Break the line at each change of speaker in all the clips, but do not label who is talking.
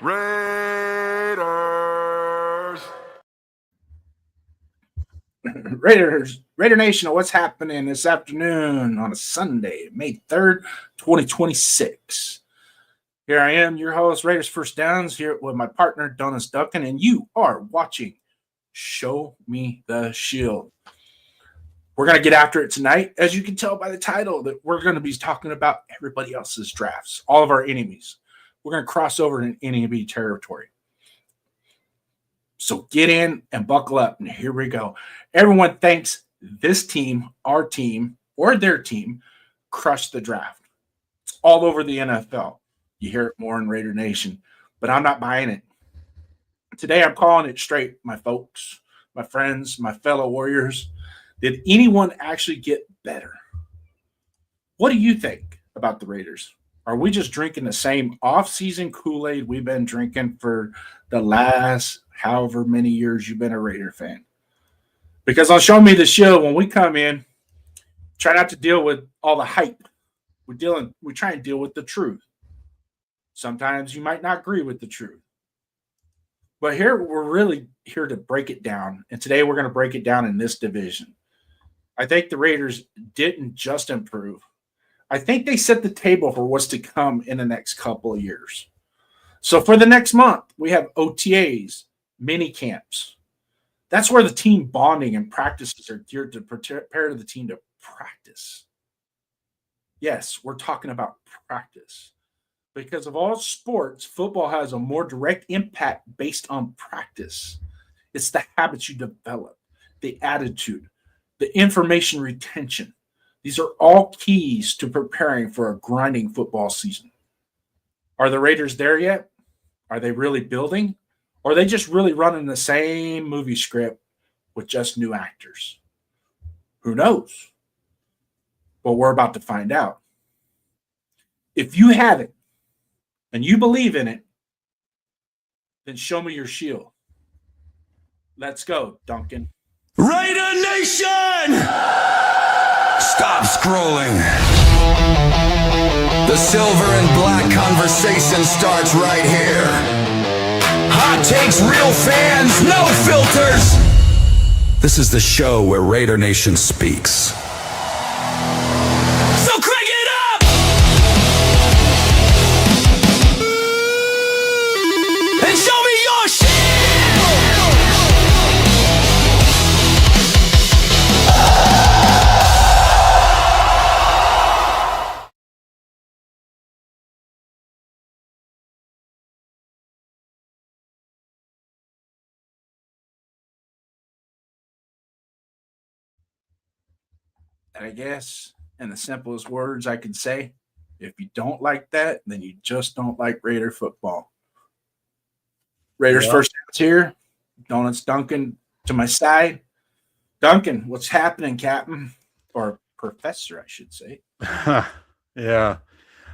Raiders.
Raider Nation, what's happening this afternoon on a Sunday, May 3rd, 2026? Here I am, your host, Raiders First Downs, here with my partner, Donis Duncan, and you are watching Show Me the Shield. We're going to get after it tonight. As you can tell by the title, that we're going to be talking about everybody else's drafts, all of our enemies. We're going to cross over in enemy territory. So get in and buckle up, and here we go. Everyone thinks this team, our team, or their team crushed the draft. It's all over the NFL. You hear it more in Raider Nation, but I'm not buying it. Today I'm calling it straight, my folks, my friends, my fellow Warriors. Did anyone actually get better? What do you think about the Raiders? Are we just drinking the same off-season Kool-Aid we've been drinking for the last however many years you've been a Raider fan? Because on Show Me the Shield, when we come in, try not to deal with all the hype. We try and deal with the truth. Sometimes you might not agree with the truth. But here, we're really here to break it down. And today we're going to break it down in this division. I think the Raiders didn't just improve. I think they set the table for what's to come in the next couple of years. So for the next month, we have OTAs, mini camps. That's where the team bonding and practices are geared to prepare the team to practice. Yes, we're talking about practice. Because of all sports, football has a more direct impact based on practice. It's the habits you develop, the attitude, the information retention. These are all keys to preparing for a grinding football season. Are the Raiders there yet? Are they really building? Or are they just really running the same movie script with just new actors? Who knows? But we're about to find out. If you have it and you believe in it, then show me your shield. Let's go, Duncan.
Raider Nation! Stop scrolling. The silver and black conversation starts right here. Hot takes, real fans, no filters. This is the show where Raider Nation speaks. So crank it up! And show me your shield!
And I guess in the simplest words I could say, if you don't like that, then you just don't like Raider football. Raiders First Downs here. Donuts Duncan to my side. Duncan, what's happening, Captain? Or Professor, I should say.
Yeah.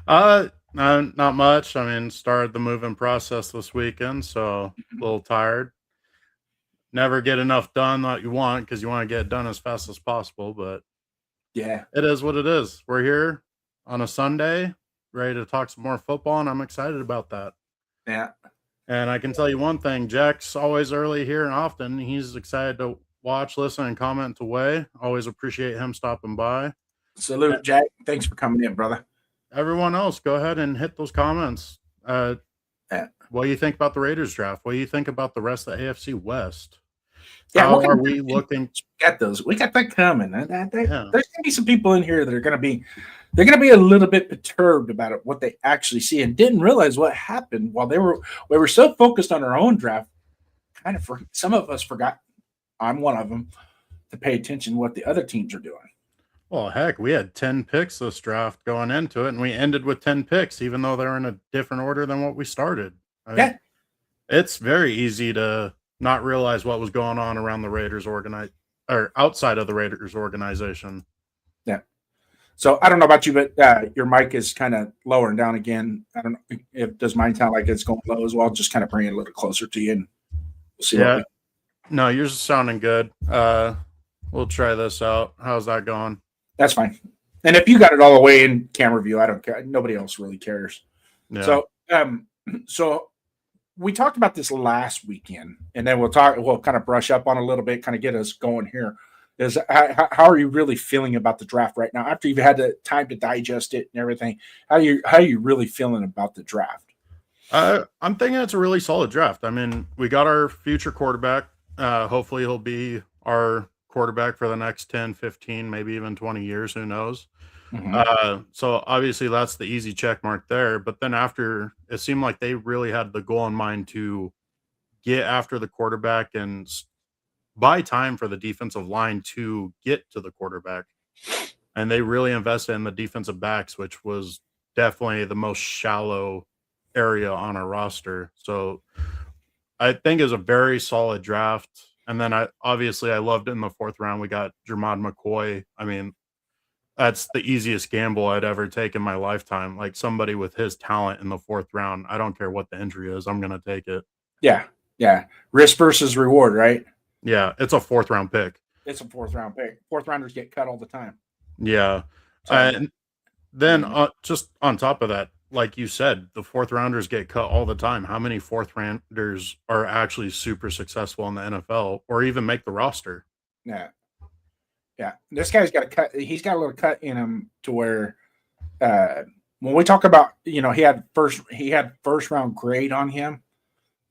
Not much. I mean, started the moving process this weekend, so a little tired. Never get enough done that you want because you want to get it done as fast as possible, but
yeah,
it is what it is. We're here on a Sunday, ready to talk some more football, and I'm excited about that.
Yeah.
And I can tell you one thing, Jack's always early here and often. He's excited to watch, listen, and comment away. Always appreciate him stopping by.
Salute, Jack. Thanks for coming in, brother.
Everyone else, go ahead and hit those comments. What do you think about the Raiders draft? What do you think about the rest of the AFC West?
Yeah,
how are we looking?
Got those. We got that coming. There's going to be some people in here that are going to be, they're going to be a little bit perturbed about it, what they actually see, and didn't realize what happened while we were so focused on our own draft. Kind of, some of us forgot. I'm one of them to pay attention to what the other teams are doing.
Well, heck, we had 10 picks this draft going into it, and we ended with 10 picks, even though they're in a different order than what we started. I mean, it's very easy to not realize what was going on around the Raiders or outside of the Raiders organization.
Yeah. So I don't know about you, but your mic is kind of lower and down again. I don't know if does mine sound like it's going low as well. Just kind of bring it a little closer to you and we'll see.
Yeah. No, yours is sounding good. We'll try this out. How's that going?
That's fine. And if you got it all the way in camera view, I don't care. Nobody else really cares.
Yeah.
So we talked about this last weekend, and then we'll kind of brush up on a little bit, kind of get us going here. Is how are you really feeling about the draft right now after you've had the time to digest it and everything? How are you really feeling about the draft?
I'm thinking it's a really solid draft. I mean, we got our future quarterback. Hopefully he'll be our quarterback for the next 10, 15, maybe even 20 years. Who knows? So obviously that's the easy check mark there. But then after, it seemed like they really had the goal in mind to get after the quarterback and buy time for the defensive line to get to the quarterback. And they really invested in the defensive backs, which was definitely the most shallow area on our roster. So I think it was a very solid draft. And then I loved it in the 4th round. We got Jermod McCoy. I mean, that's the easiest gamble I'd ever take in my lifetime. Like somebody with his talent in the 4th round. I don't care what the injury is. I'm going to take it.
Yeah. Yeah. Risk versus reward, right?
Yeah. It's a 4th round pick.
It's a 4th round pick. 4th rounders get cut all the time.
Yeah. And then just on top of that, like you said, the 4th rounders get cut all the time. How many 4th rounders are actually super successful in the NFL or even make the roster?
Yeah. Yeah. This guy's got a cut. He's got a little cut in him to where when we talk about, he had first round grade on him,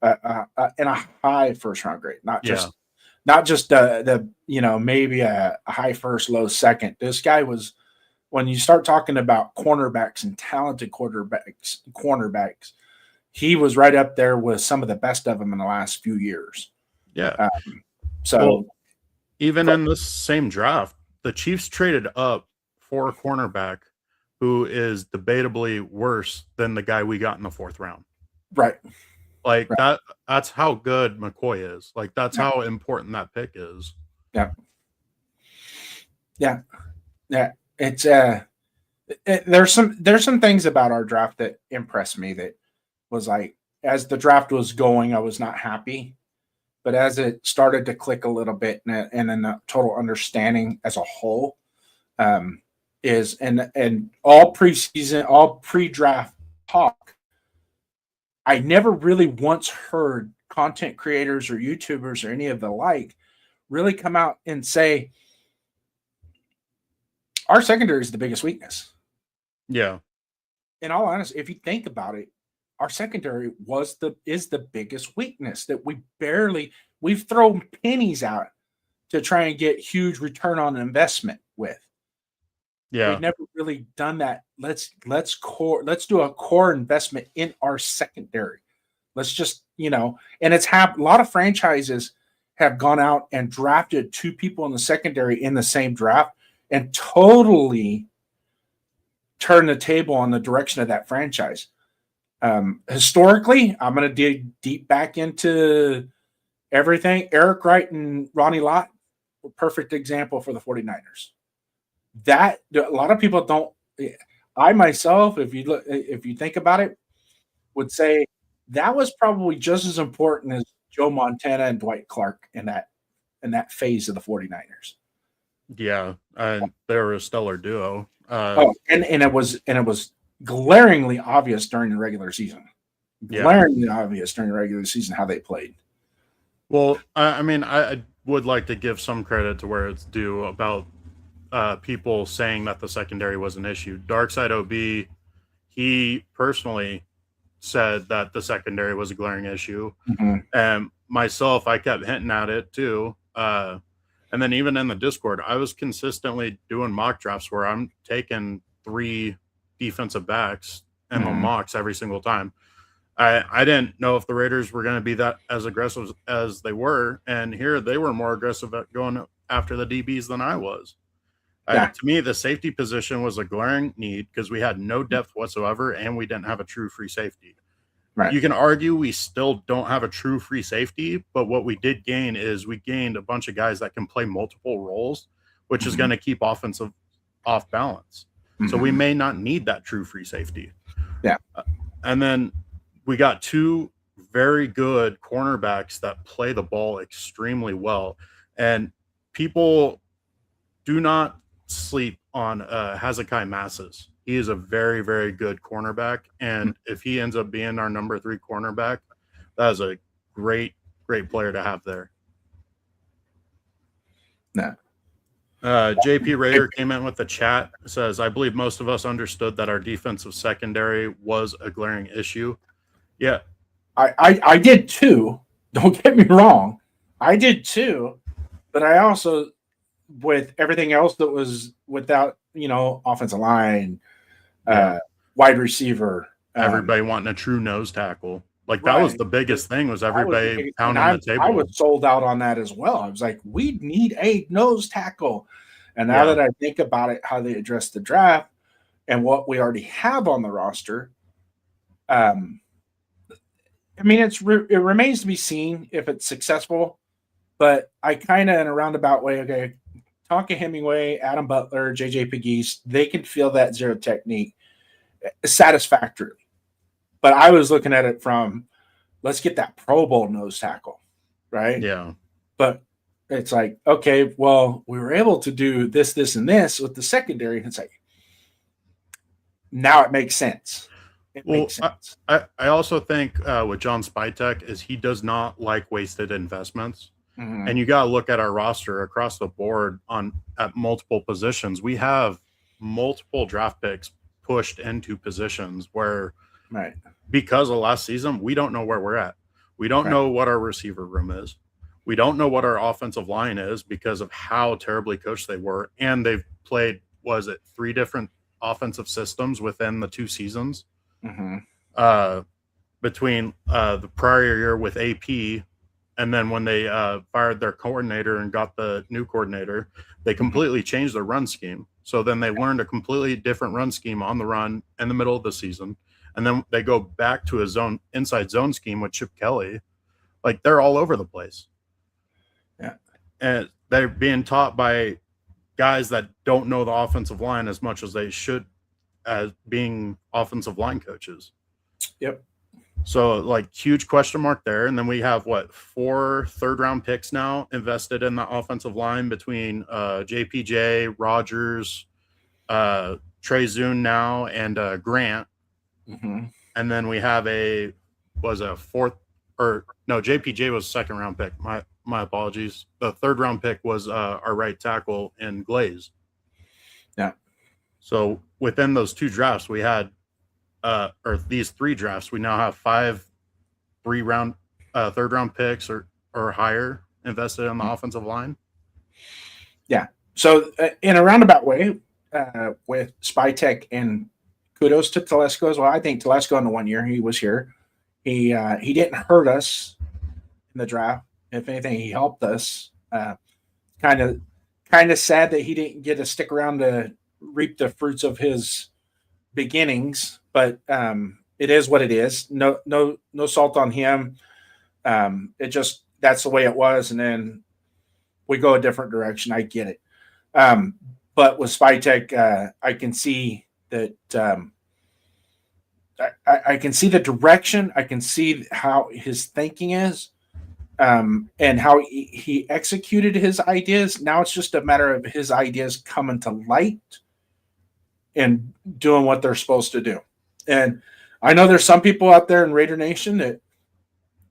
and a high first round grade, not just the maybe a high first, low second. This guy was, when you start talking about cornerbacks and talented cornerbacks, he was right up there with some of the best of them in the last few years.
Yeah. Even in this same draft, the Chiefs traded up for a cornerback who is debatably worse than the guy we got in the 4th round.
Right.
Like that's how good McCoy is. Like that's how important that pick is.
Yeah. Yeah. Yeah. It's there's some things about our draft that impressed me that was like, as the draft was going, I was not happy, but as it started to click a little bit and then the total understanding as a whole is and all preseason, all pre-draft talk, I never really once heard content creators or YouTubers or any of the like really come out and say, our secondary is the biggest weakness.
Yeah.
In all honesty, if you think about it, our secondary is the biggest weakness that we've thrown pennies out to try and get huge return on investment with.
Yeah.
We've never really done that. Let's do a core investment in our secondary. Let's just, and a lot of franchises have gone out and drafted 2 people in the secondary in the same draft and totally turn the table on the direction of that franchise. Historically, I'm going to dig deep back into everything. Eric Wright and Ronnie Lott were perfect example for the 49ers. That a lot of people don't. I myself, if you think about it, would say that was probably just as important as Joe Montana and Dwight Clark in that phase of the 49ers.
Yeah, they were a stellar duo.
And it was glaringly obvious during the regular season. Glaringly obvious during the regular season how they played.
Well, I mean, I would like to give some credit to where it's due about people saying that the secondary was an issue. Darkside OB, he personally said that the secondary was a glaring issue.
Mm-hmm.
And myself, I kept hinting at it too. And then even in the Discord, I was consistently doing mock drafts where I'm taking 3 defensive backs in the mocks every single time. I didn't know if the Raiders were going to be that as aggressive as they were. And here they were more aggressive at going after the DBs than I was. To me, the safety position was a glaring need because we had no depth whatsoever and we didn't have a true free safety.
Right.
You can argue we still don't have a true free safety, but what we did gain is we gained a bunch of guys that can play multiple roles, which is going to keep offensive off balance. So we may not need that true free safety.
Yeah.
And then we got 2 very good cornerbacks that play the ball extremely well. And people do not sleep on Hezekiah Masses. He is a very, very good cornerback. And if he ends up being our number 3 cornerback, that is a great player to have there.
No.
JP Raider came in with the chat, says, I believe most of us understood that our defensive secondary was a glaring issue. Yeah.
I did too. Don't get me wrong. I did too. But I also, with everything else that was without, offensive line, wide receiver.
Everybody wanting a true nose tackle. Like, that was the biggest thing, was everybody pounding the table.
I was sold out on that as well. I was like, we need a nose tackle. And now that I think about it, how they addressed the draft and what we already have on the roster, it remains to be seen if it's successful. But I kind of, in a roundabout way, Tonka Hemingway, Adam Butler, JJ Pegues, they can feel that zero technique satisfactorily. But I was looking at it from, let's get that Pro Bowl nose tackle, right?
Yeah.
But it's like, okay, well, we were able to do this, and this with the secondary. And it's like, now it makes sense. It makes sense.
I also think with John Spytek is he does not like wasted investments. Mm-hmm. And you got to look at our roster across the board at multiple positions. We have multiple draft picks pushed into positions where, because of last season, we don't know where we're at. We don't know what our receiver room is. We don't know what our offensive line is because of how terribly coached they were. And they've played, 3 different offensive systems within the 2 seasons. Mm-hmm. Between the prior year with AP, and then when they fired their coordinator and got the new coordinator, they completely changed their run scheme. So then they learned a completely different run scheme on the run in the middle of the season. And then they go back to a inside zone scheme with Chip Kelly. Like, they're all over the place.
Yeah.
And they're being taught by guys that don't know the offensive line as much as they should, as being offensive line coaches.
Yep.
So, like, huge question mark there. And then we have 4 third-round picks now invested in the offensive line between JPJ, Rogers, Trey Zune now, and Grant. Mm-hmm. And then we have JPJ was a 2nd-round pick. My apologies. The 3rd-round pick was our right tackle in Glaze.
Yeah. So
within those 2 drafts, we had these 3 drafts, we now have 5 third-round picks or higher invested in the offensive line.
Yeah. So in a roundabout way, with Spytek, and kudos to Telesco as well. I think Telesco in the 1 year he was here, he didn't hurt us in the draft. If anything, he helped us. Kind of sad that he didn't get to stick around to reap the fruits of his beginnings, but it is what it is. No salt on him. It just, that's the way it was, and then we go a different direction. I get it. But with Spytek, I can see that I can see the direction. I can see how his thinking is, and how he executed his ideas. Now it's just a matter of his ideas coming to light and doing what they're supposed to do. And I know there's some people out there in Raider Nation that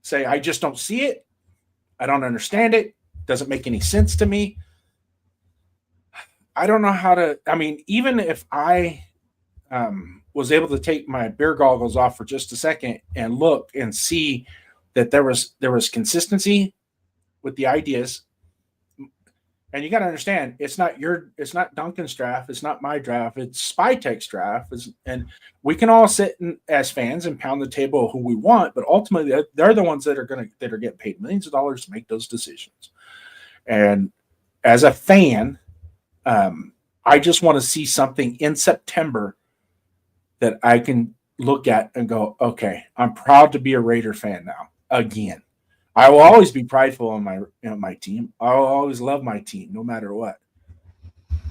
say, I just don't see it. I don't understand it. Doesn't make any sense to me. I don't know how to, even if I was able to take my beer goggles off for just a second and look and see that there was consistency with the ideas. And you got to understand, it's not Duncan's draft. It's not my draft. It's Spytek's draft. And we can all sit as fans and pound the table who we want, but ultimately they're the ones that are getting paid millions of dollars to make those decisions. And as a fan, I just want to see something in September that I can look at and go, okay, I'm proud to be a Raider fan now again. I will always be prideful in my team. I will always love my team, no matter what.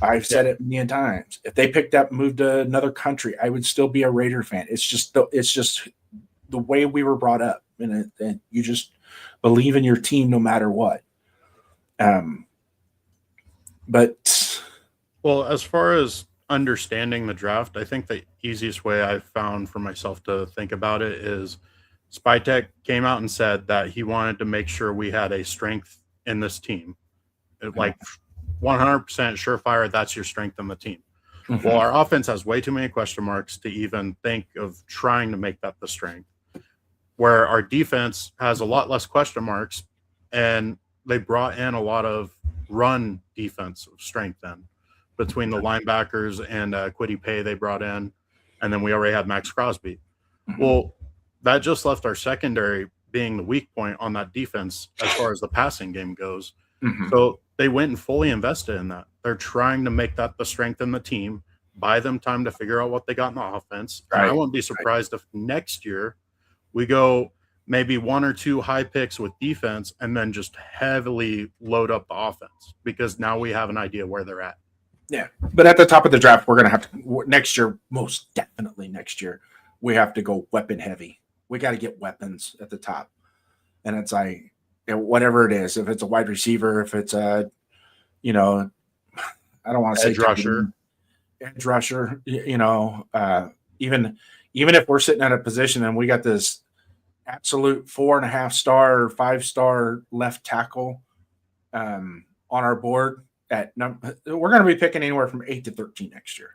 I've said it many times. If they picked up and moved to another country, I would still be a Raider fan. It's just the way we were brought up, and you just believe in your team no matter what. But
as far as understanding the draft, I think the easiest way I've found for myself to think about it is Spytek came out and said that he wanted to make sure we had a strength in this team. Like 100% surefire, that's your strength in the team.
Mm-hmm.
Well, our offense has way too many question marks to even think of trying to make that the strength. Where our defense has a lot less question marks, and they brought in a lot of run defensive strength in between the linebackers and Kwity Paye they brought in, and then we already had Max Crosby.
Mm-hmm.
Well, that just left our secondary being the weak point on that defense as far as the passing game goes.
Mm-hmm.
So they went and fully invested in that. They're trying to make that the strength in the team, buy them time to figure out what they got in the offense.
Right.
And I won't be surprised if next year we go maybe 1 or 2 high picks with defense and then just heavily load up the offense because now we have an idea where they're at.
Yeah. But at the top of the draft, we're going to have to, next year, most definitely next year, we have to go weapon heavy. We got to get weapons at the top. And it's like, whatever it is, if it's a wide receiver, if it's a, I don't want to say edge rusher, even if we're sitting at a position and we got this absolute 4.5-star, 5-star left tackle on our board we're going to be picking anywhere from 8 to 13 next year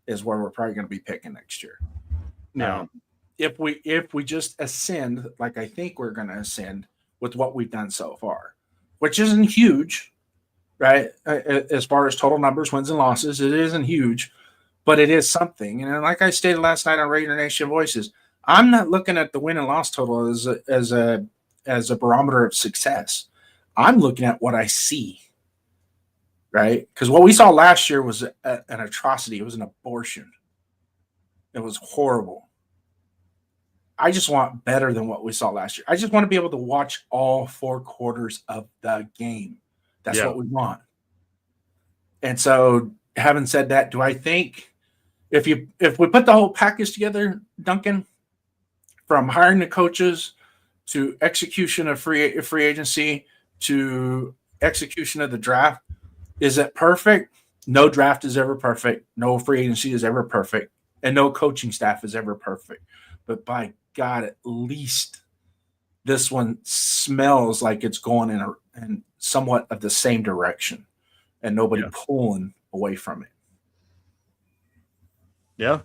is where we're probably going to be picking next year.
Yeah.
If we just ascend, like I think we're going to ascend with what we've done so far, which isn't huge, right? As far as total numbers, wins and losses, it isn't huge, but it is something. And like I stated last night on Raider Nation Voices, I'm not looking at the win and loss total as a barometer of success. I'm looking at what I see, right? Because what we saw last year was an atrocity. It was an abortion. It was horrible. I just want better than what we saw last year. I just want to be able to watch all 4 quarters of the game. That's what we want. And so, having said that, do I think if we put the whole package together, Duncan, from hiring the coaches to execution of free agency to execution of the draft, is it perfect? No draft is ever perfect. No free agency is ever perfect. And no coaching staff is ever perfect. But by God, at least this one smells like it's going in somewhat of the same direction and nobody pulling away from it.
Yeah.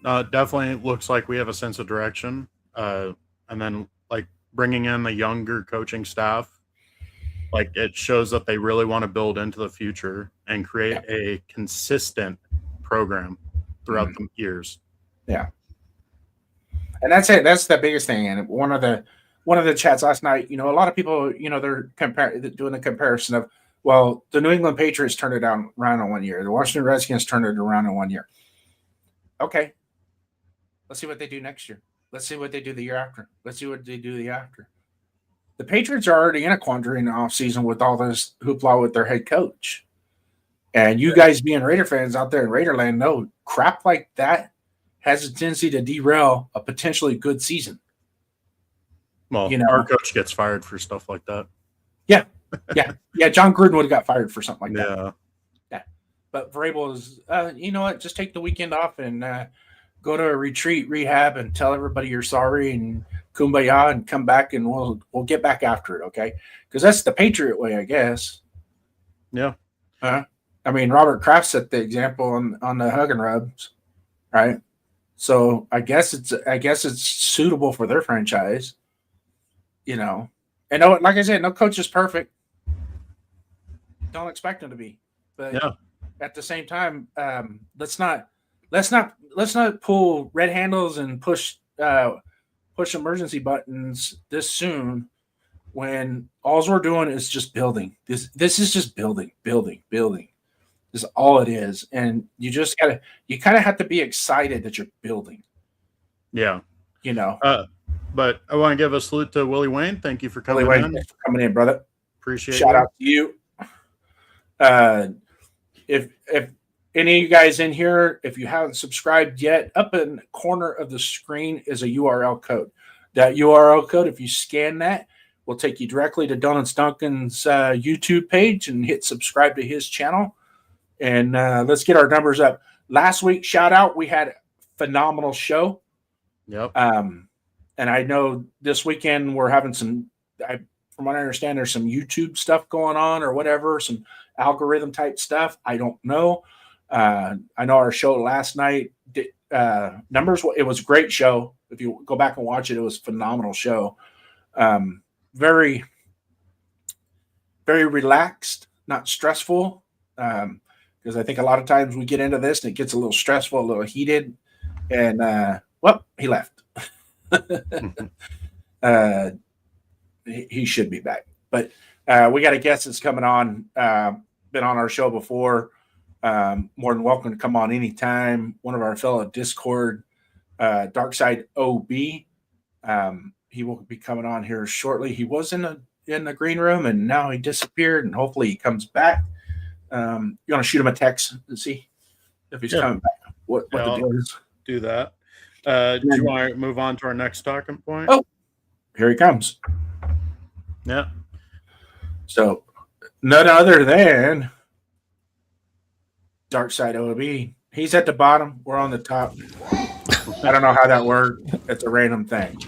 Definitely looks like we have a sense of direction. And then like bringing in the younger coaching staff, like it shows that they really want to build into the future and create a consistent program throughout the years.
Yeah. And that's it. That's the biggest thing. And one of the chats last night, a lot of people, they're doing the comparison of, well, the New England Patriots turned it around in 1 year. The Washington Redskins turned it around in 1 year. Okay. Let's see what they do next year. Let's see what they do the year after. Let's see what they do the year after. The Patriots are already in a quandary in the offseason with all this hoopla with their head coach. And you guys being Raider fans out there in Raiderland know crap like that has a tendency to derail a potentially good season.
Well, our coach gets fired for stuff like that.
Yeah. John Gruden would have got fired for something like that. Yeah. But Vrabel is, you know what? Just take the weekend off and go to a retreat, rehab, and tell everybody you're sorry and kumbaya, and come back and we'll get back after it, okay? Because that's the Patriot way, I guess.
Yeah.
I mean, Robert Kraft set the example on the hug and rubs, right? So I guess it's suitable for their franchise, And like I said, no coach is perfect. Don't expect him to be, but at the same time, let's not pull red handles and push emergency buttons this soon when all we're doing is just building. This is just building. Is all it is, and you kind of have to be excited that you're building.
Yeah,
But
I want to give a salute to Willie Wayne. Thank you for coming in.
Thanks for coming in, brother.
Appreciate it.
Shout out to you. If any of you guys in here, if you haven't subscribed yet, up in the corner of the screen is a URL code. That URL code, if you scan that, will take you directly to Donuts Duncan's YouTube page and hit subscribe to his channel. And let's get our numbers up. Last week, shout out, we had a phenomenal show.
Yep.
And I know this weekend we're having some. From what I understand, there's some YouTube stuff going on or whatever, some algorithm type stuff. I don't know. I know our show last night numbers. It was a great show. If you go back and watch it, it was a phenomenal show. Very, very relaxed, not stressful. Because I think a lot of times we get into this and it gets a little stressful, a little heated, and he left. He should be back, but we got a guest that's coming on. Been on our show before. More than welcome to come on anytime. One of our fellow Discord, Darkside OB. He will be coming on here shortly. He was in the green room and now he disappeared, and hopefully he comes back. You want to shoot him a text and see if he's coming back? What the deal is?
Do that. Do you want to move on to our next talking point?
Oh, here he comes.
Yeah.
So, none other than Darkside OB. He's at the bottom. We're on the top. I don't know how that worked. It's a random thing.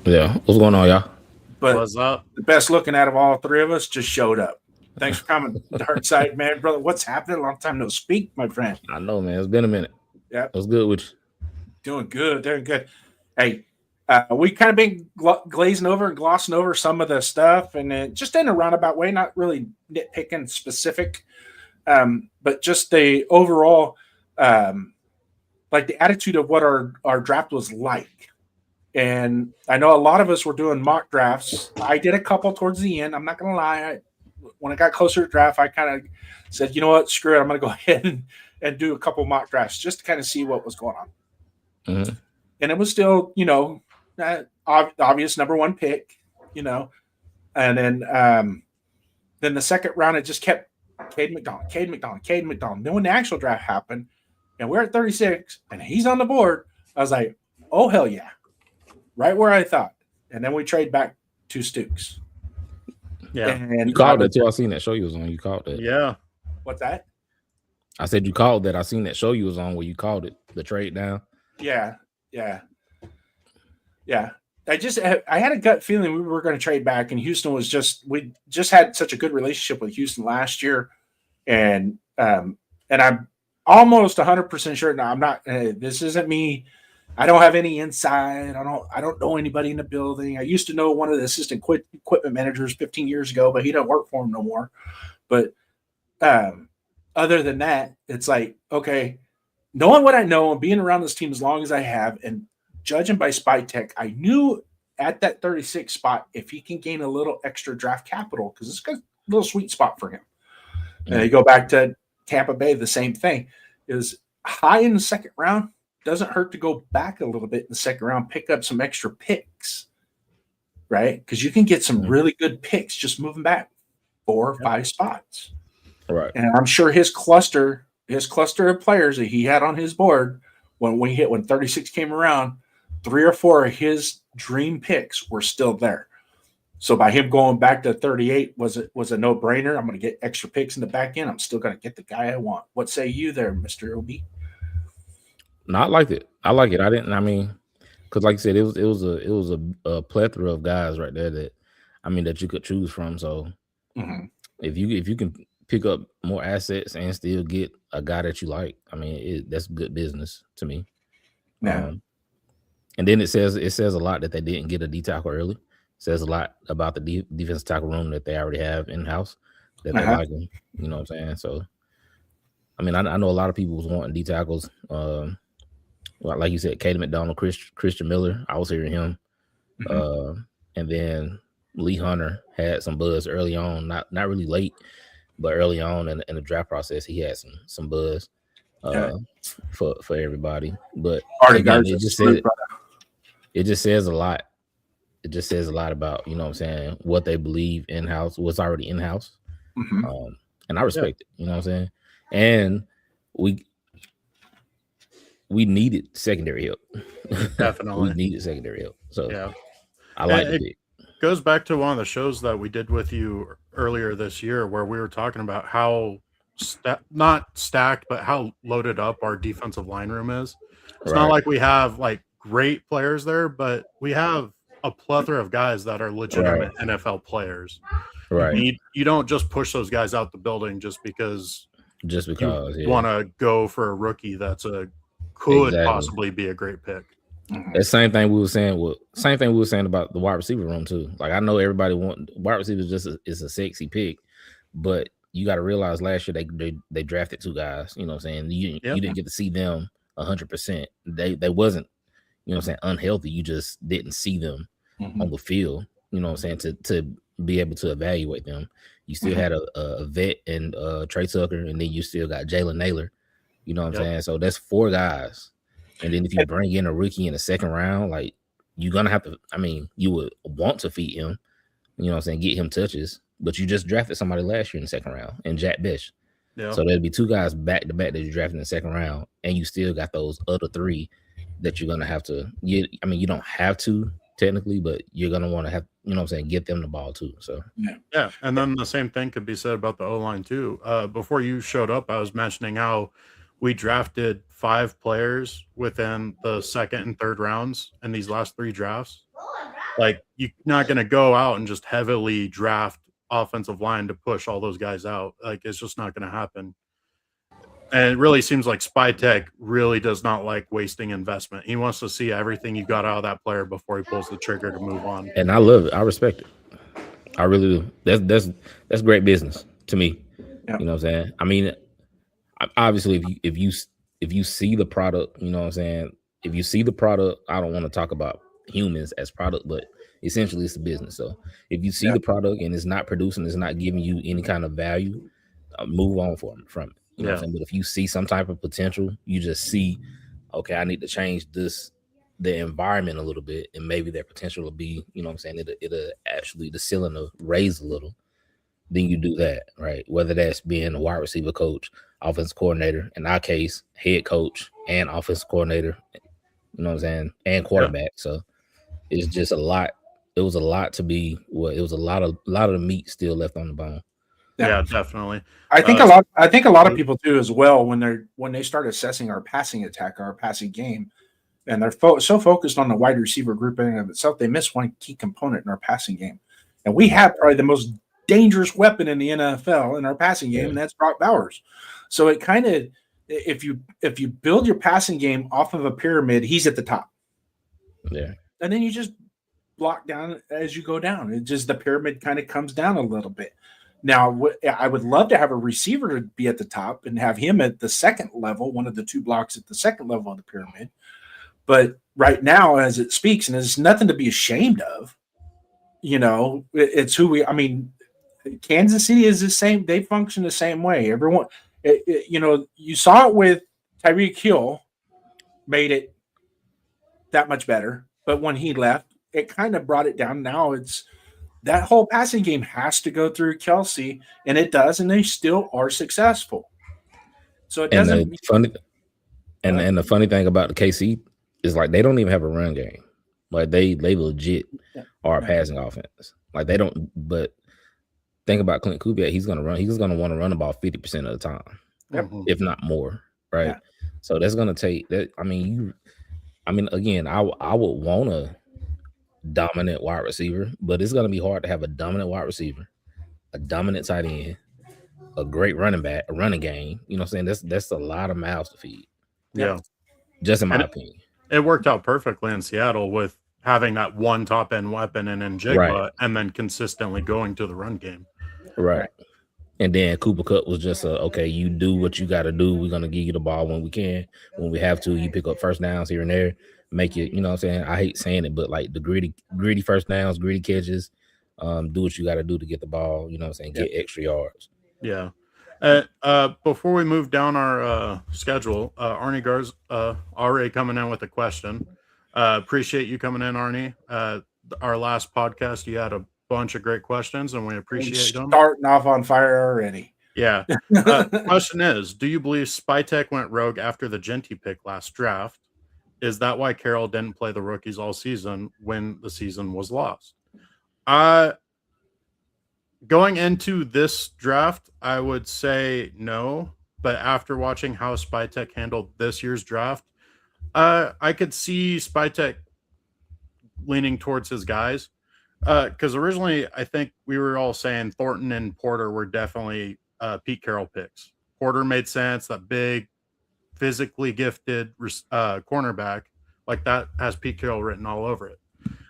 Yeah. What's going on, y'all?
But
What's up?
the best looking out of all three of us just showed up. Thanks for coming, Darkside, man. Brother, what's happening? Long time no speak, my friend.
I know, man. It's been a minute.
Yeah.
What's good with you?
Doing good. Hey, we kind of been glazing over and glossing over some of the stuff, and it just in a roundabout way, not really nitpicking specific, but just the overall, like the attitude of what our draft was like. And I know a lot of us were doing mock drafts. I did a couple towards the end. I'm not going to lie. When I got closer to draft, I kind of said, you know what, screw it. I'm going to go ahead and do a couple mock drafts just to kind of see what was going on.
Mm-hmm.
And it was still, obvious number one pick, and then the second round, it just kept Cade McDonald. Then when the actual draft happened and we're at 36 and he's on the board, I was like, oh, hell yeah. Right where I thought. And then we trade back to Stooks.
Yeah.
And
You called it too. I seen that show you was on. You called it.
Yeah.
What's that?
I said you called that. I seen that show you was on where you called it, the trade down.
Yeah. I had a gut feeling we were going to trade back, and Houston we just had such a good relationship with Houston last year. And I'm almost 100% sure. Now I'm not, this isn't me. I don't have any insight. I don't know anybody in the building. I used to know one of the assistant equipment managers 15 years ago, but he doesn't work for him no more. But other than that, it's like, okay, knowing what I know and being around this team as long as I have and judging by Spy Tech, I knew at that 36 spot, if he can gain a little extra draft capital, because it's a little sweet spot for him. And you go back to Tampa Bay, the same thing is high in the second round. Doesn't hurt to go back a little bit in the second round, pick up some extra picks, right? Because you can get some really good picks just moving back 4 or 5 spots.
Right.
And I'm sure his cluster of players that he had on his board when 36 came around, 3 or 4 of his dream picks were still there. So by him going back to 38 was a no-brainer. I'm going to get extra picks in the back end. I'm still going to get the guy I want. What say you there, Mr. OB?
No, I liked it. Because like you said, it was a plethora of guys right there that you could choose from. So if you can pick up more assets and still get a guy that you like, that's good business to me.
Yeah.
And then it says a lot that they didn't get a D tackle early. It says a lot about the defense tackle room that they already have in house that they like them. You know what I'm saying? So, I know a lot of people was wanting D tackles. Like you said, Cade McDonald, Christian Miller. I was hearing him, and then Lee Hunter had some buzz early on. Not really late, but early on in the draft process, he had some buzz for everybody. But again, it just says a lot. It just says a lot about, you know what I'm saying, what they believe in house, what's already in house. And I respect it, you know what I'm saying? And we needed secondary help.
Definitely.
We needed secondary help. So
yeah,
I like it.
Goes back to one of the shows that we did with you earlier this year where we were talking about how not stacked, but how loaded up our defensive line room is. It's not like we have like great players there, but we have a plethora of guys that are legitimate NFL players.
Right.
You don't just push those guys out the building just because
you
want to go for a rookie that's could possibly be a great pick.
The same thing we were saying. Same thing we were saying about the wide receiver room too. Like I know everybody wide receivers is a sexy pick, but you got to realize last year they drafted 2 guys. You know what I'm saying? You didn't get to see them 100%. They wasn't, you know what I'm saying, unhealthy. You just didn't see them on the field. You know what I'm saying, to be able to evaluate them. You still had a vet and Trey Tucker, and then you still got Jalen Naylor. You know what I'm saying? So that's 4 guys. And then if you bring in a rookie in the second round, like you're gonna have to. I mean, you would want to feed him. You know what I'm saying? Get him touches, but you just drafted somebody last year in the second round, and Jack Bish. Yeah. So there'd be 2 guys back to back that you drafted in the second round, and you still got those other 3 that you're gonna have to. I mean, you don't have to technically, but you're gonna want to have. You know what I'm saying? Get them the ball too. So
yeah, and then the same thing could be said about the O-line too. Before you showed up, I was mentioning how we drafted 5 players within the second and third rounds in these last 3 drafts. Like, you're not going to go out and just heavily draft offensive line to push all those guys out. Like, it's just not going to happen. And it really seems like Spytek really does not like wasting investment. He wants to see everything you got out of that player before he pulls the trigger to move on.
And I love it. I respect it. I really do. That's great business to me. Yeah. You know what I'm saying? I mean, obviously, if you see the product, you know what I'm saying. If you see the product, I don't want to talk about humans as product, but essentially it's a business. So if you see the product and it's not producing, it's not giving you any kind of value, move on from it. You know what I'm saying? But if you see some type of potential, you just see, okay, I need to change the environment a little bit, and maybe their potential will be, you know what I'm saying, it'll actually, the ceiling will raise a little. Then you do that, right? Whether that's being a wide receiver coach, offense coordinator, in our case, head coach and offense coordinator, you know what I'm saying, and quarterback. So it's just a lot. It was a lot to be. It was a lot of the meat still left on the bone.
Yeah, definitely.
I think a lot of people too as well when they start assessing our passing attack, our passing game, and they're so focused on the wide receiver group in and of itself, they miss one key component in our passing game. And we have probably the most dangerous weapon in the NFL in our passing game, and that's Brock Bowers. So it kind of, if you build your passing game off of a pyramid, he's at the top.
Yeah.
And then you just block down as you go down. It just, the pyramid kind of comes down a little bit. Now, I would love to have a receiver to be at the top and have him at the second level, one of the 2 blocks at the second level of the pyramid. But right now, as it speaks, and there's nothing to be ashamed of, you know, it's who I mean, Kansas City is the same. They function the same way. Everyone, you know, you saw it with Tyreek Hill, made it that much better. But when he left, it kind of brought it down. Now it's that whole passing game has to go through Kelsey, and it does, and they still are successful. So it doesn't.
And the funny thing about the KC is, like, they don't even have a run game. Like they legit are a passing offense. Like they don't. But think about Clint Kubiak. He's gonna run. He's gonna want to run the ball 50% of the time, if not more. Right. Yeah. So that's gonna take that. I mean, again, I would want a dominant wide receiver, but it's gonna be hard to have a dominant wide receiver, a dominant tight end, a great running back, a running game. You know what I'm saying? That's a lot of mouths to feed.
Yeah.
Just in my opinion.
It worked out perfectly in Seattle with having that one top end weapon in Njigba, and then consistently going to the run game.
Right. And then Cooper Kupp was just okay, you do what you got to do. We're going to give you the ball when we can. When we have to, you pick up first downs here and there. Make it, you know what I'm saying? I hate saying it, but like the gritty first downs, gritty catches, do what you got to do to get the ball, you know what I'm saying? Get extra yards.
Yeah. Before we move down our schedule, Arnie Garz already coming in with a question. Appreciate you coming in, Arnie. Our last podcast, you had a bunch of great questions, and we appreciate them.
Starting off on fire already.
Yeah. Question is, do you believe Spytek went rogue after the Genty pick last draft? Is that why Carroll didn't play the rookies all season when the season was lost? Going into this draft, I would say no. But after watching how Spytek handled this year's draft, I could see Spytek leaning towards his guys. Because originally, I think we were all saying Thornton and Porter were definitely Pete Carroll picks. Porter made sense, that big, physically gifted cornerback, like that has Pete Carroll written all over it.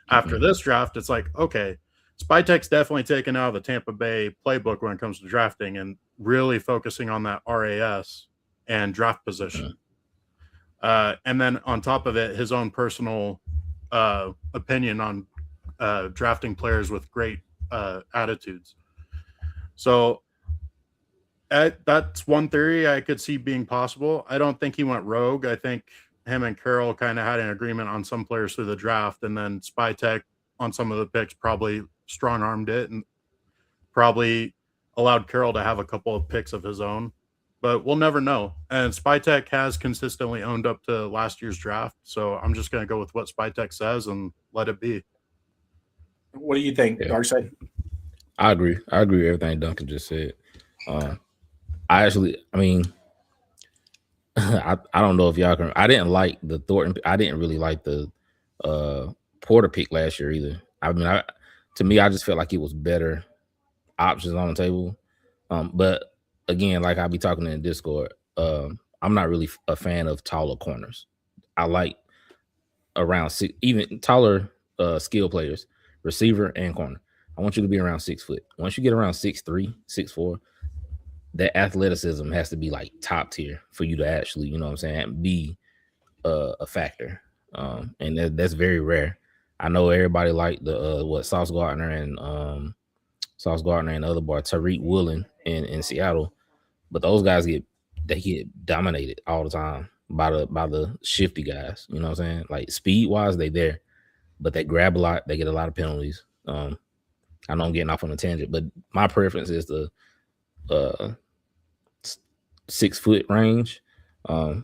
After this draft, it's like, okay, Spytek's definitely taken out of the Tampa Bay playbook when it comes to drafting and really focusing on that RAS and draft position. And then on top of it, his own personal opinion on drafting players with great attitudes. So that's one theory I could see being possible. I don't think he went rogue. I think him and Carroll kind of had an agreement on some players through the draft, and then Spytek on some of the picks probably strong-armed it and probably allowed Carroll to have a couple of picks of his own. But we'll never know. And Spytek has consistently owned up to last year's draft, so I'm just going to go with what Spytek says and let it be.
What do you think, Darkside?
I agree. I agree with everything Duncan just said. I don't know if y'all can. I didn't like the Thornton. I didn't really like the Porter pick last year either. I mean, to me, I just felt like it was better options on the table. But again, like I'll be talking in Discord, I'm not really a fan of taller corners. I like around six, even taller skill players, receiver and corner. I want you to be around 6 foot. Once you get around 6'3", 6'4", that athleticism has to be like top tier for you to actually, you know what I'm saying, be a factor. And that's very rare. I know everybody like the Sauce Gardner and the other boy Tariq Woolen in Seattle, but those guys get dominated all the time by the shifty guys. You know what I'm saying? Like speed wise, they there, but they grab a lot. They get a lot of penalties. I know I'm getting off on a tangent, but my preference is the 6 foot range. And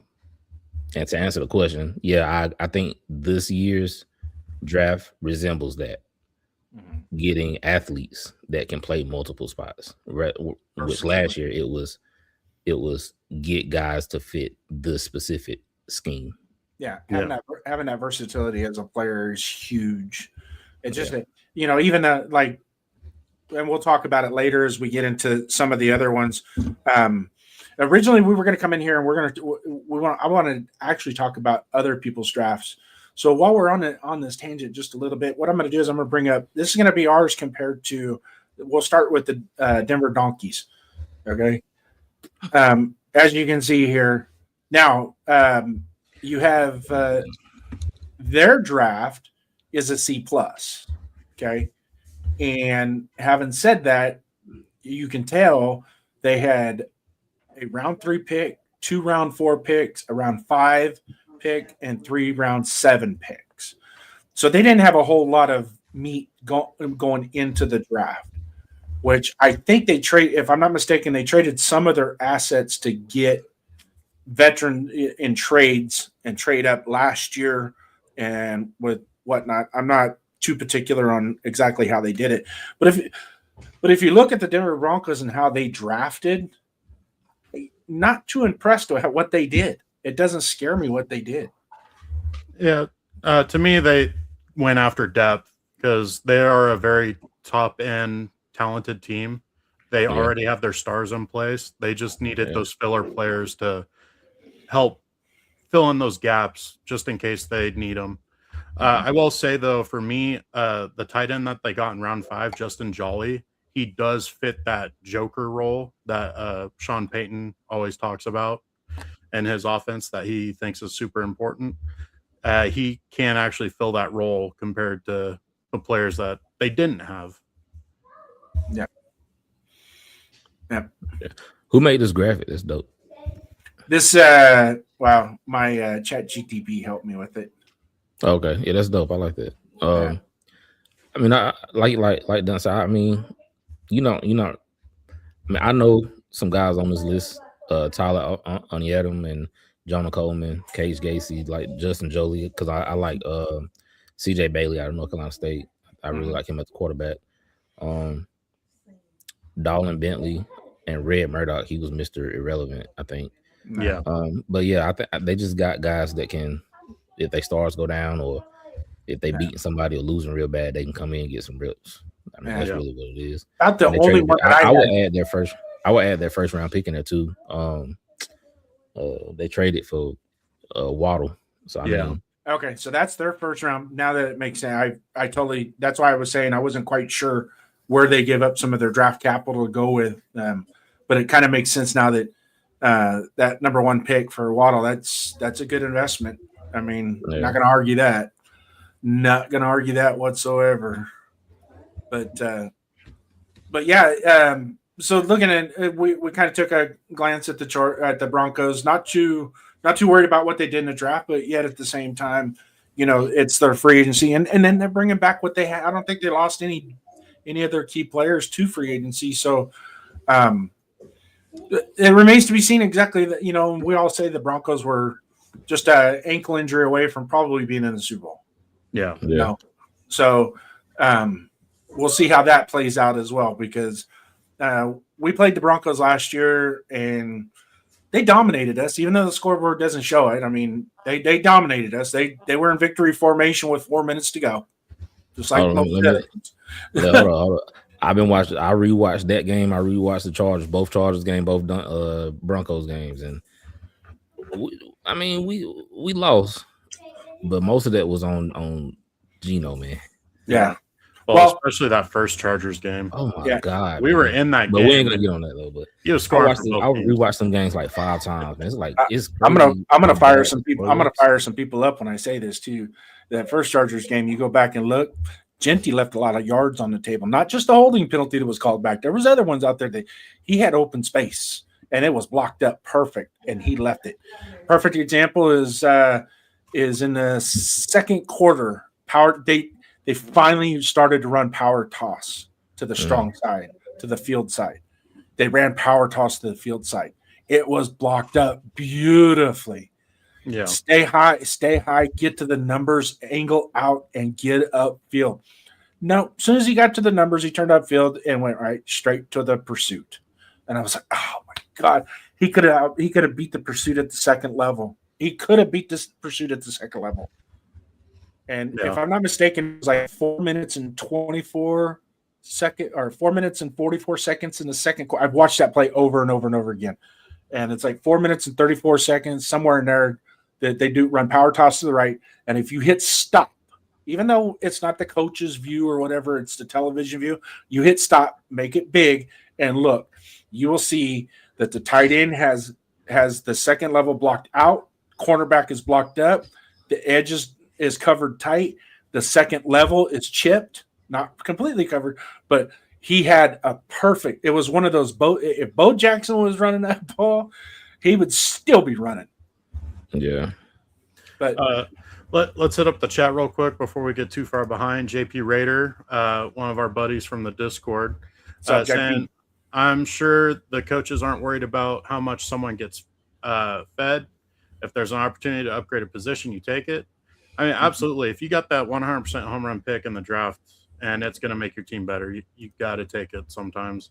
to answer the question, yeah, I think this year's draft resembles that. Getting athletes that can play multiple spots, right? Which last year it was get guys to fit the specific scheme.
Yeah, having that versatility as a player is huge. It's just even like, and we'll talk about it later as we get into some of the other ones. Originally, we were going to come in here and I want to actually talk about other people's drafts. So while we're on this tangent just a little bit, what I'm going to do is I'm going to bring up, this is going to be ours compared to, we'll start with the Denver Donkeys. Okay. As you can see here now, you have their draft is a C+. Okay. And having said that, you can tell they had a round 3 pick, 2 round 4 picks, a round 5 pick, and 3 round 7 picks. So they didn't have a whole lot of meat going into the draft, which I think they if I'm not mistaken, they traded some of their assets to get veteran in trades and trade up last year and with whatnot. I'm not too particular on exactly how they did it, but if you look at the Denver Broncos and how they drafted, not too impressed with what they did. It doesn't scare me what they did.
Yeah, to me, they went after depth because they are a very top-end talented team. They already have their stars in place. They just needed those filler players to help fill in those gaps just in case they need them. I will say, though, for me, the tight end that they got in round 5, Justin Jolly, he does fit that joker role that Sean Payton always talks about in his offense that he thinks is super important. He can actually fill that role compared to the players that they didn't have.
Yeah.
Who made this graphic? That's dope.
This my chat GTP helped me with it.
Okay, yeah, that's dope. I like that. I mean, I like Dunn said. I mean, I know some guys on this list. Tyler Onyedem and Jonah Coleman, Cage Gacy, like Justin Jolie, because I like CJ Bailey out of North Carolina State. I really like him at the quarterback. Dolan Bentley and Red Murdoch, he was Mr. Irrelevant, I think.
Yeah.
But yeah, I think they just got guys that can if they stars go down or if they beating somebody or losing real bad, they can come in and get some reps. I mean, that's really what it is.
Not the only one that
I would add their first. I would add their first round pick in there too. They traded for Waddle. So I mean,
okay, so that's their first round. Now that it makes sense, I totally. That's why I was saying I wasn't quite sure where they give up some of their draft capital to go with, but it kind of makes sense now that that number one pick for Waddle. That's a good investment. I mean, not going to argue that. Not going to argue that whatsoever. But yeah. So looking at we kind of took a glance at the chart at the Broncos. Not too worried about what they did in the draft, but yet at the same time, it's their free agency, and then they're bringing back what they had. I don't think they lost any of their key players to free agency. So it remains to be seen exactly that. We all say the Broncos were just an ankle injury away from probably being in the Super Bowl.
Yeah.
So we'll see how that plays out as well, because we played the Broncos last year and they dominated us, even though the scoreboard doesn't show it. I mean, they dominated us. They were in victory formation with 4 minutes to go, just like
hold on. I've been watching. I rewatched that game. I rewatched the Chargers, both Chargers games, both Broncos games, and we lost, but most of that was on Geno, man.
Yeah.
Well, especially that first Chargers game.
Oh my God,
we were in that
but
game.
we ain't gonna get on that though. But
you scored.
I rewatched some games like 5 times, man. It's like
I'm gonna fire some people. I'm gonna fire some people up when I say this too. That first Chargers game, you go back and look. Genty left a lot of yards on the table. Not just the holding penalty that was called back. There was other ones out there that he had open space and it was blocked up perfect, and he left it. Perfect example is in the second quarter. They finally started to run power toss to the strong side, to the field side. They ran power toss to the field side. It was blocked up beautifully.
Yeah.
Stay high, get to the numbers, angle out, and get upfield. No, as soon as he got to the numbers, he turned upfield and went right straight to the pursuit. And I was like, oh my God, he could have beat the pursuit at the second level. He could have beat this pursuit at the second level. And if I'm not mistaken, it was like 4 minutes and 24 seconds or 4 minutes and 44 seconds in the second quarter. I've watched that play over and over and over again. And it's like 4 minutes and 34 seconds, somewhere in there, that they do run power toss to the right. And if you hit stop, even though it's not the coach's view or whatever, it's the television view, you hit stop, make it big, and look, you will see that the tight end has the second level blocked out, cornerback is blocked up, the edge is covered tight, the second level is chipped, not completely covered, but he had a perfect. It was one of those. If Bo Jackson was running that ball, he would still be running.
Yeah.
But
let's hit up the chat real quick before we get too far behind. JP Raider, one of our buddies from the Discord, saying, "I'm sure the coaches aren't worried about how much someone gets fed. If there's an opportunity to upgrade a position, you take it. I mean, absolutely. If you got that 100% home run pick in the draft, and it's going to make your team better, you got to take it sometimes,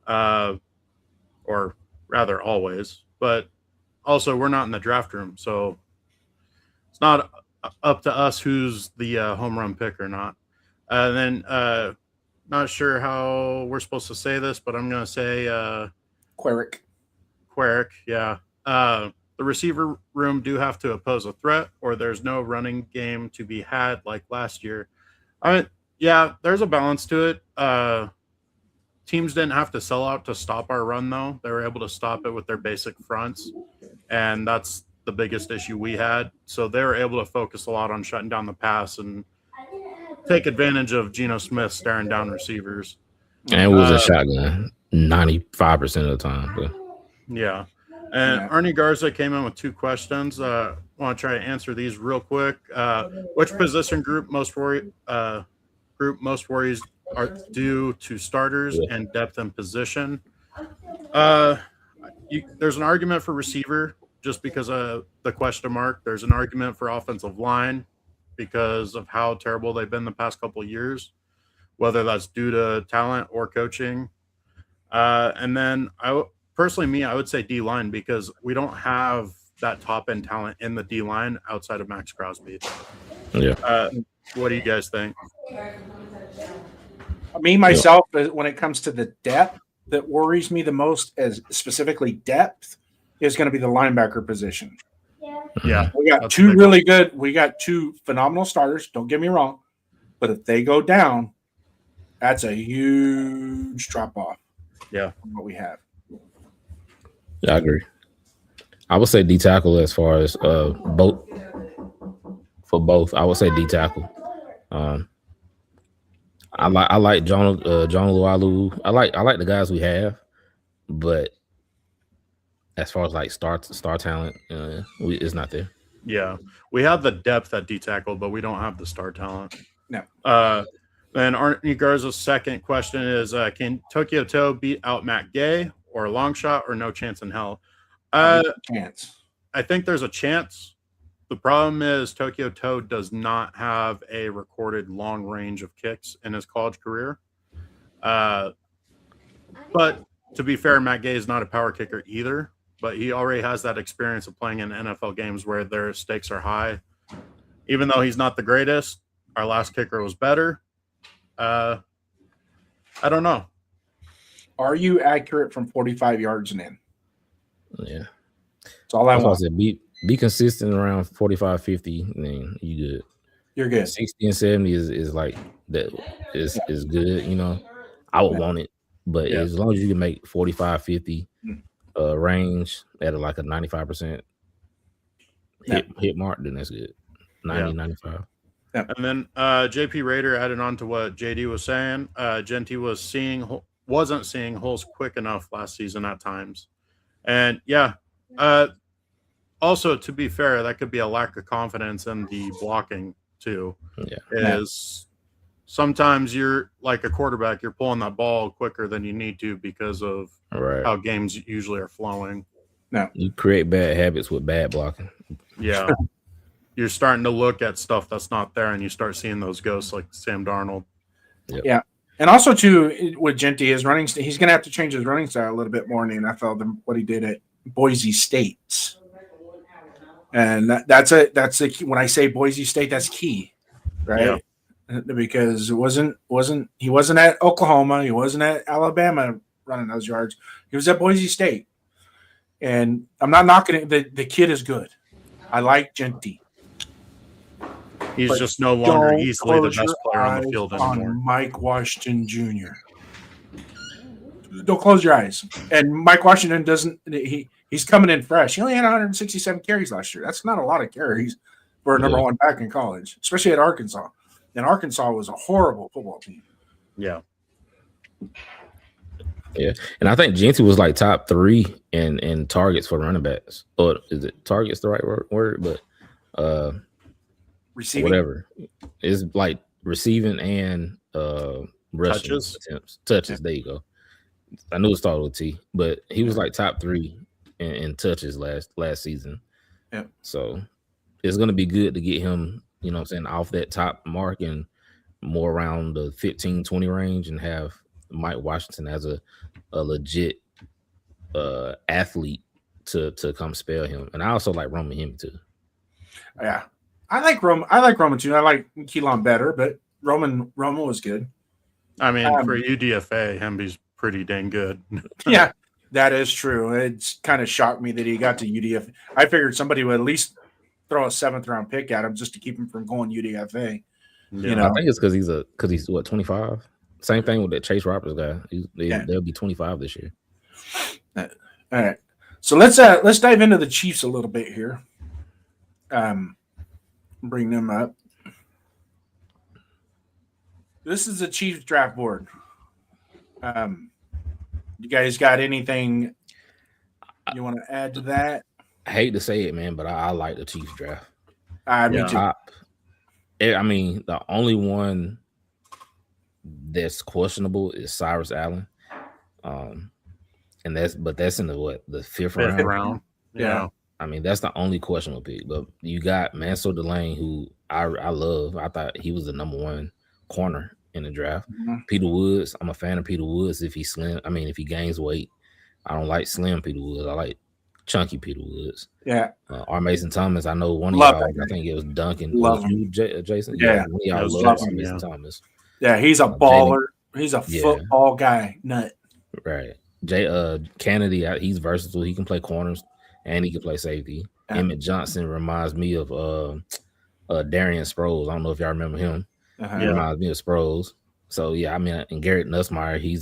or rather always. But also, we're not in the draft room, so it's not up to us who's the home run pick or not. And then not sure how we're supposed to say this, but I'm going to say
Querick,
yeah. The receiver room do have to oppose a threat, or there's no running game to be had like last year. I mean, yeah, there's a balance to it. Teams didn't have to sell out to stop our run, though. They were able to stop it with their basic fronts, and that's the biggest issue we had. So they were able to focus a lot on shutting down the pass and take advantage of Geno Smith staring down receivers.
And it was a shotgun 95% of the time. But.
Yeah. And Arnie Garza came in with 2 questions. I want to try to answer these real quick. Which position group most worries are due to starters and depth in position? There's an argument for receiver just because of the question mark. There's an argument for offensive line because of how terrible they've been the past couple of years, whether that's due to talent or coaching. And then I would say D-line because we don't have that top end talent in the D line outside of Max Crosby.
Yeah.
What do you guys think?
Me, myself, when it comes to the depth, that worries me the most, as specifically depth, is going to be the linebacker position.
Yeah.
We got two really good, we got two phenomenal starters, don't get me wrong. But if they go down, that's a huge drop off.
Yeah.
From what we have.
Yeah, I agree. I would say D tackle as far as both. For both, I would say D tackle. I like John Lualu. I like the guys we have, but as far as like star talent, it's not there.
Yeah, we have the depth at D tackle, but we don't have the star talent.
No.
Then Arnie Garza's second question is: can Tokyo Toe beat out Matt Gay, or a long shot, or no chance in hell?
Chance.
I think there's a chance. The problem is Tokyo Toe does not have a recorded long range of kicks in his college career. But to be fair, Matt Gay is not a power kicker either, but he already has that experience of playing in NFL games where their stakes are high. Even though he's not the greatest, our last kicker was better. I don't know.
Are you accurate from 45 yards and in?
Yeah.
That's all I want.
Be consistent around 45, 50, and then you good.
You're good.
60 and 70 is like that is good, you know. I would want it, but as long as you can make 45, 50 range at like a 95% hit mark, then that's good. 90, 95.
Yeah.
And then JP Raider added on to what JD was saying. Genty wasn't seeing holes quick enough last season at times. And also, to be fair, that could be a lack of confidence in the blocking too.
Yeah.
Sometimes you're like a quarterback, you're pulling that ball quicker than you need to because of how games usually are flowing.
No.
You create bad habits with bad blocking.
Yeah. You're starting to look at stuff that's not there, and you start seeing those ghosts like Sam Darnold.
Yep. Yeah. And also, too, with Genty, he's going to have to change his running style a little bit more in the NFL than what he did at Boise State. And that's a key. When I say Boise State, that's key, right? Yeah. Because he wasn't at Oklahoma, he wasn't at Alabama running those yards. He was at Boise State, and I'm not knocking it. The kid is good. I like Genty.
He's just no longer easily the best player on the field anymore.
On Mike Washington Jr. Don't close your eyes. And Mike Washington doesn't. He's coming in fresh. He only had 167 carries last year. That's not a lot of carries for a number one back in college, especially at Arkansas. And Arkansas was a horrible football team.
Yeah.
Yeah. And I think Genty was like top 3 in targets for running backs. Or is it targets the right word? But
receiving,
whatever. It's like receiving and rushing attempts. Touches. There you go. I knew it started with T, but he was like top 3 in touches last season.
Yeah.
So it's gonna be good to get him, you know what I'm saying, off that top mark and more around the 15-20 range, and have Mike Washington as a legit athlete to come spell him. And I also like Roman Hemi too.
Yeah. I like Roman too. I like Keelan better, but Roman was good.
I mean, for UDFA, Hemby's pretty dang good.
Yeah, that is true. It's kind of shocked me that he got to UDFA. I figured somebody would at least throw a 7th round pick at him just to keep him from going UDFA.
Yeah.
You know,
I think it's because he's what, 25. Same thing with that Chase Roberts guy. They'll be 25 this year.
All right, so let's dive into the Chiefs a little bit here. Bring them up. This is the Chiefs draft board. You guys got anything you want to add to that?
I hate to say it, man, but I like the Chiefs draft.
Me too.
I mean, the only one that's questionable is Cyrus Allen. And that's in the fifth round.
Yeah.
I mean, that's the only questionable pick. But you got Mansour Delane, who I love. I thought he was the number 1 corner in the draft.
Mm-hmm.
Peter Woods, I'm a fan of Peter Woods if he gains weight. I don't like slim Peter Woods. I like chunky Peter Woods.
Yeah.
R. Mason Thomas, I know one of
Love
y'all,
that
I think it was Duncan.
Love
Was you, Jason?
Yeah.
One of y'all
was
loved
Jason,
R. Mason
yeah.
Thomas.
Yeah, he's a baller. He's a
Yeah.
football guy. Nut.
Right. Kennedy, he's versatile. He can play corners and he can play safety.
Yeah.
Emmett Johnson reminds me of Darian Sproles. I don't know if y'all remember him.
Uh-huh.
He reminds me of Sproles. So yeah, I mean, and Garrett Nussmeier, he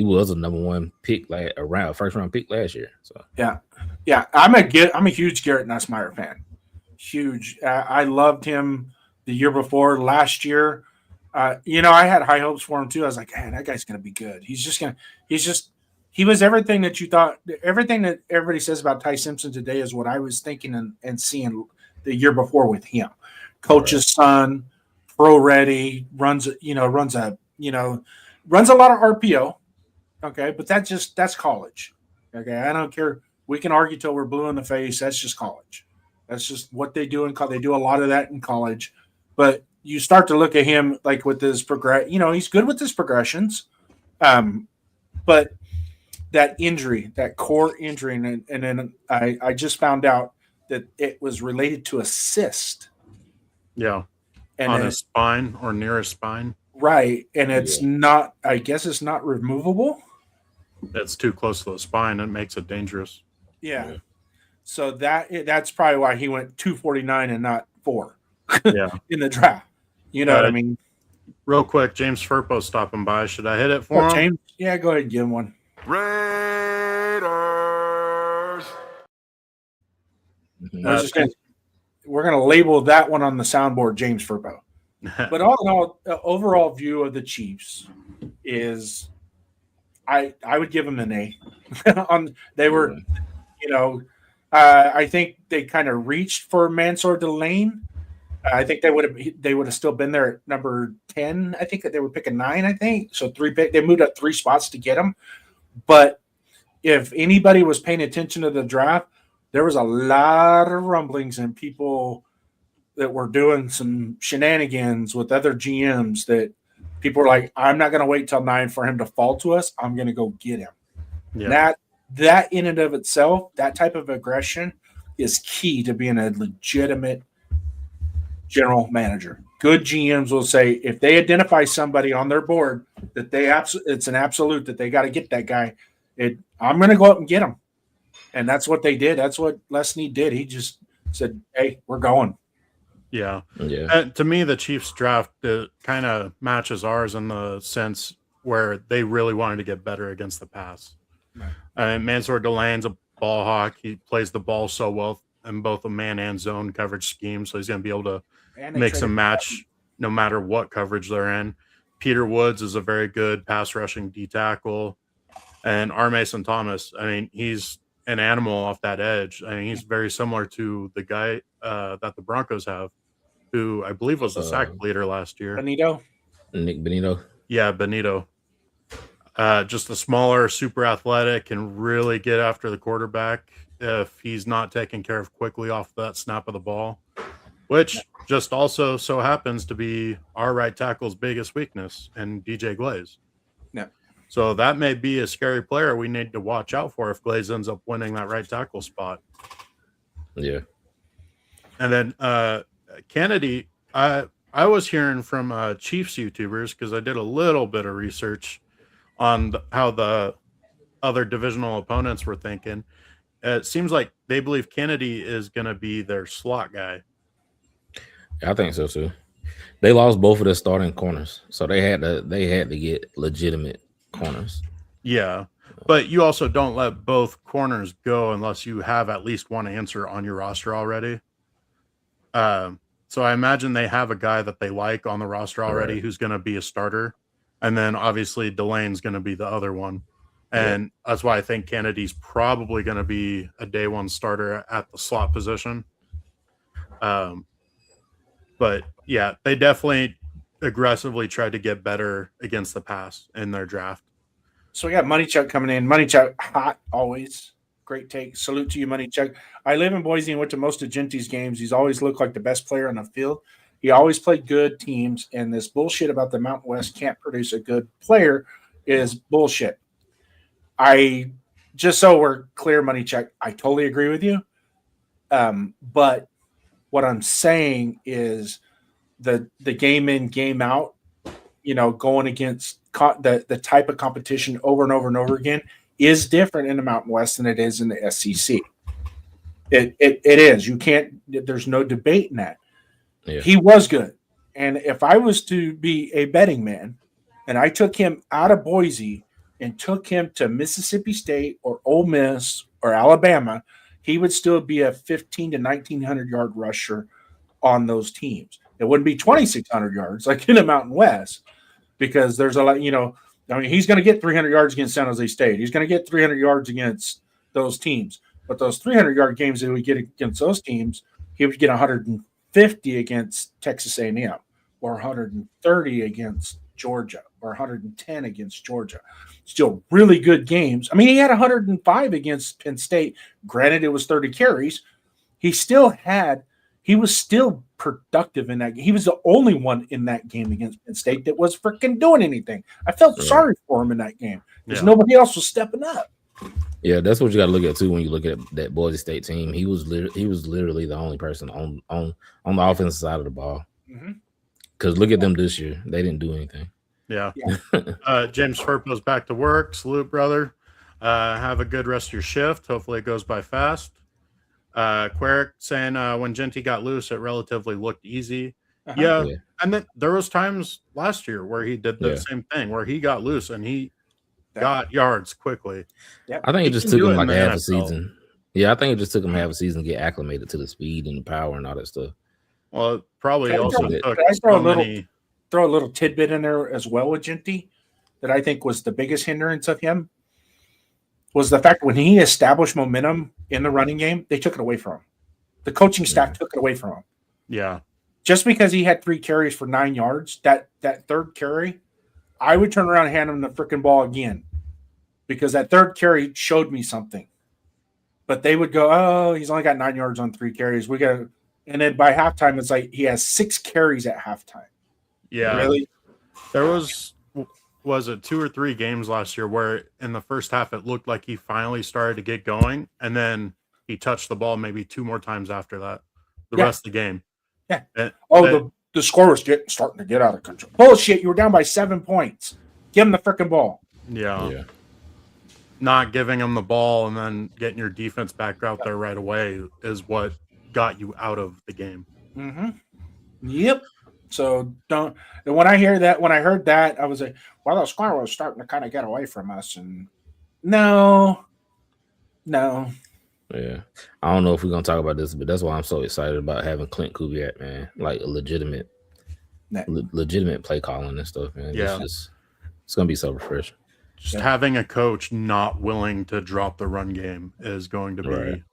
was a number one pick, like first round pick last year. So
yeah, I'm a huge Garrett Nussmeier fan. Huge. I loved him the year before. Last year, I had high hopes for him too. I was like, man, that guy's gonna be good. He was everything that you thought. Everything that everybody says about Ty Simpson today is what I was thinking and seeing the year before with him. Coach's son, pro ready, runs a lot of RPO. Okay, but that's college. Okay, I don't care. We can argue till we're blue in the face. That's just college. That's just what they do in college. They do a lot of that in college. But you start to look at him like with his he's good with his progressions. But that injury, that core injury, and then I just found out that it was related to a cyst.
Yeah.
And
on his spine or near his spine.
Right. And it's not, I guess it's not removable.
It's too close to the spine. It makes it dangerous.
Yeah. So that's probably why he went 249 and not 4 in the draft. You know what I mean?
Real quick, James Furpo stopping by. Should I hit it for him?
James? Yeah, go ahead and give him one.
Raiders.
We're gonna label that one on the soundboard, James Furpo. But all in all, the overall view of the Chiefs is, I would give them an A. I think they kind of reached for Mansour Delane. I think they would have still been there at number 10. I think that they were picking 9. I think so. They moved up 3 spots to get him. But if anybody was paying attention to the draft, there was a lot of rumblings and people that were doing some shenanigans with other GMs that people were like, I'm not going to wait till 9 for him to fall to us. I'm going to go get him. Yeah. That in and of itself, that type of aggression is key to being a legitimate general manager. Good GMs will say if they identify somebody on their board that it's an absolute that they got to get that guy. I'm going to go up and get him. And that's what they did. That's what Les Snead did. He just said, hey, we're going.
Yeah. To me, the Chiefs draft kind of matches ours in the sense where they really wanted to get better against the pass. Right. Mansour Delane's a ball hawk. He plays the ball so well in both a man and zone coverage scheme, so he's going to be able to mix and match no matter what coverage they're in. Peter Woods is a very good pass rushing D tackle. And R. Mason Thomas, I mean, he's an animal off that edge. I mean, he's very similar to the guy that the Broncos have, who I believe was the sack leader last year.
Nick Benito.
Yeah, Benito. Just a smaller, super athletic, can really get after the quarterback if he's not taken care of quickly off that snap of the ball, which just also so happens to be our right tackle's biggest weakness in DJ Glaze.
Yeah.
So that may be a scary player we need to watch out for if Glaze ends up winning that right tackle spot.
Yeah.
And then Kennedy, I was hearing from Chiefs YouTubers because I did a little bit of research on how the other divisional opponents were thinking. It seems like they believe Kennedy is going to be their slot guy.
I think so too. They lost both of their starting corners, so they had to get legitimate corners.
Yeah, but you also don't let both corners go unless you have at least one answer on your roster already. So I imagine they have a guy that they like on the roster already who's going to be a starter, and then obviously Delane's going to be the other one. And that's why I think Kennedy's probably going to be a day one starter at the slot position. But yeah, they definitely aggressively tried to get better against the pass in their draft.
So we got Money Chuck coming in. Money Chuck, hot always. Great take. Salute to you, Money Chuck. I live in Boise and went to most of Genty's games. He's always looked like the best player on the field. He always played good teams, and this bullshit about the Mountain West can't produce a good player is bullshit. I just so we're clear, money check. I totally agree with you. But what I'm saying is the game in, game out, going against the type of competition over and over and over again is different in the Mountain West than it is in the SEC. It is. You can't. There's no debate in that.
Yeah.
He was good, and if I was to be a betting man, and I took him out of Boise and took him to Mississippi State or Ole Miss or Alabama, he would still be a 1,500 to 1,900 yard rusher on those teams. It wouldn't be 2,600 yards like in the Mountain West, because there's a lot. He's going to get 300 yards against San Jose State. He's going to get 300 yards against those teams. But those 300-yard games that we get against those teams, he would get 150 against Texas A&M, or 130 against Georgia, or 110 against Georgia. Still really good games. I mean, he had 105 against Penn State. Granted, it was 30 carries. He was still productive in that game. He was the only one in that game against Penn State that was freaking doing anything. I felt sorry for him in that game because nobody else was stepping up.
Yeah, that's what you got to look at too when you look at that Boise State team. He was literally the only person on the offensive side of the ball. Because look at them this year; they didn't do anything.
Yeah. James Furpo's back to work. Salute, brother. Have a good rest of your shift. Hopefully, it goes by fast. Queric saying when Genty got loose, it relatively looked easy. Yeah, and then there was times last year where he did the same thing, where he got loose and he got yards quickly.
I think it just took him like half a season. Yeah, I think it just took him half a season to get acclimated to the speed and the power and all that stuff.
Well, it probably also took
throw a little tidbit in there as well with Genty that I think was the biggest hindrance of him was the fact when he established momentum in the running game, they took it away from him. The coaching staff took it away from him.
Yeah.
Just because he had 3 carries for 9 yards, that third carry, I would turn around and hand him the freaking ball again because that third carry showed me something. But they would go, oh, he's only got 9 yards on 3 carries. And then by halftime, it's like he has 6 carries at halftime.
Yeah.
Really?
There was it 2 or 3 games last year where in the first half it looked like he finally started to get going, and then he touched the ball maybe 2 more times after that. The rest of the game.
Yeah. The score was starting to get out of control. Bullshit! You were down by 7 points. Give him the freaking ball.
Yeah. Not giving him the ball and then getting your defense back out there right away is what got you out of the game.
Yep. So when I heard that, I was like, well, the score was starting to kind of get away from us. And no.
Yeah. I don't know if we're going to talk about this, but that's why I'm so excited about having Clint Kubiak, man. Like a legitimate play calling and stuff, man.
Yeah.
It's going to be so refreshing.
Just having a coach not willing to drop the run game is going to be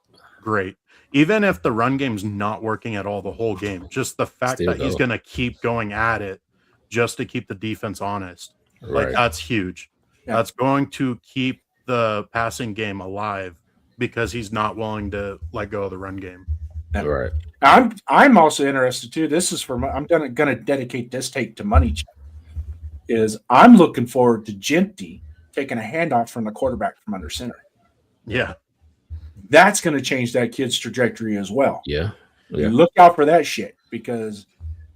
great. Even if the run game's not working at all the whole game, just the fact that he's going to keep going at it just to keep the defense honest. Like, that's huge. Yeah. That's going to keep the passing game alive because he's not willing to let go of the run game.
Right.
I'm also interested too. This is I'm going to dedicate this take to Money Check. I'm looking forward to Genty taking a handoff from the quarterback from under center.
Yeah.
That's going to change that kid's trajectory as well.
Yeah.
Look out for that shit because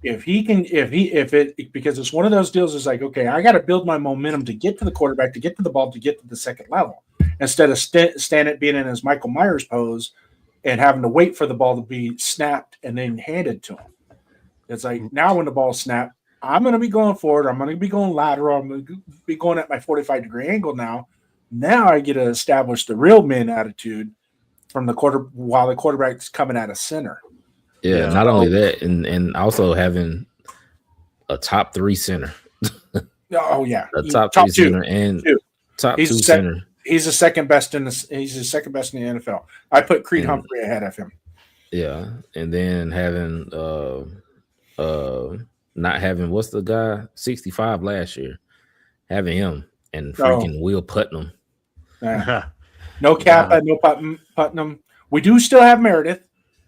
because it's one of those deals is like, okay, I got to build my momentum to get to the quarterback, to get to the ball, to get to the second level instead of standing being in his Michael Myers pose and having to wait for the ball to be snapped and then handed to him. It's like now when the ball's snapped, I'm going to be going forward. I'm going to be going lateral. I'm going to be going at my 45-degree angle now. Now I get to establish the real men attitude from the while the quarterback's coming out of center.
Yeah, not only that, and also having a top 3 center.
Oh yeah,
a top 3 center and top 2 center.
He's the second best in the NFL. I put Creed Humphrey ahead of him.
Yeah, and then having not having what's the guy 65 last year, having him and freaking Will Putnam.
No Kappa, no Putnam. We do still have Meredith,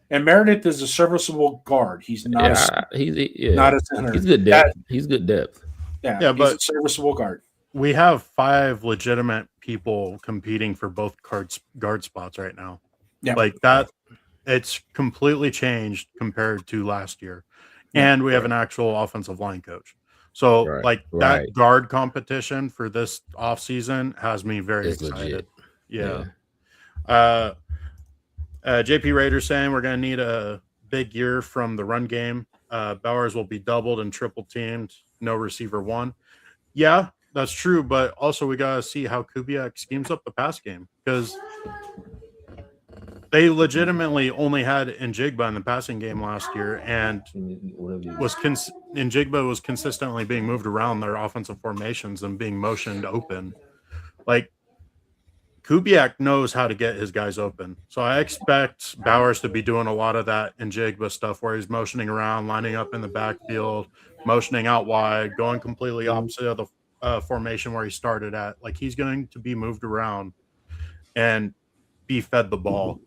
and Meredith is a serviceable guard. He's not not a center.
He's good depth. He's good depth.
Yeah, but he's a serviceable guard.
we have 5 legitimate people competing for both guard spots right now.
Yeah.
Like that, it's completely changed compared to last year. And we have an actual offensive line coach. So that guard competition for this offseason has me very excited. Legit. Yeah. JP Raiders saying we're going to need a big year from the run game. Bowers will be doubled and triple teamed. No receiver one. Yeah, that's true. But also we got to see how Kubiak schemes up the pass game, because they legitimately only had Njigba in the passing game last year, and Njigba was consistently being moved around their offensive formations and being motioned open. Like, Kubiak knows how to get his guys open. So I expect Bowers to be doing a lot of that Njigba stuff where he's motioning around, lining up in the backfield, motioning out wide, going completely opposite of the formation where he started at. Like, he's going to be moved around and be fed the ball.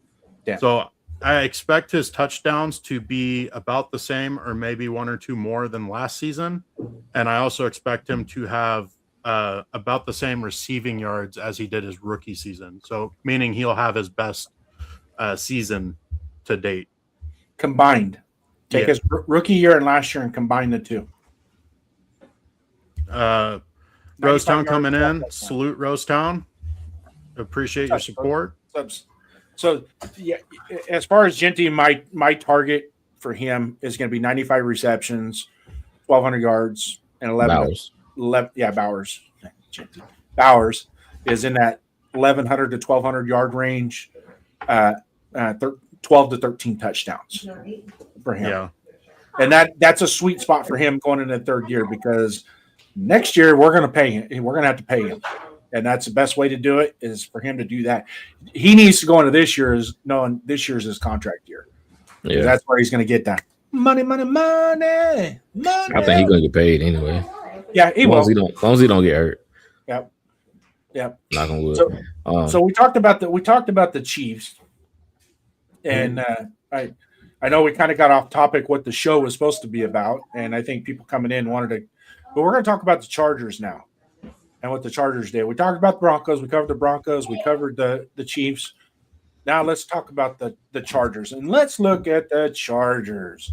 Yeah. So I expect his touchdowns to be about the same or maybe 1 or 2 more than last season. And I also expect him to have about the same receiving yards as he did his rookie season. So meaning he'll have his best season to date.
Combined. Take his rookie year and last year and combine the two.
Rosetown coming in. Salute Rosetown. Appreciate your support.
So yeah, as far as Genty, my target for him is going to be 95 receptions, 1,200 yards, and 11. Bowers. Bowers is in that 1,100 to 1,200 yard range, 12 to 13 touchdowns for him. Yeah. And that's a sweet spot for him going into the third year, because next year we're going to pay him. We're going to have to pay him. And that's the best way to do it, is for him to do that. He needs to go into this year knowing this year's his contract year. Yeah. That's where he's going to get that money. I
think he's going to get paid anyway.
Yeah, he will.
As long as he don't get hurt.
Yep.
Knock on wood.
So we talked about the Chiefs, and I know we kind of got off topic what the show was supposed to be about, and I think people coming in wanted to, but we're going to talk about the Chargers now and what the Chargers did. We talked about the Broncos. We covered the Broncos. We covered the Chiefs. Now let's talk about the Chargers, and let's look at the Chargers.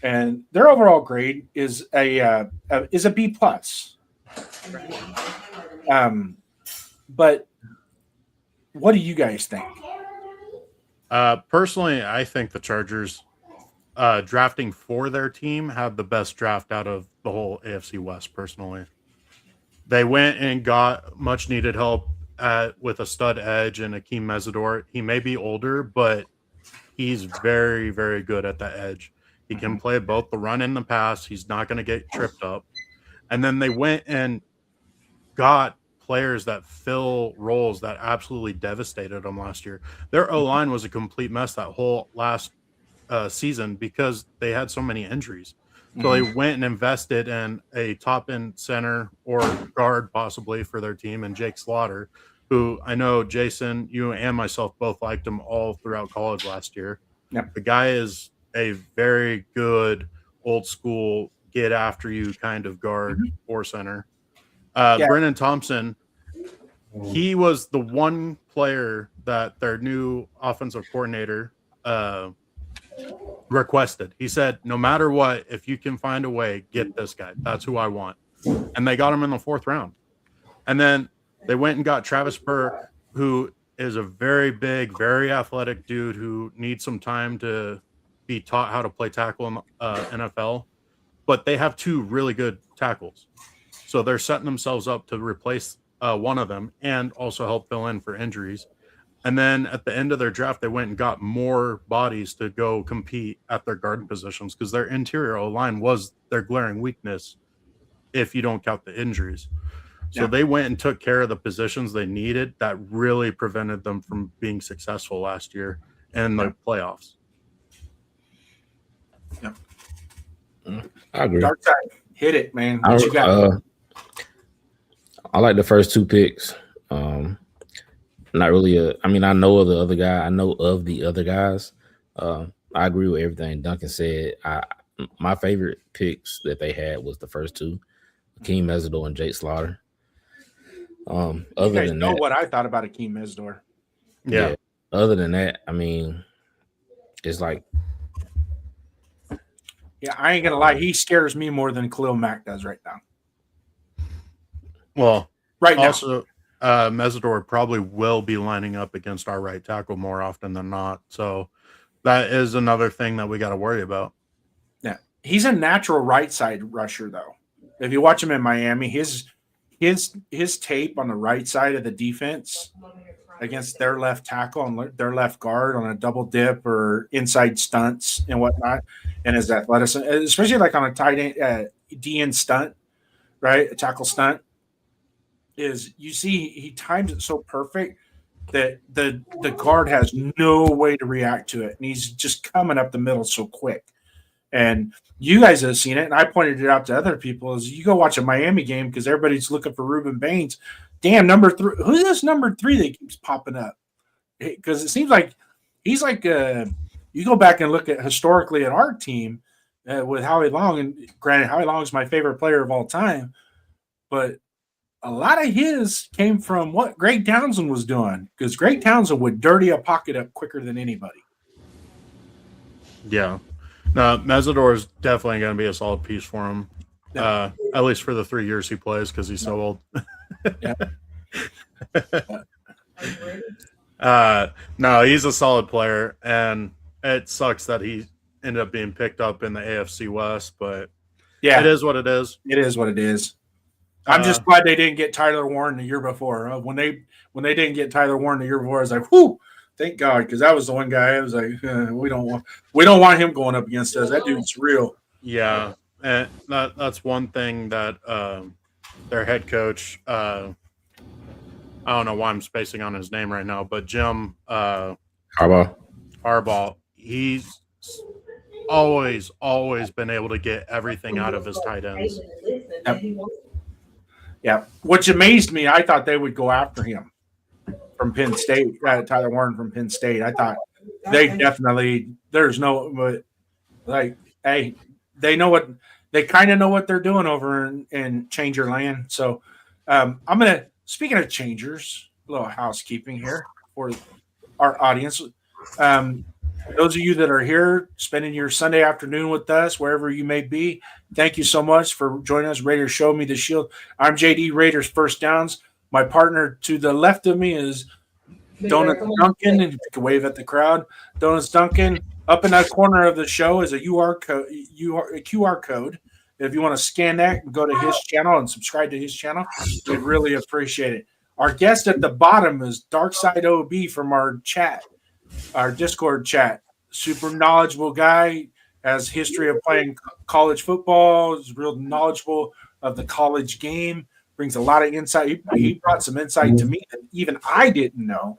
And their overall grade is a B plus. But what do you guys think?
Personally, I think the Chargers drafting for their team had the best draft out of the whole AFC West. Personally, they went and got much needed help with a stud edge and Akeem Mesidor. He may be older, but he's very, very good at the edge. He can play both the run and the pass. He's not going to get tripped up. And then they went and got players that fill roles that absolutely devastated them last year. Their O-line was a complete mess that whole last season because they had so many injuries. So they went and invested in a top-end center or guard possibly for their team, and Jake Slaughter, who I know Jason, you and myself both liked him all throughout college last year.
Yep.
The guy is a very good old school get after you kind of guard or center. Brennan Thompson, he was the one player that their new offensive coordinator requested. He said, no matter what, if you can find a way, get this guy. That's who I want. And they got him in the 4th round. And then they went and got Travis Burke, who is a very big, very athletic dude who needs some time to be taught how to play tackle in NFL, but they have 2 really good tackles. So they're setting themselves up to replace one of them and also help fill in for injuries. And then at the end of their draft, they went and got more bodies to go compete at their guard positions, because their interior O-line was their glaring weakness if you don't count the injuries. So they went and took care of the positions they needed that really prevented them from being successful last year in the playoffs.
I agree.
Darkside, hit it, man. What you got?
I like the first 2 picks. Not really I know of the other guy. I know of the other guys. I agree with everything Duncan said. My favorite picks that they had was the first 2, Akeem Mesidor and Jake Slaughter.
You
Other
guys
than
know
that,
what I thought about Akeem Mezdor.
Yeah.
Other than that, I mean, it's like,
Yeah, I ain't gonna lie, he scares me more than Khalil Mack does right now.
Well,
Right now.
also, Mesidor probably will be lining up against our right tackle more often than not. So that is another thing that we got to worry about.
Yeah, he's a natural right side rusher, though. If you watch him in Miami, his tape on the right side of the defense against their left tackle and their left guard on a double dip or inside stunts and whatnot, and his athleticism, especially like on a tight end DN stunt, right, a tackle stunt, is you see he times it so perfect that the guard has no way to react to it, and he's just coming up the middle so quick. And you guys have seen it, and I pointed it out to other people, is you go watch a Miami game because everybody's looking for Reuben Baines. Damn, number 3. Who's this number 3 that keeps popping up? Because it seems like he's like you go back and look at historically at our team with Howie Long, and granted, Howie Long is my favorite player of all time, but a lot of his came from what Greg Townsend was doing, because Greg Townsend would dirty a pocket up quicker than anybody.
Yeah. No, Mesidor is definitely going to be a solid piece for him, at least for the 3 years he plays, because he's so old. No, he's a solid player, and it sucks that he ended up being picked up in the AFC West, but
yeah,
it is what it is.
It is what it is. I'm just glad they didn't get Tyler Warren the year before. When they didn't get Tyler Warren the year before, I was like, whew, thank God, because that was the one guy I was like, we don't want him going up against us. That dude's real.
Yeah, and that's one thing that their head coach, I don't know why I'm spacing on his name right now, but Jim Harbaugh, he's always been able to get everything out of his tight ends.
Yeah, which amazed me. I thought they would go after him from Penn State, Tyler Warren from Penn State. I thought they definitely, but like, hey, they kind of know what they're doing over in Changer Land. So I'm going to, speaking of changers, a little housekeeping here for our audience. Those of you that are here spending your Sunday afternoon with us, wherever you may be, thank you so much for joining us. Raiders Show Me the Shield. I'm JD, Raiders First Downs. My partner to the left of me is Donuts Duncan, and you can wave at the crowd. Donuts Duncan. Up in that corner of the show is a QR code. If you want to scan that and go to his channel and subscribe to his channel, we'd really appreciate it. Our guest at the bottom is Darkside OB from our chat. Our Discord chat, super knowledgeable guy, has history of playing college football, is real knowledgeable of the college game, brings a lot of insight. He brought some insight to me that even I didn't know.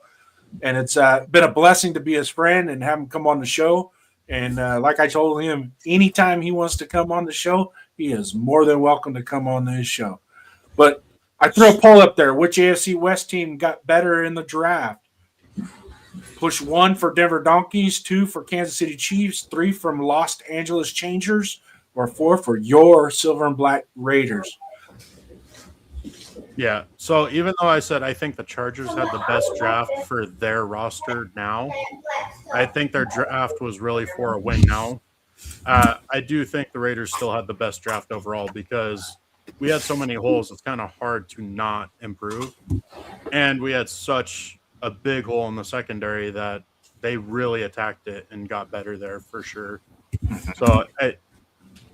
And it's been a blessing to be his friend and have him come on the show. And like I told him, anytime he wants to come on the show, he is more than welcome to come on this show. But I threw a poll up there. Which AFC West team got better in the draft? Push 1 for Denver Donkeys, 2 for Kansas City Chiefs, 3 from Los Angeles Changers, or 4 for your Silver and Black Raiders.
Yeah. So even though I said I think the Chargers had the best draft for their roster now, I think their draft was really for a win now. I do think the Raiders still had the best draft overall because we had so many holes. It's kind of hard to not improve. And we had such a big hole in the secondary that they really attacked it and got better there for sure. So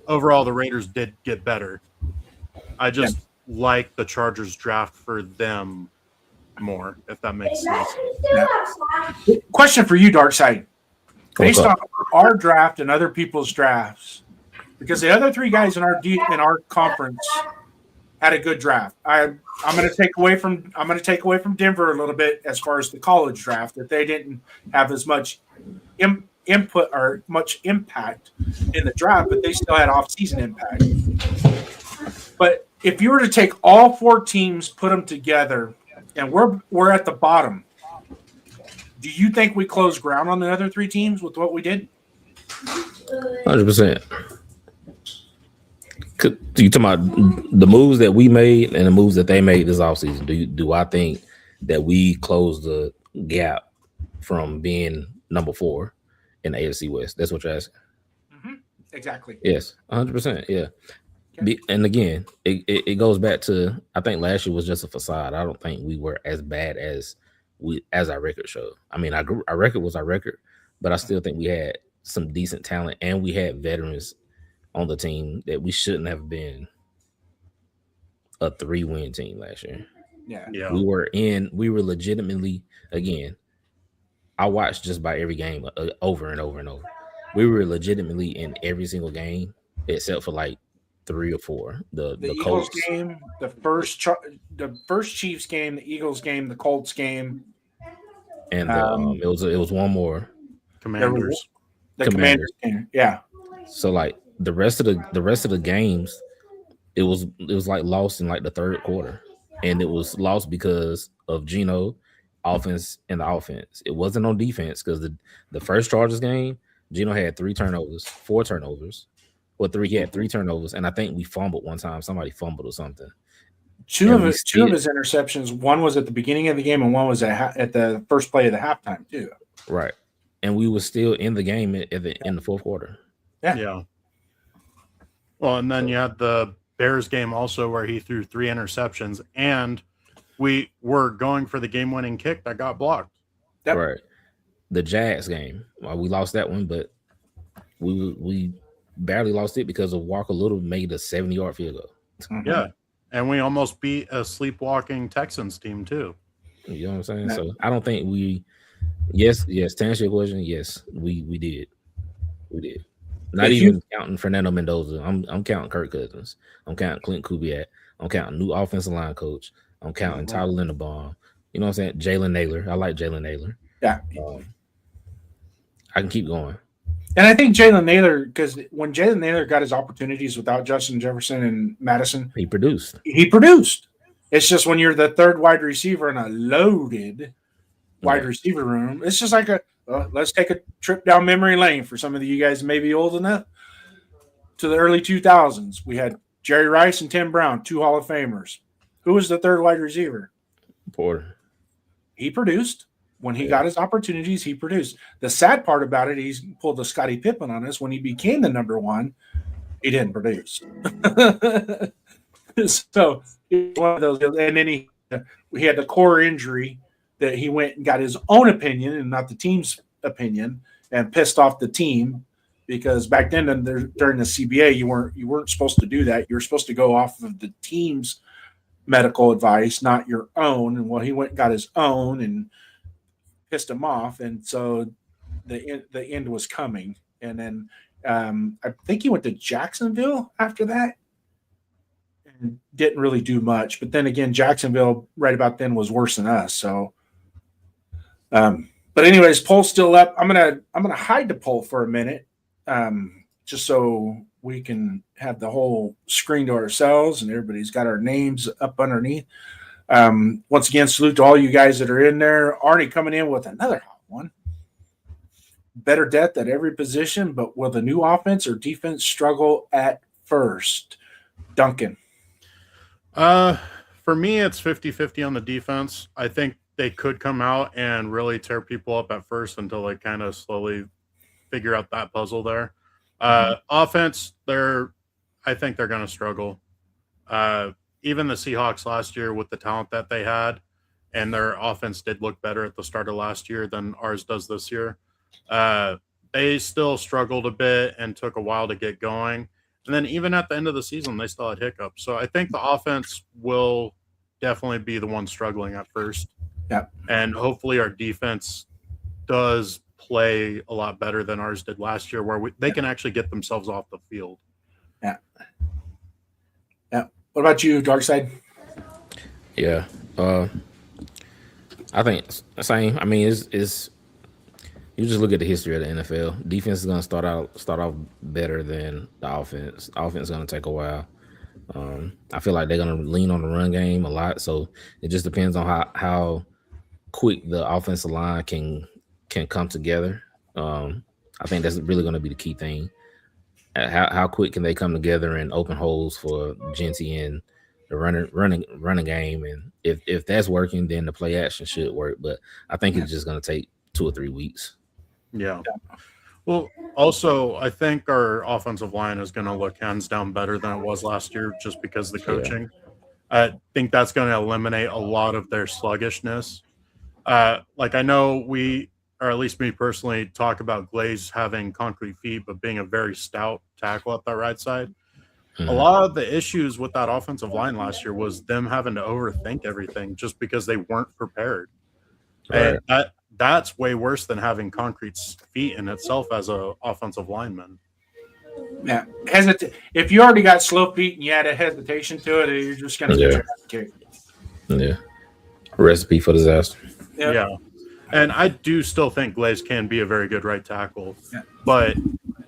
overall, the Raiders did get better. I just like the Chargers draft for them more, if that makes sense.
Yeah. Question for you, Darkside. Based on our draft and other people's drafts, because the other 3 guys in our conference had a good draft. I'm going to take away from Denver a little bit as far as the college draft, that they didn't have as much input or much impact in the draft, but they still had off-season impact. But if you were to take all 4 teams, put them together, and we're at the bottom, do you think we closed ground on the other 3 teams with what we did?
100%. You talking about the moves that we made and the moves that they made this offseason? Do I think that we closed the gap from being number 4 in the AFC West? That's what you're asking.
Mm-hmm. Exactly.
Yes, 100%. Yeah.
Okay.
And again, it goes back to, I think last year was just a facade. I don't think we were as bad as our record showed. I mean, our record was our record, but I still think we had some decent talent and we had veterans on the team that we shouldn't have been a 3-win team last year.
Yeah.
We were legitimately, again, I watched just about every game over and over and over. We were legitimately in every single game except for like 3 or 4. The
Eagles
Colts
game, the first Chiefs game, the Eagles game, the Colts game,
and it was one more.
Commanders.
The Commanders game. Yeah.
So like the rest of the games, it was like lost in like the third quarter, and it was lost because of Geno, offense and the offense. It wasn't on defense because the first Chargers game, Geno had 4 turnovers. He had 3 turnovers, and I think we fumbled one time. Somebody fumbled or something.
Two of his interceptions. One was at the beginning of the game, and one was at the first play of the halftime too.
Right, and we were still in the game in the fourth quarter.
Yeah. Well, and then you had the Bears game also where he threw 3 interceptions, and we were going for the game-winning kick that got blocked.
Yep.
Right. The Jags game, well, we lost that one, but we barely lost it because of Walker Little made a 70-yard field goal.
Mm-hmm.
Yeah, and we almost beat a sleepwalking Texans team too.
You know what I'm saying? So I don't think yes, to answer your question, yes, we did. We did. Not even counting Fernando Mendoza. I'm counting Kirk Cousins. I'm counting Clint Kubiak. I'm counting new offensive line coach. I'm counting Tyler Linderbaum. You know what I'm saying? Jalen Naylor. I like Jalen Naylor.
Yeah.
I can keep going.
And I think Jalen Naylor, because when Jalen Naylor got his opportunities without Justin Jefferson and Madison,
he produced.
It's just when you're the third wide receiver in a loaded wide receiver room, it's just like let's take a trip down memory lane for some of you guys maybe old enough to the early 2000s. We had Jerry Rice and Tim Brown, 2 Hall of Famers. Who was the third wide receiver?
Porter.
He produced. When he got his opportunities, he produced. The sad part about it, he's pulled the Scottie Pippen on us. When he became the number 1, he didn't produce. So one of those, and then we had the core injury that he went and got his own opinion and not the team's opinion, and pissed off the team because back then during the CBA you weren't supposed to do that. You were supposed to go off of the team's medical advice, not your own. And he went and got his own and pissed him off, and so the end was coming. And then I think he went to Jacksonville after that and didn't really do much. But then again, Jacksonville right about then was worse than us. So, but anyways, poll's still up. I'm gonna hide the poll for a minute, just so we can have the whole screen to ourselves and everybody's got our names up underneath. Once again, salute to all you guys that are in there. Arnie coming in with another hot one. Better depth at every position, but will the new offense or defense struggle at first? Duncan.
For me, it's 50-50 on the defense. I think they could come out and really tear people up at first until they kind of slowly figure out that puzzle there. Offense, I think they're going to struggle. Even the Seahawks last year with the talent that they had, and their offense did look better at the start of last year than ours does this year. They still struggled a bit and took a while to get going. And then even at the end of the season, they still had hiccups. So I think the offense will definitely be the one struggling at first.
Yeah.
And hopefully our defense does play a lot better than ours did last year, where they can actually get themselves off the field.
Yeah. Yeah. What about you, Darkside?
Yeah. I think same. I mean, it's you just look at the history of the NFL. Defense is going to start off better than the offense. Offense is going to take a while. I feel like they're going to lean on the run game a lot. So it just depends on how quick the offensive line can come together. I think that's really going to be the key thing. how quick can they come together and open holes for Genty and the running game? And if that's working, then the play action should work. But I think it's just going to take 2 or 3 weeks.
Yeah. Well, also, I think our offensive line is going to look hands down better than it was last year just because of the coaching. I think that's going to eliminate a lot of their sluggishness. Like I know we, or at least me personally, talk about Glaze having concrete feet, but being a very stout tackle at that right side. A lot of the issues with that offensive line last year was them having to overthink everything just because they weren't prepared. Right. And that's way worse than having concrete feet in itself as a offensive lineman.
Yeah, if you already got slow feet and you had a hesitation to it, you're just going to get your ass kicked.
Yeah, recipe for disaster.
Yep.
Yeah, and I do still think Glaze can be a very good right tackle, but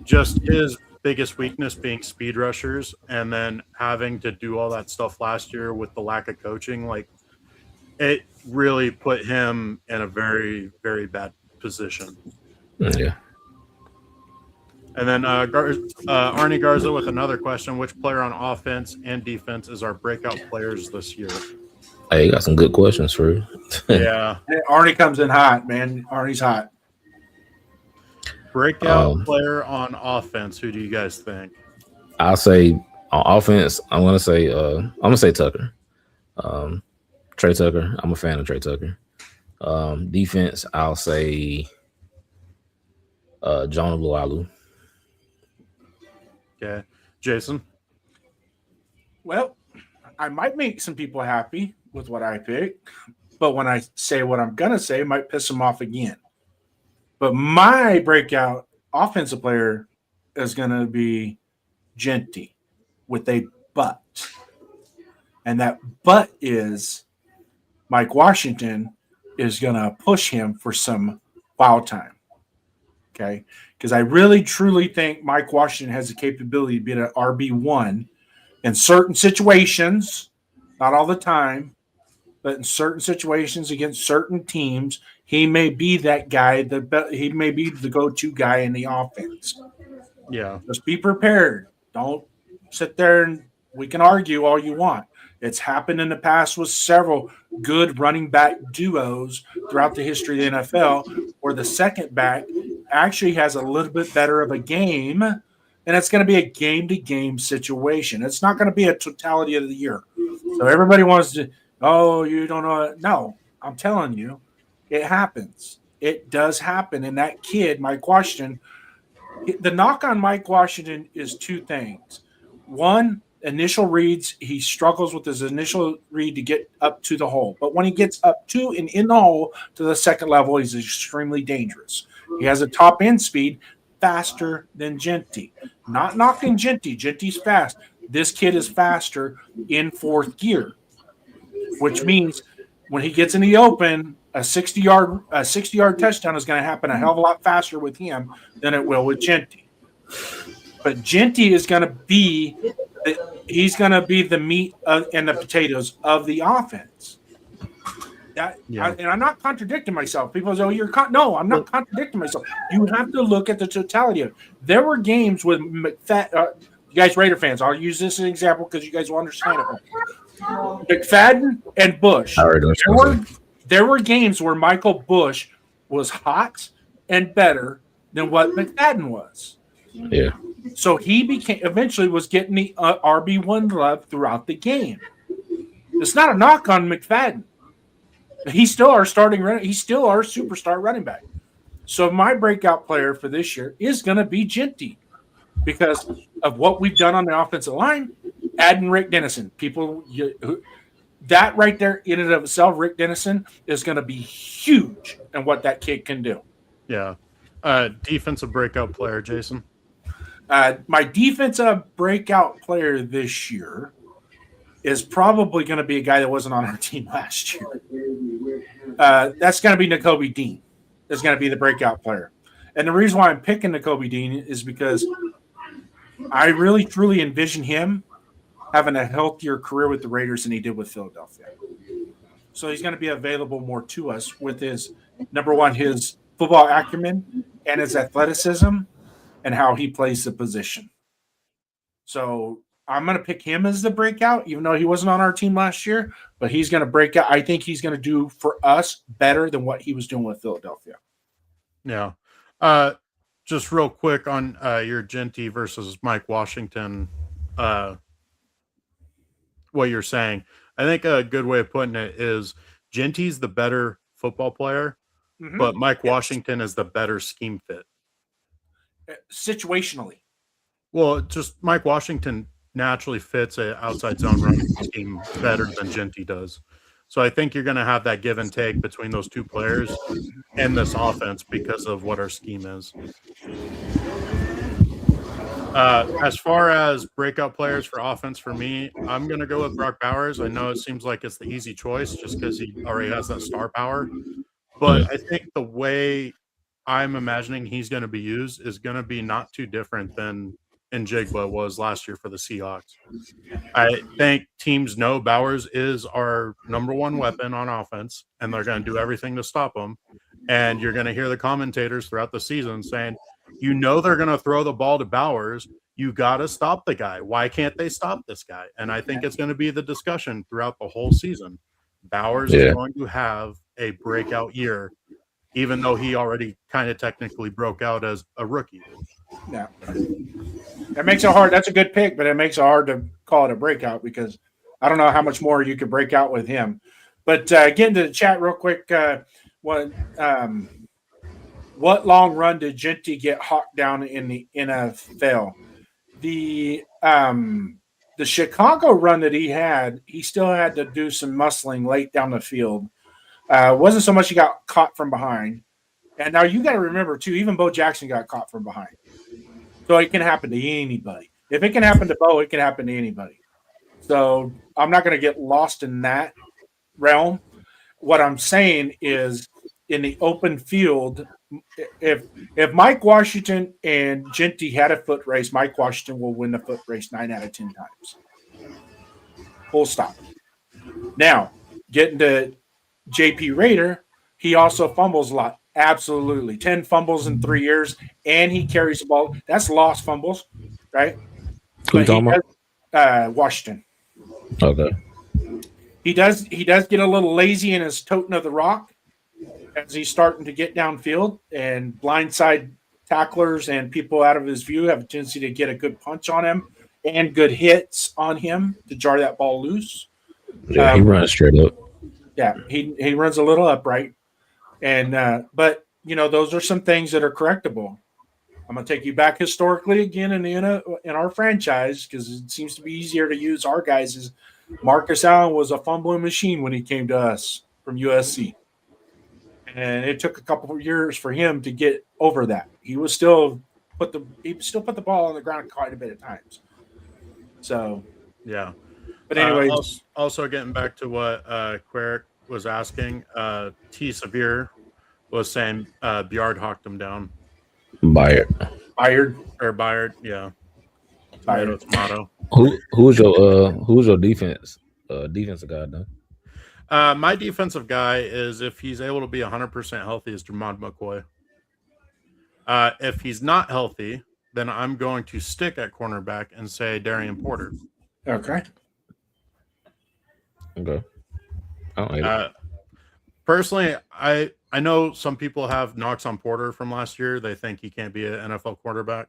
just his biggest weakness being speed rushers, and then having to do all that stuff last year with the lack of coaching, like it really put him in a very, very bad position.
Yeah.
And then Arnie Garza with another question: which player on offense and defense is our breakout players this year?
Hey, you got some good questions for you.
Yeah.
Arnie comes in hot, man. Arnie's hot.
Breakout player on offense. Who do you guys think?
I'll say on offense, I'm gonna say Tucker. Trey Tucker. I'm a fan of Trey Tucker. Defense, I'll say John Lualu.
Okay. Jason?
Well, I might make some people happy with what I pick, but when I say what I'm going to say, it might piss them off again. But my breakout offensive player is going to be Genty with a but. And that but is Mike Washington is going to push him for some foul time. Okay? Because I really, truly think Mike Washington has the capability to be an RB1 in certain situations, not all the time, but in certain situations against certain teams. He may be that guy. He may be the go-to guy in the offense.
Yeah.
Just be prepared. Don't sit there and we can argue all you want. It's happened in the past with several good running back duos throughout the history of the NFL where the second back actually has a little bit better of a game, and it's going to be a game-to-game situation. It's not going to be a totality of the year. So everybody wants to, you don't know. No, I'm telling you, it happens. It does happen. And that kid, Mike Washington, the knock on Mike Washington is two things. One, initial reads, he struggles with his initial read to get up to the hole. But when he gets up to and in the hole to the second level, he's extremely dangerous. He has a top end speed faster than Genty. Not knocking Genty. Genty's fast. This kid is faster in fourth gear, which means when he gets in the open, a 60-yard touchdown is going to happen a hell of a lot faster with him than it will with Genty. But Genty is going to be the meat and the potatoes of the offense. And I'm not contradicting myself. People say, no, I'm not contradicting myself. You have to look at the totality of it. There were games with you guys Raider fans, I'll use this as an example because you guys will understand it. McFadden and Bush. There were games where Michael Bush was hot and better than what McFadden was.
Yeah.
So he eventually was getting the RB1 love throughout the game. It's not a knock on McFadden. He's still our he's still our superstar running back. So my breakout player for this year is going to be Genty because of what we've done on the offensive line, adding Rick Dennison. That right there in and of itself, Rick Dennison, is going to be huge in what that kid can do.
Yeah. Defensive breakout player, Jason.
My defensive breakout player this year is probably going to be a guy that wasn't on our team last year. That's going to be Nakobe Dean. That's going to be the breakout player. And the reason why I'm picking Nakobe Dean is because I really, truly envision him having a healthier career with the Raiders than he did with Philadelphia. So he's going to be available more to us with his, number one, his football acumen and his athleticism and how he plays the position. So I'm going to pick him as the breakout, even though he wasn't on our team last year. But he's going to break out. I think he's going to do for us better than what he was doing with Philadelphia.
Yeah. Just real quick on your Genty versus Mike Washington, what you're saying. I think a good way of putting it is Genty's the better football player, but Mike Washington is the better scheme fit.
Situationally.
Well, just Mike Washington naturally fits an outside zone running scheme better than Genty does. So I think you're going to have that give and take between those two players and this offense because of what our scheme is. As far as breakout players for offense for me, I'm going to go with Brock Bowers. I know it seems like it's the easy choice just because he already has that star power. But I think the way I'm imagining he's going to be used is going to be not too different than Njigba was last year for the Seahawks. I think teams know Bowers is our number one weapon on offense, and they're going to do everything to stop him. And you're going to hear the commentators throughout the season saying, you know they're going to throw the ball to Bowers. You got to stop the guy. Why can't they stop this guy? And I think it's going to be the discussion throughout the whole season. Bowers is going to have a breakout year, even though he already kind of technically broke out as a rookie.
Yeah. That makes it hard. That's a good pick, but it makes it hard to call it a breakout because I don't know how much more you could break out with him. But getting to the chat real quick, what long run did Genty get hawked down in the NFL? The Chicago run that he still had to do some muscling late down the field. Wasn't so much he got caught from behind. And now you got to remember, too, even Bo Jackson got caught from behind. So it can happen to anybody. If it can happen to Bo, it can happen to anybody. So I'm not going to get lost in that realm. What I'm saying is in the open field, if Mike Washington and Genty had a foot race, Mike Washington will win the foot race 9 out of 10 times. Full stop. Now, getting to JP Raider, he also fumbles a lot. Absolutely. 10 fumbles in 3 years, and he carries the ball. That's lost fumbles, right?
Who you talking
about? Washington.
Okay.
He does get a little lazy in his toting of the rock as he's starting to get downfield, and blindside tacklers and people out of his view have a tendency to get a good punch on him and good hits on him to jar that ball loose.
Yeah, he runs straight up.
Yeah, he runs a little upright. And but those are some things that are correctable. I'm going to take you back historically again in our franchise because it seems to be easier to use our guys. As Marcus Allen was a fumbling machine when he came to us from USC, and it took a couple of years for him to get over that. He was still put the ball on the ground quite a bit of times. So
yeah.
But anyway,
also getting back to what Queric was asking, T Severe was saying Biard hawked him down.
Bayard, yeah.
Tomato.
Who's your defensive guy though?
My defensive guy is, if he's able to be 100% healthy, is Jermond McCoy. If he's not healthy, then I'm going to stick at cornerback and say Darian Porter.
Okay.
Personally, I know some people have knocks on Porter from last year. They think he can't be an NFL quarterback.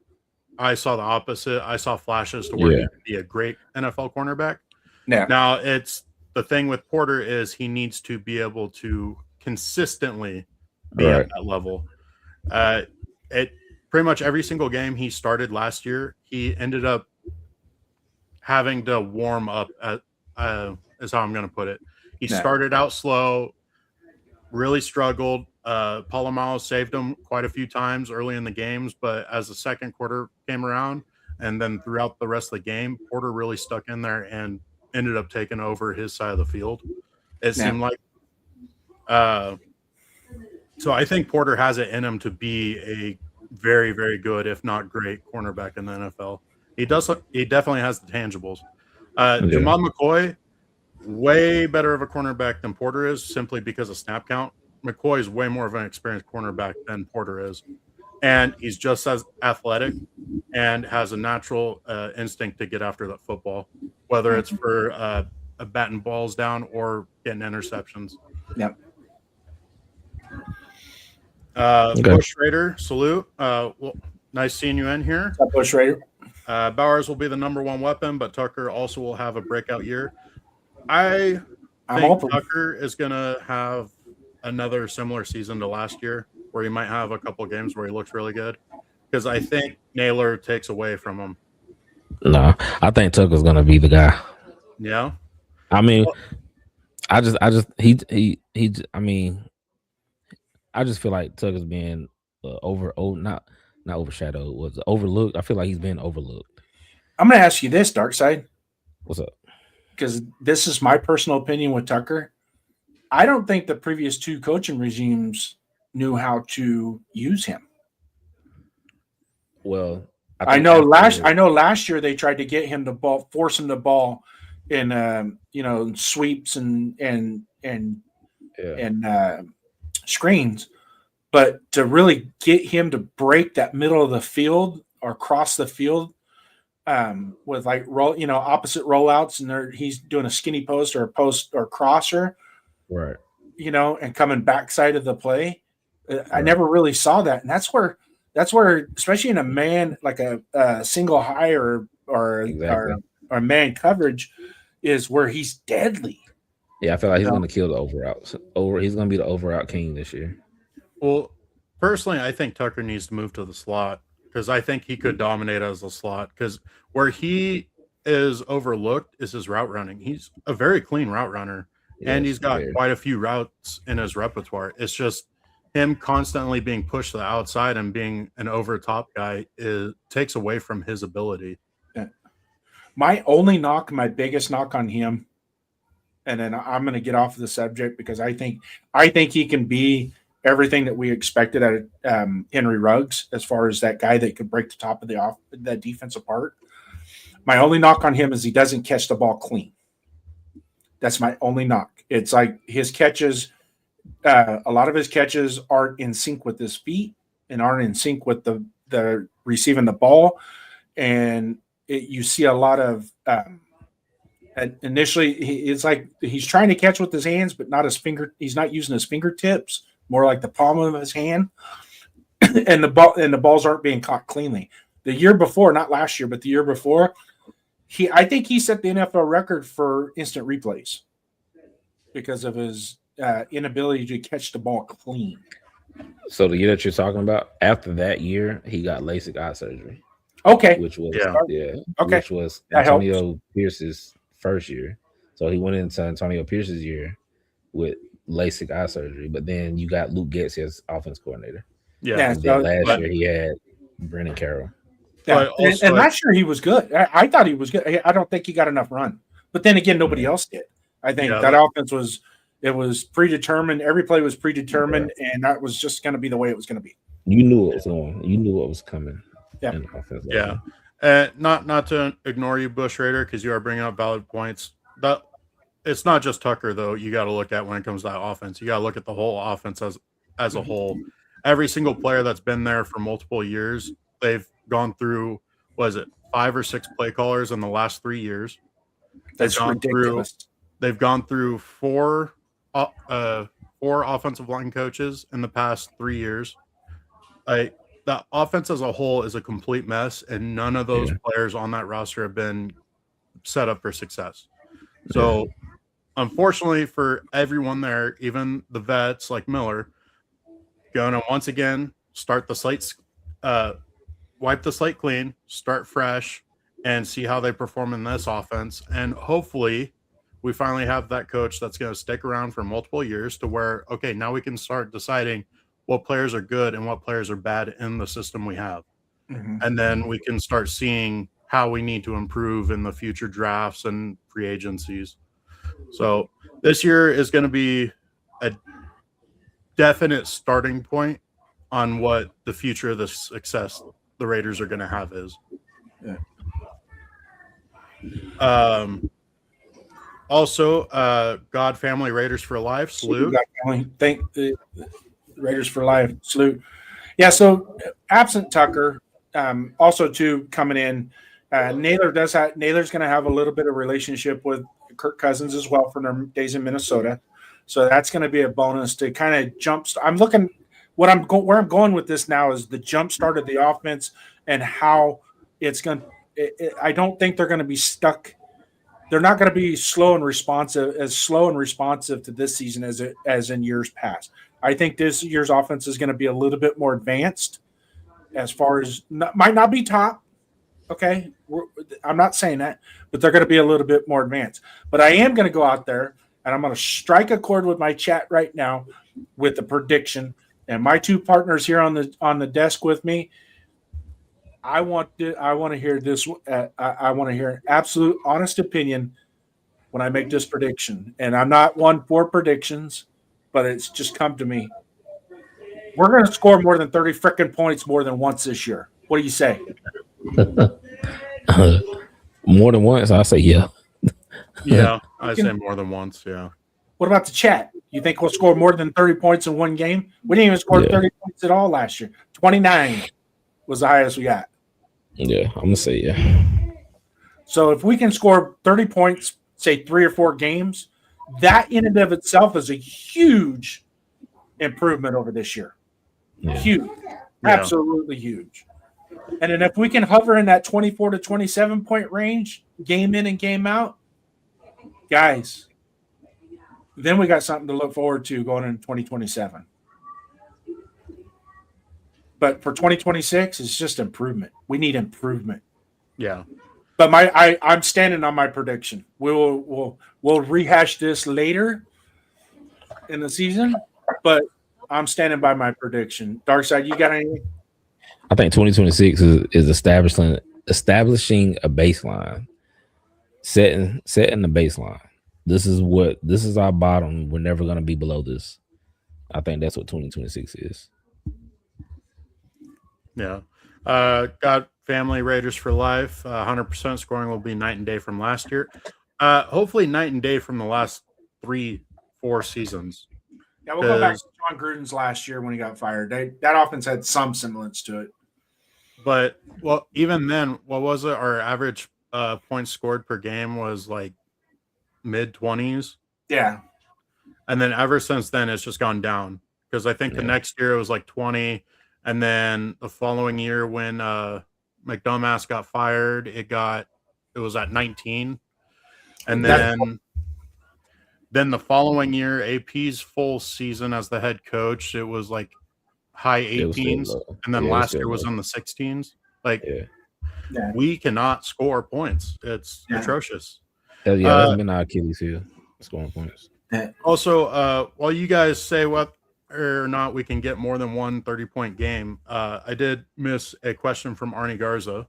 I saw the opposite. I saw flashes to where he could be a great NFL cornerback.
Yeah.
Now, it's the thing with Porter is he needs to be able to consistently be at that level. It pretty much every single game he started last year, he ended up having to warm up at is how I'm going to put it. He started out slow, really struggled. Polamalu saved him quite a few times early in the games, but as the second quarter came around and then throughout the rest of the game, Porter really stuck in there and ended up taking over his side of the field. It seemed like. So I think Porter has it in him to be a very, very good, if not great, cornerback in the NFL. He definitely has the tangibles. Jermond McCoy, way better of a cornerback than Porter is, simply because of snap count. McCoy is way more of an experienced cornerback than Porter is. and he's just as athletic and has a natural instinct to get after that football, whether it's for batting balls down or getting interceptions.
Yep.
Bush Raider, salute. Well, nice seeing you in here.
What's up, Bush Raider?
Bowers will be the number one weapon, but Tucker also will have a breakout year. I
I'm
think
open.
Tucker is going to have another similar season to last year, where he might have a couple of games where he looks really good, because I think Naylor takes away from him.
No, I think Tucker's gonna be the guy.
Yeah.
I mean, I just I mean, I just feel like Tucker's being not overshadowed, was overlooked. I feel like he's been overlooked.
I'm going to ask you this, Darkside,
What's up?
because this is my personal opinion with Tucker. I don't think the previous two coaching regimes knew how to use him.
Well,
I know last year they tried to get him the ball, force him the ball in sweeps and screens, but to really get him to break that middle of the field or cross the field with like opposite rollouts, and he's doing a skinny post or a post or crosser,
right?
And coming backside of the play. I never really saw that, and that's where, especially in a man like a single high or man coverage, is where he's deadly.
Yeah, I feel like he's going to kill the over outs. He's going to be the over out king this year.
Well, personally, I think Tucker needs to move to the slot, because I think he could dominate as a slot, because where he is overlooked is his route running. He's a very clean route runner, and he's got quite a few routes in his repertoire. It's just him constantly being pushed to the outside and being an over top guy takes away from his ability.
My biggest knock on him, and then I'm going to get off of the subject because I think he can be everything that we expected out of Henry Ruggs, as far as that guy that could break the top of that defense apart. My only knock on him is he doesn't catch the ball clean. That's my only knock. It's like his catches, a lot of his catches aren't in sync with his feet and aren't in sync with the receiving the ball, and you see a lot of initially it's like he's trying to catch with his hands, but not his finger. He's not using his fingertips, more like the palm of his hand, and the balls aren't being caught cleanly. The year before, not last year, but the year before, I think he set the NFL record for instant replays because of his inability to catch the ball clean.
So the year that you're talking about, after that year, he got LASIK eye surgery.
Okay.
Which was which was Antonio Pierce's first year. So he went into Antonio Pierce's year with LASIK eye surgery, but then you got Luke Getz as offense coordinator.
Yeah.
And then last year he had Brennan Carroll.
Yeah. And last year he was good. I thought he was good. I don't think he got enough run. But then again, nobody else did. I think that offense was predetermined. Every play was predetermined, and that was just going to be the way it was going to be.
You knew what was going. You knew what was coming.
Yeah.
Not to ignore you, Bush Raider, because you are bringing up valid points. But it's not just Tucker, though. You got to look at when it comes to that offense. You got to look at the whole offense as a whole. Every single player that's been there for multiple years, they've gone through, 5 or 6 play callers in the last 3 years.
That's ridiculous.
They've gone through 4 offensive line coaches in the past 3 years. The offense as a whole is a complete mess, and none of those players on that roster have been set up for success. So, unfortunately for everyone there, even the vets like Miller, going to once again start the slates, wipe the slate clean, start fresh, and see how they perform in this offense. And hopefully we finally have that coach that's going to stick around for multiple years to where, okay, now we can start deciding what players are good and what players are bad in the system we have. Mm-hmm. And then we can start seeing how we need to improve in the future drafts and free agencies. So this year is going to be a definite starting point on what the future of the success the Raiders are going to have is. Yeah. Also, God Family Raiders for Life. Salute.
Thank Raiders for Life. Salute. Yeah, so absent Tucker, also too coming in, Naylor's going to have a little bit of relationship with Kirk Cousins as well from their days in Minnesota, so that's going to be a bonus to kind of jump. I'm looking where I'm going with this now is the jump start of the offense and how it's going. I don't think they're going to be stuck. They're not going to be slow and responsive to this season as in years past. I think this year's offense is going to be a little bit more advanced as far as might not be top. Okay. I'm not saying that, but they're going to be a little bit more advanced. But I am going to go out there and I'm going to strike a chord with my chat right now with the prediction. And my two partners here on the desk with me, I want to hear this. I want to hear an absolute honest opinion when I make this prediction. And I'm not one for predictions, but it's just come to me. We're going to score more than 30 freaking points more than once this year. What do you say?
More than once, I say yeah.
Yeah, I say more than once. Yeah.
What about the chat? You think we'll score more than 30 points in one game? We didn't even score 30 points at all last year. 29 was the highest we got.
Yeah, I'm going to say yeah.
So if we can score 30 points, say 3 or 4 games, that in and of itself is a huge improvement over this year.
Yeah.
Huge. Absolutely huge. And then if we can hover in that 24 to 27 point range, game in and game out, guys, then we got something to look forward to going into 2027. But for 2026, it's just improvement. We need improvement.
Yeah.
But I'm standing on my prediction. We'll rehash this later in the season, but I'm standing by my prediction. Darkside, you got anything?
I think 2026 is establishing a baseline, setting the baseline. This is our bottom. We're never going to be below this. I think that's what 2026 is.
Yeah. Got family Raiders for life. 100% scoring will be night and day from last year. Hopefully night and day from the last 3-4 seasons.
Yeah, we'll go back to John Gruden's last year when he got fired. That offense had some semblance to it.
But, well, even then, what was it? Our average points scored per game was like mid-20s.
Yeah.
And then ever since then, it's just gone down. Because I think the next year it was like 20. And then the following year when McDumas got fired, it was at 19. And then the following year, AP's full season as the head coach, it was like high 18s. And then last year was in the 16s. Like, we cannot score points. It's atrocious.
That's been our Achilles heel, scoring points.
Also, while you guys say whether or not we can get more than one 30-point game, I did miss a question from Arnie Garza.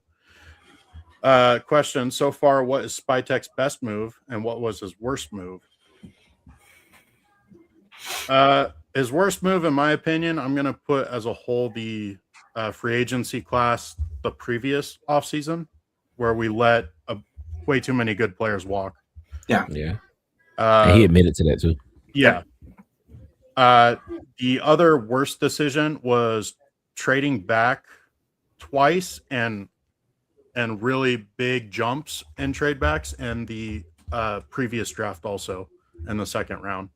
Question: so far, what is Spytek's best move, and what was his worst move? His worst move, in my opinion, I'm going to put as a whole the free agency class the previous offseason, where we let way too many good players walk.
Yeah.
And he admitted to that too.
Yeah. The other worst decision was trading back twice and really big jumps in trade backs in the previous draft, also in the second round.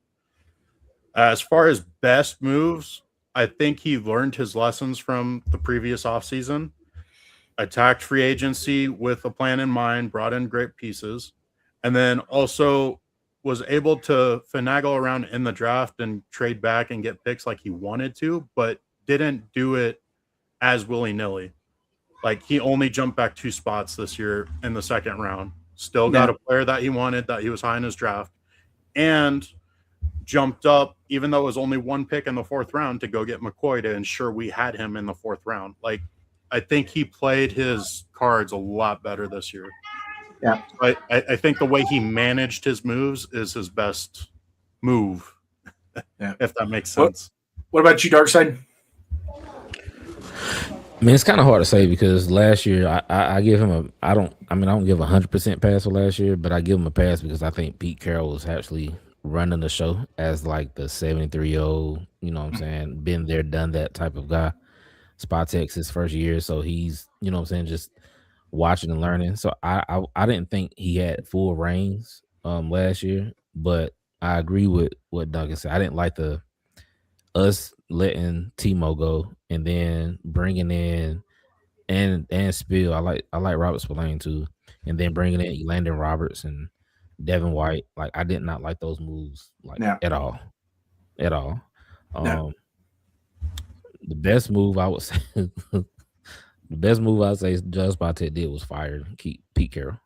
As far as best moves, I think he learned his lessons from the previous offseason, attacked free agency with a plan in mind, brought in great pieces, and then also was able to finagle around in the draft and trade back and get picks like he wanted to, but didn't do it as willy-nilly. Like, he only jumped back 2 spots this year in the second round. Still got a player that he wanted, that he was high in his draft, and jumped up, even though it was only 1 pick in the 4th round, to go get McCoy to ensure we had him in the 4th round. Like, I think he played his cards a lot better this year.
Yeah.
I think the way he managed his moves is his best move, if that makes sense.
What about you, Darkside?
I mean, it's kind of hard to say because last year I give him I don't give 100% pass for last year, but I give him a pass because I think Pete Carroll was actually running the show as like the 73-year-old, you know what I'm saying, been there, done that type of guy. Spytek's his first year, so he's, you know what I'm saying, just watching and learning. So I didn't think he had full reins last year, but I agree with what Duncan said. I didn't like us letting Timo go and then bringing in and Spill. I like Robert Spillane too, and then bringing in Landon Roberts and Devin White. Like, I did not like those moves, like, at all.
No.
The best move I would say, the best move I'd say Judge Spytek did was fire and keep Pete Carroll.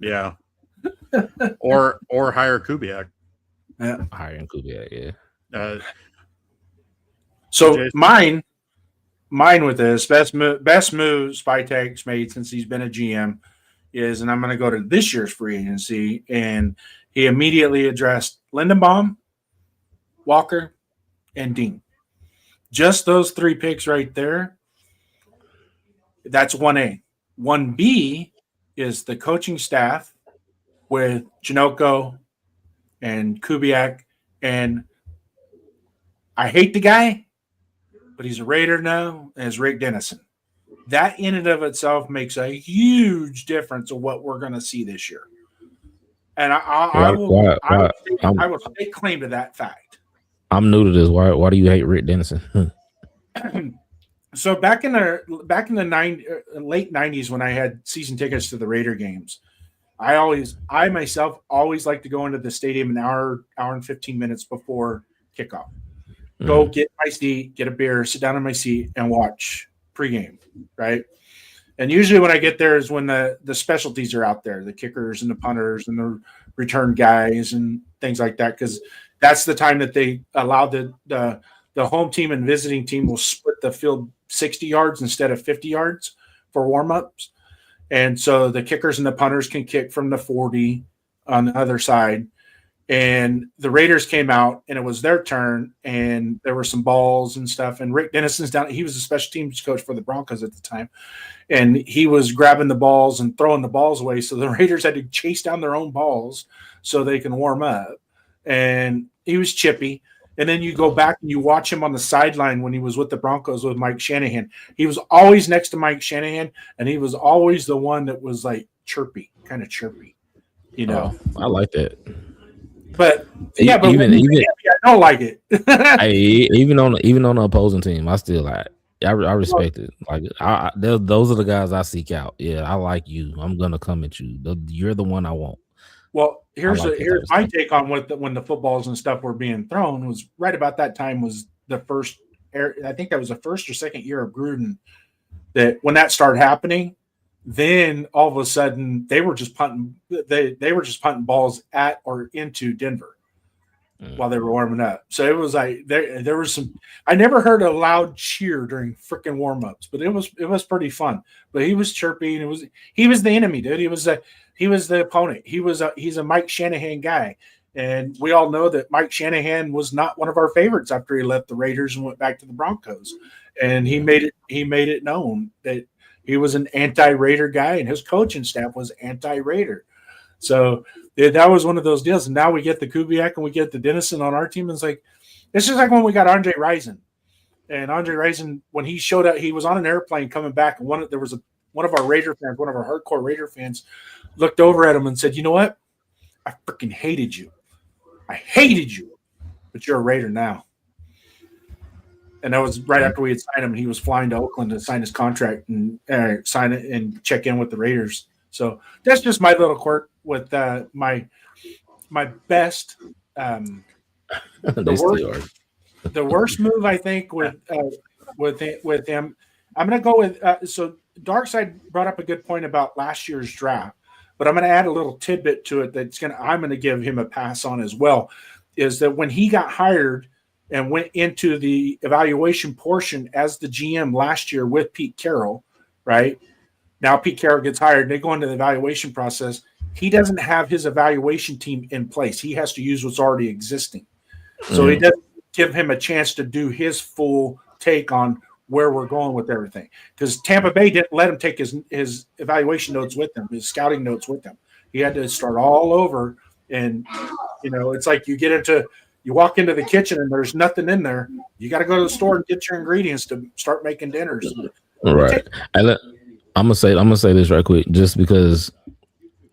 Yeah. Or hire Kubiak.
Yeah.
Hiring Kubiak, yeah.
So
Jason?
mine with this best move Spytek's made since he's been a GM is, and I'm going to go to this year's free agency, and he immediately addressed Lindenbaum, Walker, and Dean. Just those 3 picks right there. That's 1A. 1B is the coaching staff with Janoko and Kubiak, and I hate the guy, but he's a Raider now, as Rick Dennison. That in and of itself makes a huge difference of what we're going to see this year. And I will take claim to that fact.
I'm new to this. Why do you hate Rick Dennison?
So back in the late 90s, when I had season tickets to the Raider games, I myself always like to go into the stadium an hour and 15 minutes before kickoff. Go get my seat, get a beer, sit down in my seat, and watch pregame, right? And usually when I get there is when the specialties are out there, the kickers and the punters and the return guys and things like that, because that's the time that they allow the home team and visiting team will split the field 60 yards instead of 50 yards for warm-ups. And so the kickers and the punters can kick from the 40 on the other side. And the Raiders came out, and it was their turn, and there were some balls and stuff. And Rick Dennison's down. He was a special teams coach for the Broncos at the time, and he was grabbing the balls and throwing the balls away. So the Raiders had to chase down their own balls so they can warm up. And he was chippy. And then you go back and you watch him on the sideline when he was with the Broncos with Mike Shanahan. He was always next to Mike Shanahan, and he was always the one that was like kind of chirpy, you know.
Oh, I like that.
But yeah, but
even
I don't like it.
even on the opposing team, I still like. I respect it. Like those are the guys I seek out. Yeah, I like you. I'm gonna come at you. You're the one I want.
Well, here's my take on when the footballs and stuff were being thrown. Was right about that time was the first. I think that was the first or second year of Gruden. That when that started happening, then all of a sudden they were just punting. They were just punting balls at or into Denver while they were warming up. So it was like there was some. I never heard a loud cheer during freaking warm-ups, but it was pretty fun. But he was chirpy, and he was the enemy, dude. He was the opponent. He's a Mike Shanahan guy, and we all know that Mike Shanahan was not one of our favorites after he left the Raiders and went back to the Broncos. And he made it known that he was an anti-Raider guy, and his coaching staff was anti-Raider. So that was one of those deals. And now we get the Kubiak and we get the Dennison on our team. And it's just like when we got Andre Rison. And Andre Rison, when he showed up, he was on an airplane coming back, and there was one of our Raider fans, one of our hardcore Raider fans, looked over at him and said, "You know what? I freaking hated you. I hated you, but you're a Raider now." And that was right after we had signed him. He was flying to Oakland to sign his contract and sign it and check in with the Raiders. So that's just my little quirk with my best. The worst move I think with him. I'm going to go with so Darkside brought up a good point about last year's draft, but I'm going to add a little tidbit to it I'm going to give him a pass on as well. Is that when he got hired and went into the evaluation portion as the GM last year with Pete Carroll, right? Now Pete Carroll gets hired, they go into the evaluation process. He doesn't have his evaluation team in place. He has to use what's already existing. So he doesn't give him a chance to do his full take on where we're going with everything. Because Tampa Bay didn't let him take his evaluation notes with him, his scouting notes with him. He had to start all over. And, it's like you get into You walk into the kitchen and there's nothing in there. You got to go to the store and get your ingredients to start making dinners.
Right. And I'm gonna say this right quick, just because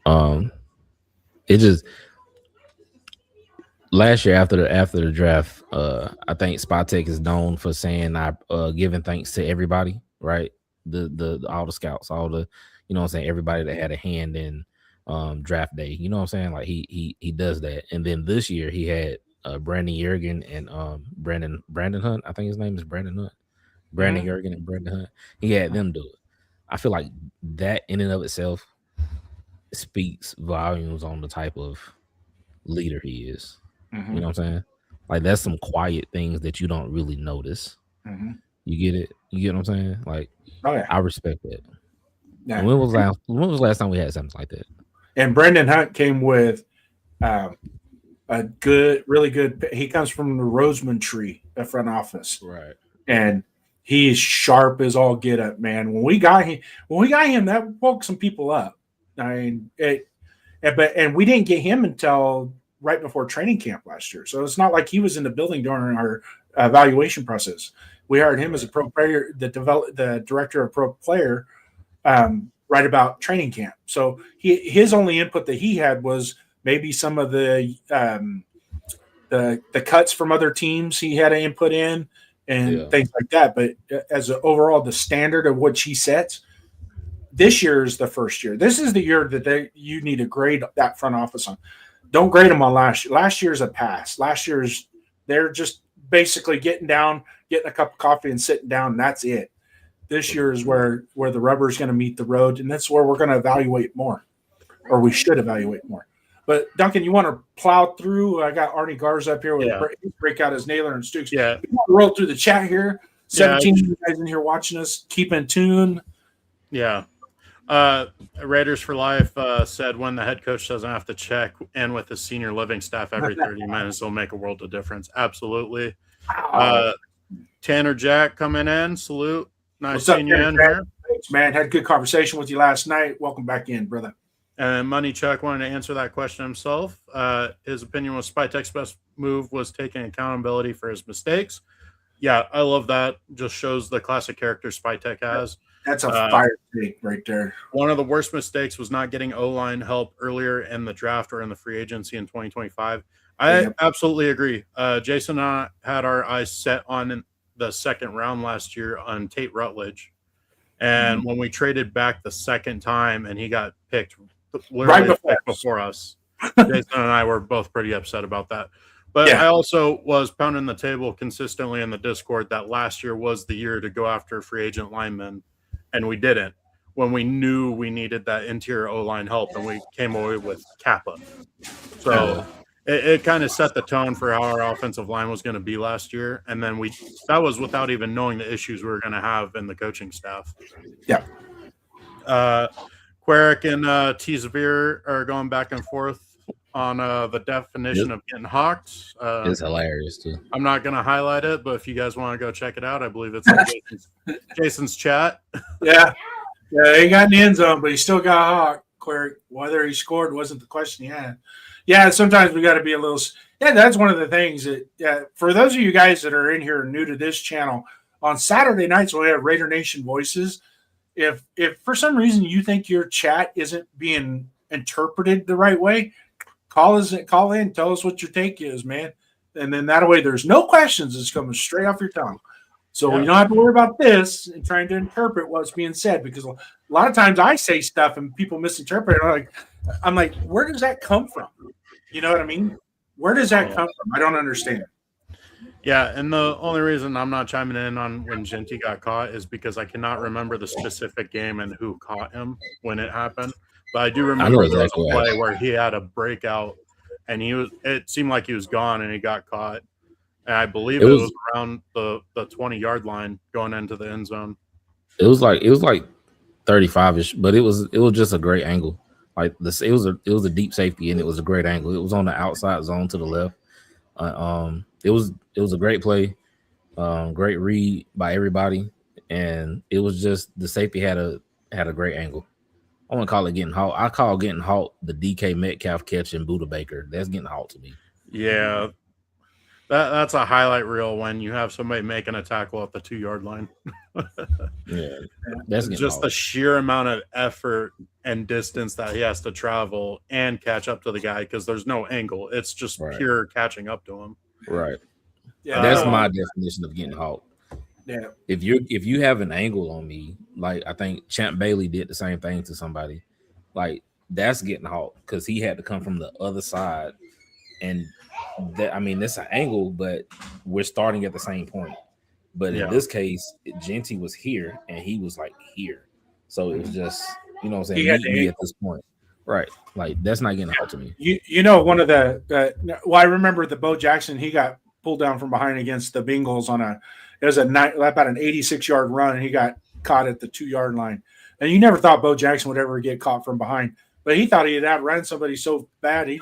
it just last year after the draft, I think Spottek is known for saying giving thanks to everybody, right? The all the scouts, all the, you know what I'm saying, everybody that had a hand in draft day. You know what I'm saying? Like he does that. And then this year he had Brandon Yergin and Brandon Hunt. I think his name is Brandon Hunt. Brandon Yergin and Brandon Hunt. He had them do it. I feel like that in and of itself speaks volumes on the type of leader he is. You know what I'm saying? Like that's some quiet things that you don't really notice. You get it? You get what I'm saying? Like, I respect that. Yeah. When was the last time we had something like that?
And Brendan Hunt came with a really good. He comes from the Roseman Tree, the front office,
right?
And he's sharp as all get up, man. When we got him, that woke some people up. I mean, and we didn't get him until right before training camp last year. So it's not like he was in the building during our evaluation process. We hired him as a pro player, the director of pro player, right about training camp. So his only input that he had was maybe some of the cuts from other teams he had to input in and things like that. But as overall, the standard of what he sets, this year is the first year. This is the year that you need to grade that front office on. Don't grade them on last year. Last year's a pass. Last year's they're just basically getting down, getting a cup of coffee and sitting down, and that's it. This year is where the rubber is going to meet the road, and that's where we're going to evaluate more, or we should evaluate more. But, Duncan, you want to plow through? I got Arnie Garza up here with break out his Naylor and Stukes.
Yeah.
We want to roll through the chat here. 17 of you guys in here watching us. Keep in tune.
Yeah. Raiders for Life said when the head coach doesn't have to check in with his senior living staff every 30 minutes, it'll make a world of difference. Absolutely. Tanner Jack coming in. Salute. Nice seeing you in here.
Thanks, man. Had a good conversation with you last night. Welcome back in, brother.
And Money Chuck wanted to answer that question himself. His opinion was Spytek's best move was taking accountability for his mistakes. Yeah, I love that. Just shows the classic character Spytek has.
That's a fire take right there.
One of the worst mistakes was not getting O-line help earlier in the draft or in the free agency in 2025. I absolutely agree. Jason and I had our eyes set on the second round last year on Tate Rutledge. And when we traded back the second time and he got picked literally before us, Jason and I were both pretty upset about that. But I also was pounding the table consistently in the Discord that last year was the year to go after free agent linemen. And we didn't when we knew we needed that interior O-line help, and we came away with Kappa. So it kind of set the tone for how our offensive line was going to be last year. And then that was without even knowing the issues we were going to have in the coaching staff.
Yeah.
Queric and T-Zavir are going back and forth on the definition of getting hawked.
It's hilarious too.
I'm not going to highlight it, but if you guys want to go check it out, I believe it's in Jason's chat.
Yeah, he got in the end zone, but he still got hawked. Whether he scored wasn't the question he had. Yeah, sometimes we got to be a little. Yeah, that's one of the things that. For those of you guys that are in here new to this channel, on Saturday nights when we have Raider Nation Voices, if for some reason you think your chat isn't being interpreted the right way, call in, tell us what your take is, man. And then that way there's no questions. It's coming straight off your tongue. So we don't have to worry about this and trying to interpret what's being said, because a lot of times I say stuff and people misinterpret it. I'm like, where does that come from? You know what I mean? Where does that come from? I don't understand.
Yeah, and the only reason I'm not chiming in on when Genty got caught is because I cannot remember the specific game and who caught him when it happened. But I do remember there was a play where he had a breakout, and it seemed like he was gone, and he got caught. And I believe it was around the 20-yard line going into the end zone.
It was like 35ish, but it was just a great angle. Like this, it was a deep safety, and it was a great angle. It was on the outside zone to the left. It was a great play, great read by everybody, and it was just the safety had a great angle. I want to call it getting halt. I call getting halt the DK Metcalf catch and Buda Baker. That's getting halt to me.
Yeah. That's a highlight reel when you have somebody making a tackle at the 2-yard line.
Yeah, that's
just the sheer amount of effort and distance that he has to travel and catch up to the guy because there's no angle. It's just pure catching up to him.
Right.
Yeah,
that's my definition of getting halt.
Yeah.
If you have an angle on me, like I think Champ Bailey did the same thing to somebody, like that's getting halt because he had to come from the other side, and that, I mean, that's an angle, but we're starting at the same point. But in this case, Genty was here and he was like here, so it was just, you know what I'm saying, meet me at this point, right? Like that's not getting halt to me.
You know, one of the well, I remember the Bo Jackson, he got pulled down from behind against the Bengals on about an 86-yard run, and he got caught at the 2-yard line. And you never thought Bo Jackson would ever get caught from behind, but he thought he had outrun somebody so bad he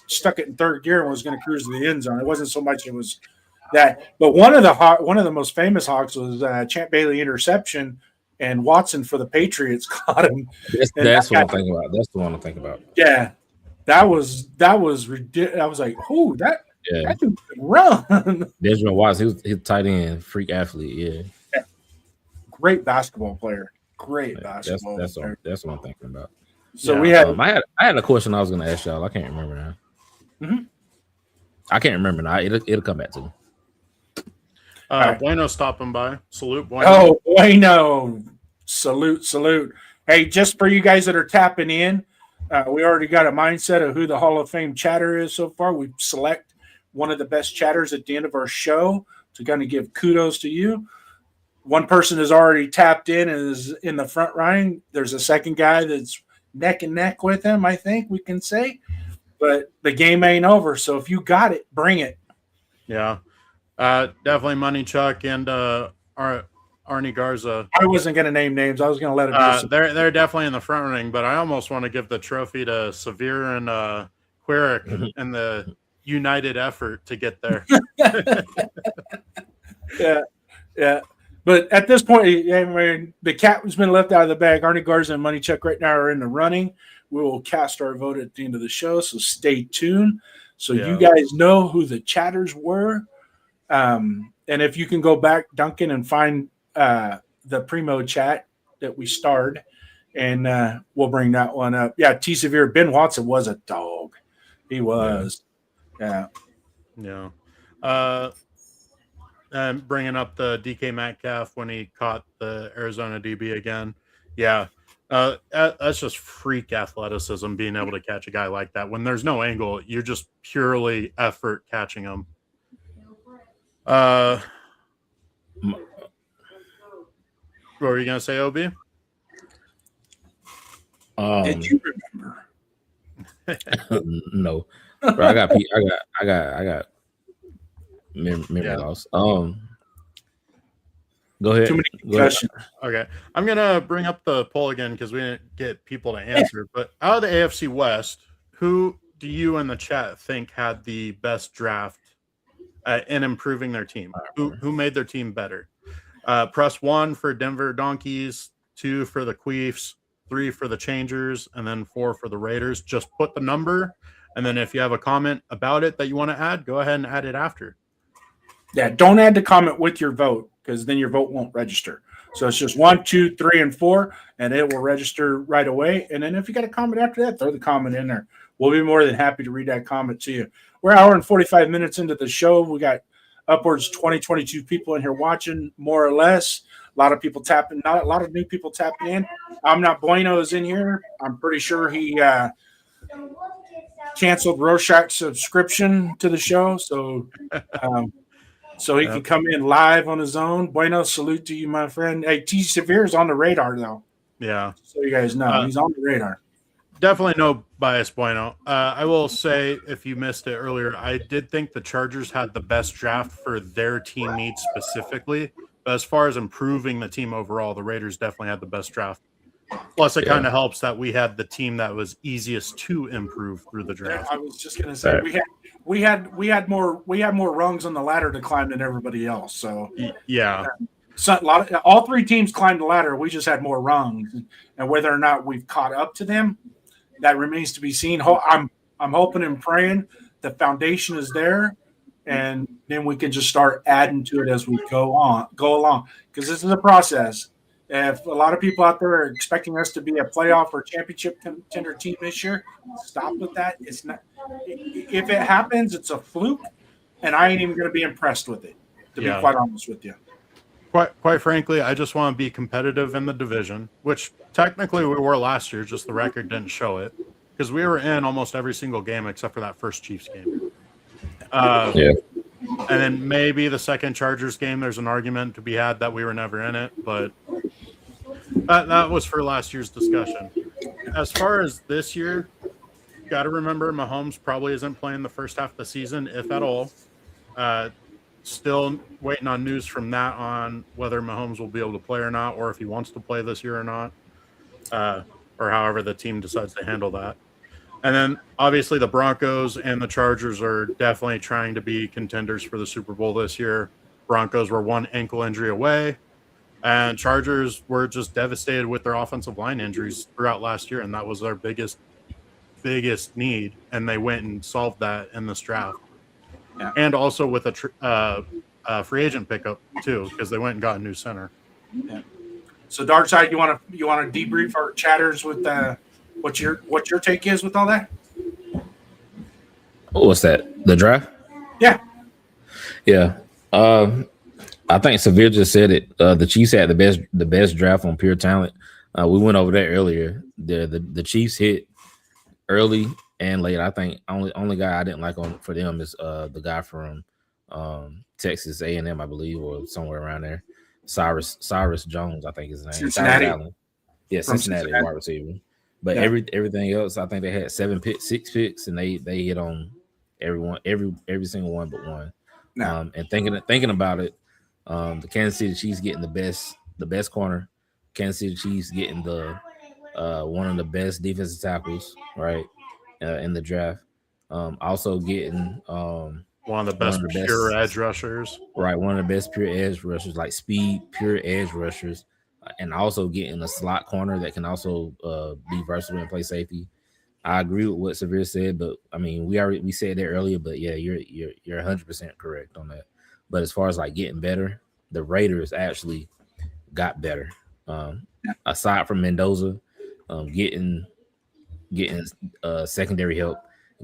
stuck it in third gear and was going to cruise to the end zone. It wasn't so much it was that, but one of the most famous hawks was Champ Bailey interception, and Watson for the Patriots caught him.
That's what I'm thinking about. That's the one I'm thinking about.
Yeah, that was ridiculous. I was like, "Oh, that dude can run."
Desmond Watson, he was tight end, freak athlete. Yeah.
Great basketball player. Great basketball.
That's what I'm thinking about.
So we had.
I had a question I was going to ask y'all. I can't remember now.
Mm-hmm.
I can't remember now. It'll come back to me.
Right.
Bueno stopping by. Salute, Bueno.
Oh, Bueno. Salute. Hey, just for you guys that are tapping in, we already got a mindset of who the Hall of Fame chatter is so far. We select one of the best chatters at the end of our show to kind of give kudos to you. One person is already tapped in and is in the front line. There's a second guy that's neck and neck with him, I think we can say. But the game ain't over. So if you got it, bring it.
Yeah. Definitely Money Chuck and Arnie Garza.
I wasn't going to name names. I was going to let it
be. They're definitely in the front running, but I almost want to give the trophy to Severe and Quirik and the united effort to get there.
Yeah. But at this point, I mean, the cat has been left out of the bag. Arnie Garza and Money Chuck right now are in the running. We will cast our vote at the end of the show, so stay tuned. So you guys know who the chatters were. And if you can go back, Duncan, and find the Primo chat that we starred, and we'll bring that one up. Yeah, T. Severe. Ben Watson was a dog. He was. Yeah.
And bringing up the DK Metcalf when he caught the Arizona DB again. Yeah. That's just freak athleticism, being able to catch a guy like that. When there's no angle, you're just purely effort catching him. What were you gonna say, OB?
Did you remember?
No, bro, I got memory loss. Go ahead.
Too many questions.
Okay, I'm gonna bring up the poll again because we didn't get people to answer. But out of the AFC West, who do you in the chat think had the best draft in improving their team? Who made their team better? Press 1 for Denver Donkeys, 2 for the Queefs, 3 for the Changers, and then 4 for the Raiders. Just put the number, and then if you have a comment about it that you want to add, go ahead and add it after.
Yeah, don't add the comment with your vote, because then your vote won't register. So it's just 1, 2, 3, and 4, and it will register right away. And then if you got a comment after that, throw the comment in there. We'll be more than happy to read that comment to you. We're an hour and 45 minutes into the show. We got upwards 22 people in here watching, more or less. A lot of people tapping, not a lot of new people tapping in. I'm not Bueno is in here. I'm pretty sure he canceled Rorschach's subscription to the show, so he can come in live on his own. Bueno, salute to you, my friend. Hey, T. Severe is on the radar, though.
Yeah.
So you guys know he's on the radar.
Definitely no bias, Bueno. I will say, if you missed it earlier, I did think the Chargers had the best draft for their team needs specifically. But as far as improving the team overall, the Raiders definitely had the best draft. Plus, it kind of helps that we had the team that was easiest to improve through the draft.
I was just going to say we had more rungs on the ladder to climb than everybody else. So
yeah.
All 3 teams climbed the ladder. We just had more rungs, and whether or not we've caught up to them, that remains to be seen. I'm hoping and praying the foundation is there, and then we can just start adding to it as we go along. Because this is a process. If a lot of people out there are expecting us to be a playoff or championship contender team this year, stop with that. It's not. If it happens, it's a fluke, and I ain't even going to be impressed with it. To be quite honest with you.
Quite frankly, I just want to be competitive in the division, which technically we were last year. Just the record didn't show it because we were in almost every single game except for that first Chiefs game. And then maybe the second Chargers game, there's an argument to be had that we were never in it, but that was for last year's discussion. As far as this year, got to remember Mahomes probably isn't playing the first half of the season, if at all. Still waiting on news from that on whether Mahomes will be able to play or not, or if he wants to play this year or not, or however the team decides to handle that. And then obviously the Broncos and the Chargers are definitely trying to be contenders for the Super Bowl this year. Broncos were one ankle injury away, and Chargers were just devastated with their offensive line injuries throughout last year, and that was their biggest need, and they went and solved that in this draft. Yeah. And also with a free agent pickup too, because they went and got a new center.
Yeah. So Darkside, you want to debrief our chatters with what your take is with all that?
What's that? The draft?
Yeah.
Yeah. I think Severe just said it. The Chiefs had the best draft on pure talent. We went over that earlier. The Chiefs hit early and late. I think only guy I didn't like for them is the guy from Texas A&M, I believe, or somewhere around there. Cyrus Jones, I think his name.
Cincinnati.
Yeah, Cincinnati wide receiver. But everything else, I think they had 6 picks, and they hit on every single one but one. No. And thinking about it, the Kansas City Chiefs getting the best corner. Kansas City Chiefs getting the one of the best defensive tackles, right, in the draft. Also getting
one of the best pure edge rushers.
Right, one of the best pure edge rushers, like speed, pure edge rushers, and also getting a slot corner that can also be versatile and play safety. I agree with what Severe said, but I mean, we said that earlier, but yeah, you're 100% correct on that. But as far as like getting better, the Raiders actually got better. Aside from Mendoza, getting secondary help,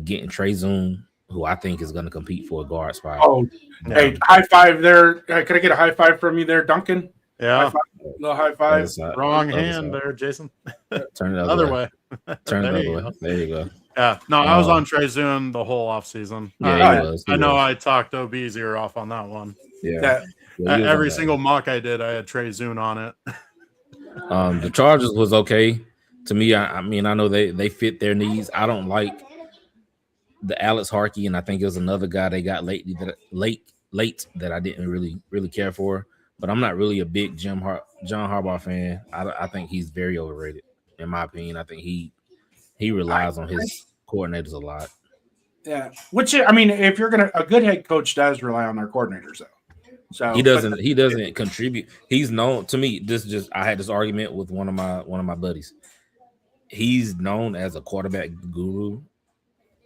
getting Trey Zoom, who I think is going to compete for a guard spot.
Oh, yeah. Hey, high five there. Could I get a high five from you there, Duncan?
Yeah.
No high five.
Wrong hand there, Jason.
Turn it the
other way.
Turn it the other way. There you go.
Yeah. No, I was on Trey Zoom the whole offseason.
Yeah,
I know I talked OB's ear off on that one.
Yeah.
Every single mock I did, I had Trey Zoom on it.
The Chargers was okay to me. I mean, I know they fit their needs. I don't like the Alex Harkey, and I think it was another guy they got late that I didn't really care for. But I'm not really a big John Harbaugh fan. I think he's very overrated, in my opinion. I think he relies on his coordinators a lot.
Yeah, which I mean, if you're a good head coach does rely on their coordinators though. So
he doesn't contribute. He's known to me. I had this argument with one of my buddies. He's known as a quarterback guru,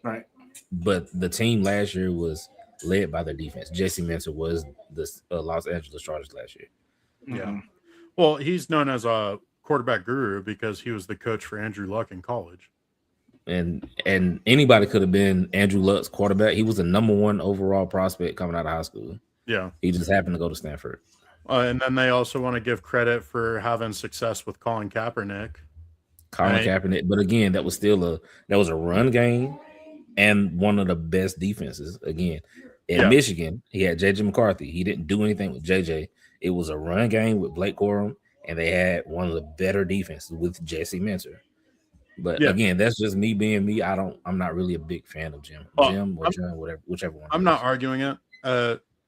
right?
But
the team last year was led by their defense. Jesse Minter was the Los Angeles Chargers last year.
Yeah. Mm-hmm. Well, he's known as a quarterback guru because he was the coach for Andrew Luck in college.
And anybody could have been Andrew Luck's quarterback. He was the number 1 overall prospect coming out of high school.
Yeah.
He just happened to go to Stanford.
And then they also want to give credit for having success with Colin Kaepernick.
Kaepernick. But again, that was a run game and one of the best defenses. Again, in Michigan, he had J.J. McCarthy. He didn't do anything with J.J. It was a run game with Blake Corum, and they had one of the better defenses with Jesse Minter. But again, that's just me being me. I'm not really a big fan of Jim. Jim or John, whichever one.
I'm not arguing it.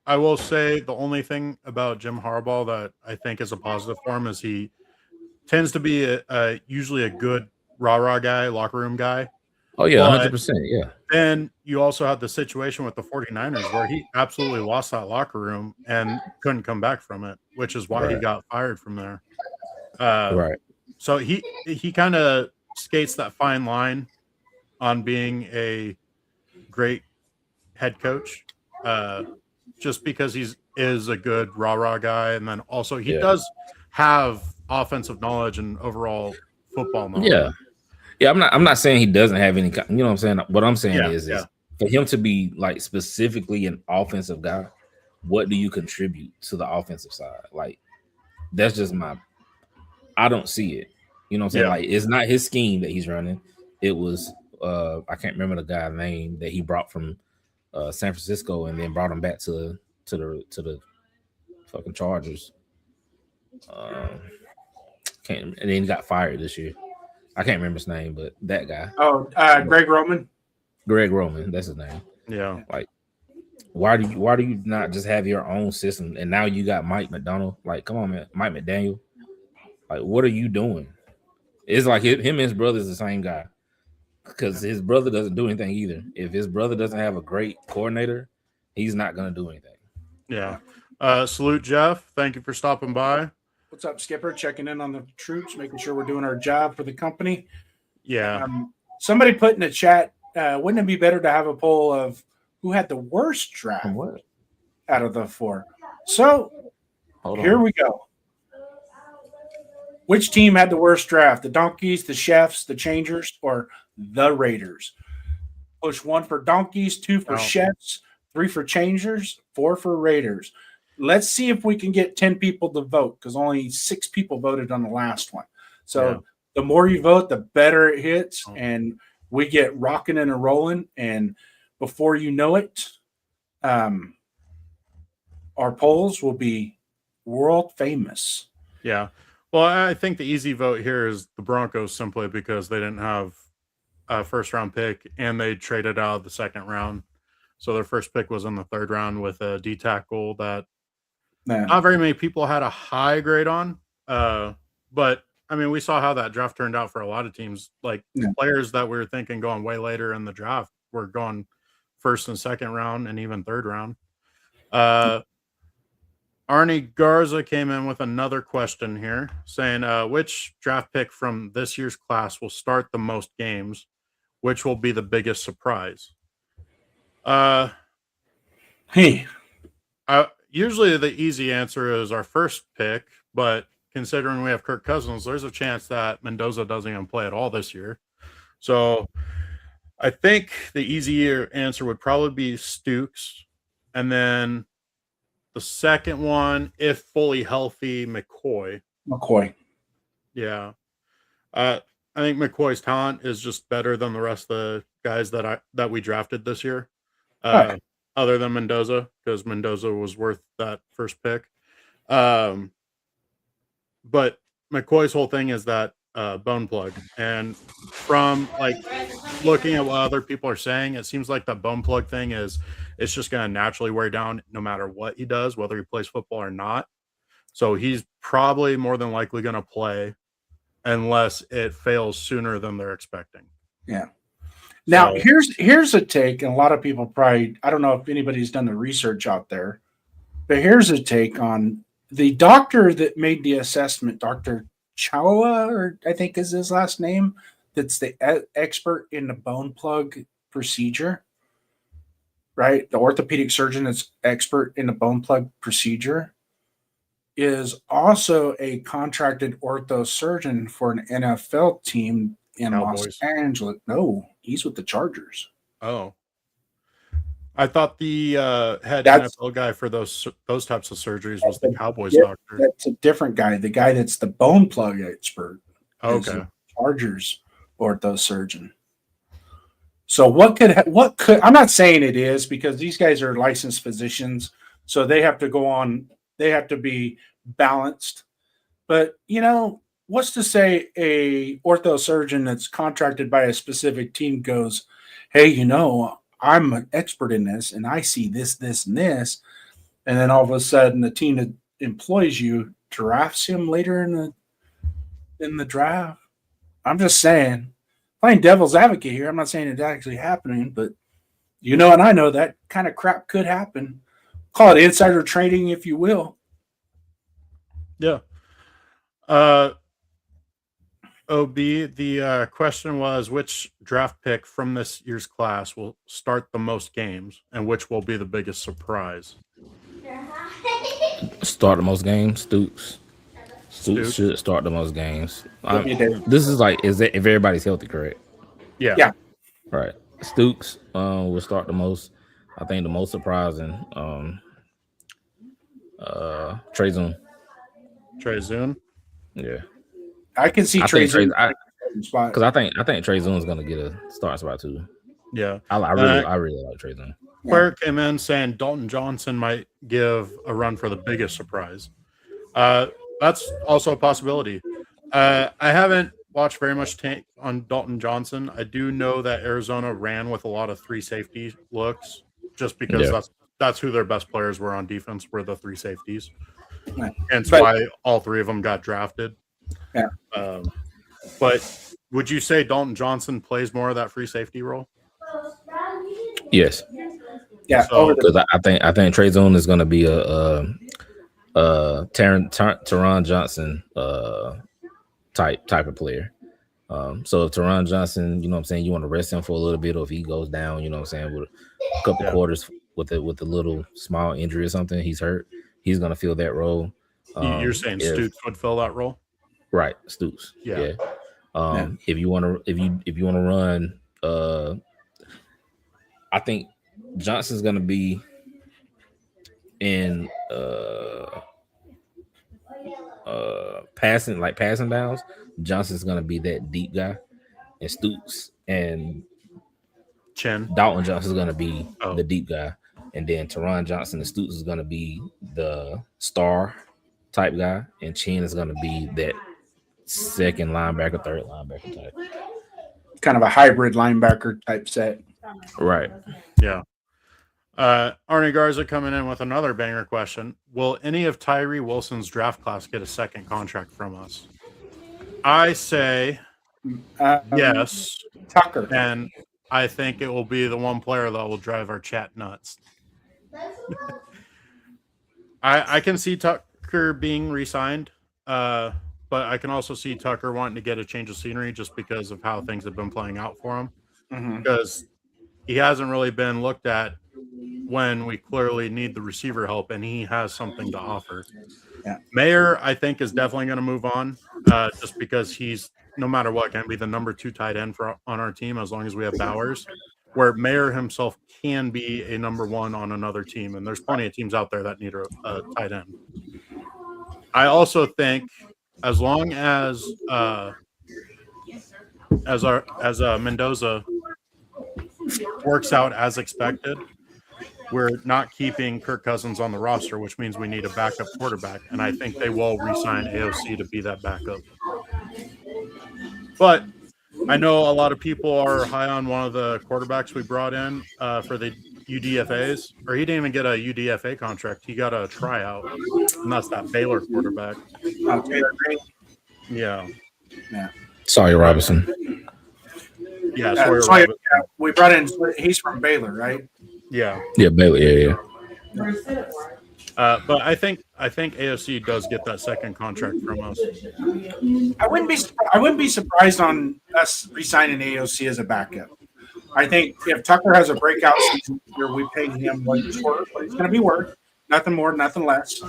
I will say the only thing about Jim Harbaugh that I think is a positive for him is he tends to be usually a good rah-rah guy, locker room guy.
Oh, yeah, 100%, yeah.
Then you also had the situation with the 49ers where he absolutely lost that locker room and couldn't come back from it, which is why he got fired from there.
Right.
So he kind of skates that fine line on being a great head coach just because is a good rah-rah guy, and then also he does have offensive knowledge and overall football knowledge.
Yeah, I'm not saying he doesn't have any, you know what I'm saying? What I'm saying is for him to be like specifically an offensive guy, what do you contribute to the offensive side? Like, that's just I don't see it. You know what I'm saying? Like, it's not his scheme that he's running. It was I can't remember the guy's name that he brought from San Francisco and then brought him back to the fucking Chargers. And then he got fired this year. I can't remember his name, but that guy.
Oh, Greg Roman.
Greg Roman, that's his name.
Yeah.
Like, why do you not just have your own system? And now you got Mike McDonald. Like, come on, man, Mike McDaniel. Like, what are you doing? It's like him and his brother is the same guy, because his brother doesn't do anything either. If his brother doesn't have a great coordinator, he's not gonna do anything.
Yeah. Salute, Jeff. Thank you for stopping by.
What's up, Skipper? Checking in on the troops, making sure we're doing our job for the company.
Yeah.
Somebody put in the chat, wouldn't it be better to have a poll of who had the worst draft out of the four? So here we go. Which team had the worst draft? The Donkeys, the Chefs, the Changers, or the Raiders? Push 1 for Donkeys, 2 for Chefs, 3 for Changers, 4 for Raiders. Let's see if we can get 10 people to vote, because only 6 people voted on the last one. So the more you vote, the better it hits, and we get rocking and a rolling. And before you know it, our polls will be world famous.
Yeah. Well, I think the easy vote here is the Broncos, simply because they didn't have a first-round pick, and they traded out of the second round. So their first pick was in the third round with a D tackle that not very many people had a high grade on. But, I mean, we saw how that draft turned out for a lot of teams. Like, players that we were thinking going way later in the draft were going first and second round and even third round. Arnie Garza came in with another question here saying, which draft pick from this year's class will start the most games? Which will be the biggest surprise? Usually the easy answer is our first pick, but considering we have Kirk Cousins, there's a chance that Mendoza doesn't even play at all this year. So I think the easier answer would probably be Stukes. And then the second one, if fully healthy, McCoy. Yeah. I think McCoy's talent is just better than the rest of the guys that we drafted this year. Other than Mendoza, because Mendoza was worth that first pick. But McCoy's whole thing is that bone plug. And from like looking at what other people are saying, it seems like the bone plug thing it's just going to naturally wear down no matter what he does, whether he plays football or not. So he's probably more than likely going to play unless it fails sooner than they're expecting.
Yeah. Now, here's a take, and a lot of people probably, I don't know if anybody's done the research out there, but here's a take on the doctor that made the assessment, Dr. Chawa, or I think is his last name, that's the expert in the bone plug procedure, right? The orthopedic surgeon that's expert in the bone plug procedure is also a contracted ortho surgeon for an NFL team in
Cowboys.
Los Angeles. No, he's with the Chargers.
Oh, I thought the head NFL guy for those types of surgeries was the Cowboys doctor.
That's a different guy. The guy that's the bone plug expert.
Okay.
Chargers ortho surgeon. So what could I'm not saying it is, because these guys are licensed physicians, so they have to go on. They have to be balanced. But what's to say a ortho surgeon that's contracted by a specific team goes, hey, I'm an expert in this and I see this, this, and this. And then all of a sudden the team that employs you drafts him later in the draft. I'm just saying, playing devil's advocate here. I'm not saying it's actually happening, but and I know that kind of crap could happen. Call it insider trading, if you will.
Yeah. OB, the question was, which draft pick from this year's class will start the most games, and which will be the biggest surprise?
Start the most games, Stoops. Stoops should start the most games. This is like, is it if everybody's healthy, correct?
Yeah.
Right. Stoops will start the most. I think the most surprising. Trey Zoon.
Trey Zoon.
Yeah.
I can see Trey Zoon
spot because I think Trey Zoon is gonna get a start spot too.
Yeah.
I really like Trey Zoon.
Quare came in saying Dalton Johnson might give a run for the biggest surprise. That's also a possibility. I haven't watched very much tape on Dalton Johnson. I do know that Arizona ran with a lot of 3 safety looks just because that's who their best players were on defense, were the 3 safeties. Hence why all 3 of them got drafted.
Yeah.
But would you say Dalton Johnson plays more of that free safety role?
Yes.
Yeah.
Because I think Trey Zoon is going to be a Teron Johnson type of player. So if Teron Johnson, you know what I'm saying, you want to rest him for a little bit, or if he goes down, you know what I'm saying, with a couple quarters with a little small injury or something, he's hurt, he's going to fill that role.
You're saying Stoops would fill that role?
Right, Stoops. Yeah. If you want to run, I think Johnson's going to be in passing downs. Johnson's going to be that deep guy, and Stoops and Dalton Johnson is going to be the deep guy, and then Teron Johnson and Stoops is going to be the star type guy, and Chin is going to be that second linebacker, third linebacker type.
Kind of a hybrid linebacker type set.
Right.
Yeah. Arnie Garza coming in with another banger question. Will any of Tyree Wilson's draft class get a second contract from us? I say yes.
Tucker.
And I think it will be the one player that will drive our chat nuts. I can see Tucker being re-signed, but I can also see Tucker wanting to get a change of scenery just because of how things have been playing out for him.
Mm-hmm.
Because he hasn't really been looked at when we clearly need the receiver help, and he has something to offer.
Yeah.
Mayer, I think, is definitely going to move on just because he's, no matter what, going to be the number 2 tight end on our team as long as we have Bowers, where Mayer himself can be a number 1 on another team, and there's plenty of teams out there that need a tight end. I also think as long as Mendoza works out as expected, we're not keeping Kirk Cousins on the roster, which means we need a backup quarterback, and I think they will re-sign AOC to be that backup. But I know a lot of people are high on one of the quarterbacks we brought in for the UDFAs, or he didn't even get a UDFA contract. He got a tryout, and that's that Baylor quarterback.
Taylor Green.
Yeah.
Sawyer Robinson.
Yeah, Sawyer Robinson.
We brought in, he's from Baylor, right?
Yeah.
Yeah, Baylor. Yeah.
But I think AFC does get that second contract from us.
I wouldn't be surprised on us re-signing AOC as a backup. I think if Tucker has a breakout season here, we pay him what he's going to be worth. Nothing more, nothing less.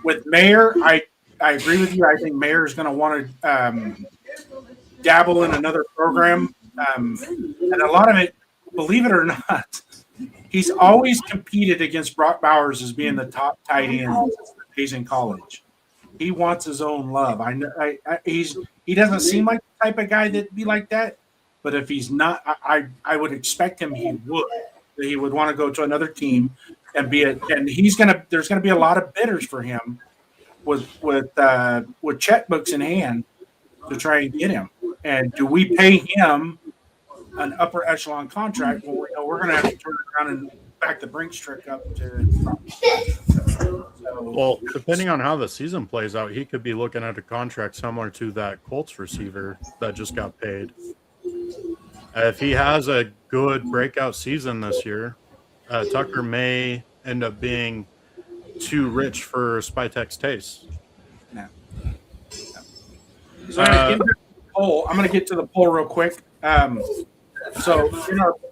With Mayer, I agree with you. I think Mayer is going to want to dabble in another program. And a lot of it, believe it or not, he's always competed against Brock Bowers as being the top tight end he's in college. He wants his own love. He doesn't seem like the type of guy that'd be like that. But if he's not, I would expect him. He would want to go to another team and there's gonna be a lot of bidders for him with checkbooks in hand to try and get him. And do we pay him an upper echelon contract when we know we're going to have to turn around and back the Brinks trick up to?
Well, depending on how the season plays out, he could be looking at a contract similar to that Colts receiver that just got paid. If he has a good breakout season this year, Tucker may end up being too rich for Spytek's taste.
No. So poll. I'm going to get to the poll real quick. So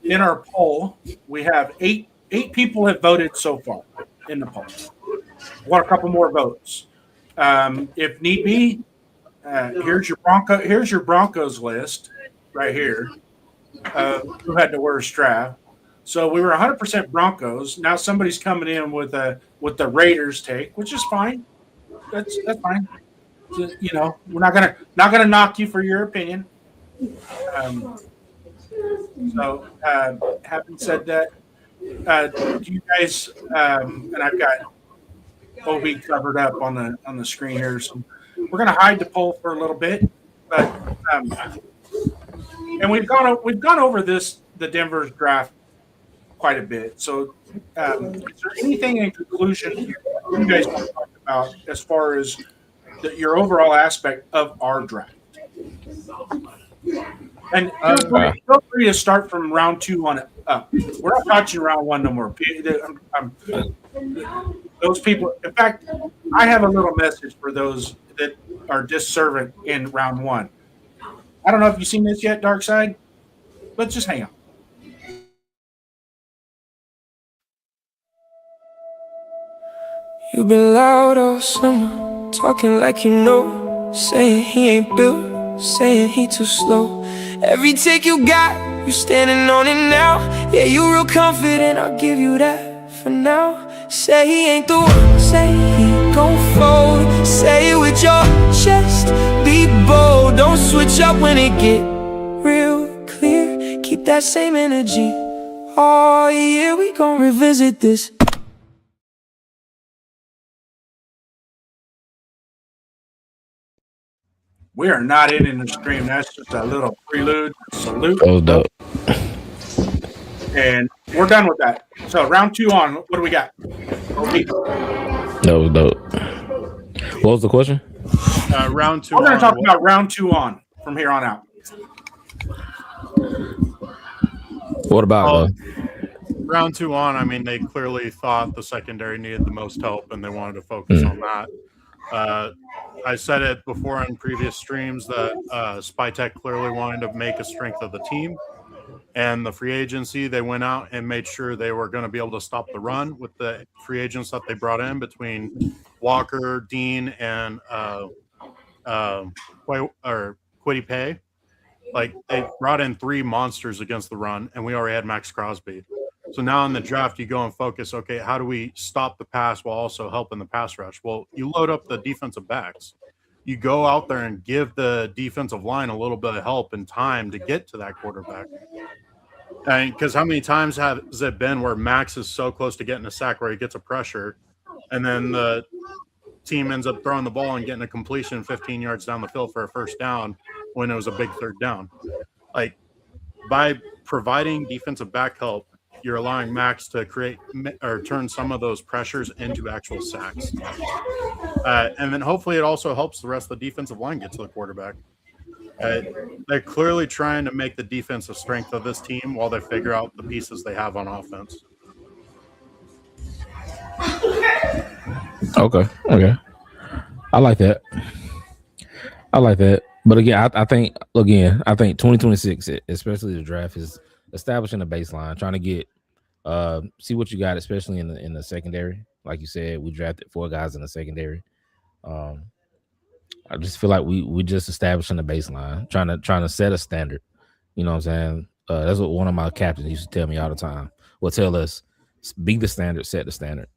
in our poll, we have eight people have voted so far in the poll. Want a couple more votes. If need be, here's your Broncos list right here. Who had the worst draft? So we were 100% Broncos. Now somebody's coming in with the Raiders take, which is fine. That's fine. You know, we're not gonna knock you for your opinion. So having said that, do you guys and I've got OB covered up on the screen here, so we're gonna hide the poll for a little bit, but and we've gone over the Denver's draft quite a bit. So is there anything in conclusion you guys want to talk about as far as your overall aspect of our draft? And feel free to start from round 2 on up. We're not touching round 1 no more. Those people, in fact, I have a little message for those that are disservant in round 1. I don't know if you've seen this yet, Darkside, but just hang on.
You've been loud all summer, talking like you know, saying he ain't built, saying he too slow. Every take you got, you standing on it now. Yeah, you real confident, I'll give you that for now. Say he ain't the one, say he ain't gon' fold. Say it with your chest, be bold. Don't switch up when it get real clear. Keep that same energy. Oh yeah, we gon' revisit this.
We are not in the stream. That's just a little prelude, salute.
Oh, dope.
And we're done with that. So round 2 on. What do we got?
That was dope. What was the question?
Round 2.
We're going to talk about round 2 on from here on out.
What about
round 2 on? I mean, they clearly thought the secondary needed the most help, and they wanted to focus on that. I said it before in previous streams that Spytech clearly wanted to make a strength of the team. And the free agency, they went out and made sure they were going to be able to stop the run with the free agents that they brought in between Walker, Dean, and Kwity Paye. Like, they brought in 3 monsters against the run, and we already had Max Crosby. So now in the draft, you go and focus, okay, how do we stop the pass while also helping the pass rush? Well, you load up the defensive backs. You go out there and give the defensive line a little bit of help and time to get to that quarterback. And because how many times has it been where Max is so close to getting a sack where he gets a pressure, and then the team ends up throwing the ball and getting a completion 15 yards down the field for a first down when it was a big third down? Like, by providing defensive back help, you're allowing Max to create or turn some of those pressures into actual sacks. And then hopefully it also helps the rest of the defensive line get to the quarterback. They're clearly trying to make the defense a strength of this team while they figure out the pieces they have on offense.
Okay. I like that. But again, I think 2026, especially the draft, is establishing a baseline, trying to get see what you got, especially in the secondary. Like you said, we drafted 4 guys in the secondary. I just feel like we just establishing a baseline, trying to set a standard. You know what I'm saying? That's what one of my captains used to tell me all the time. Well, tell us, be the standard, set the standard.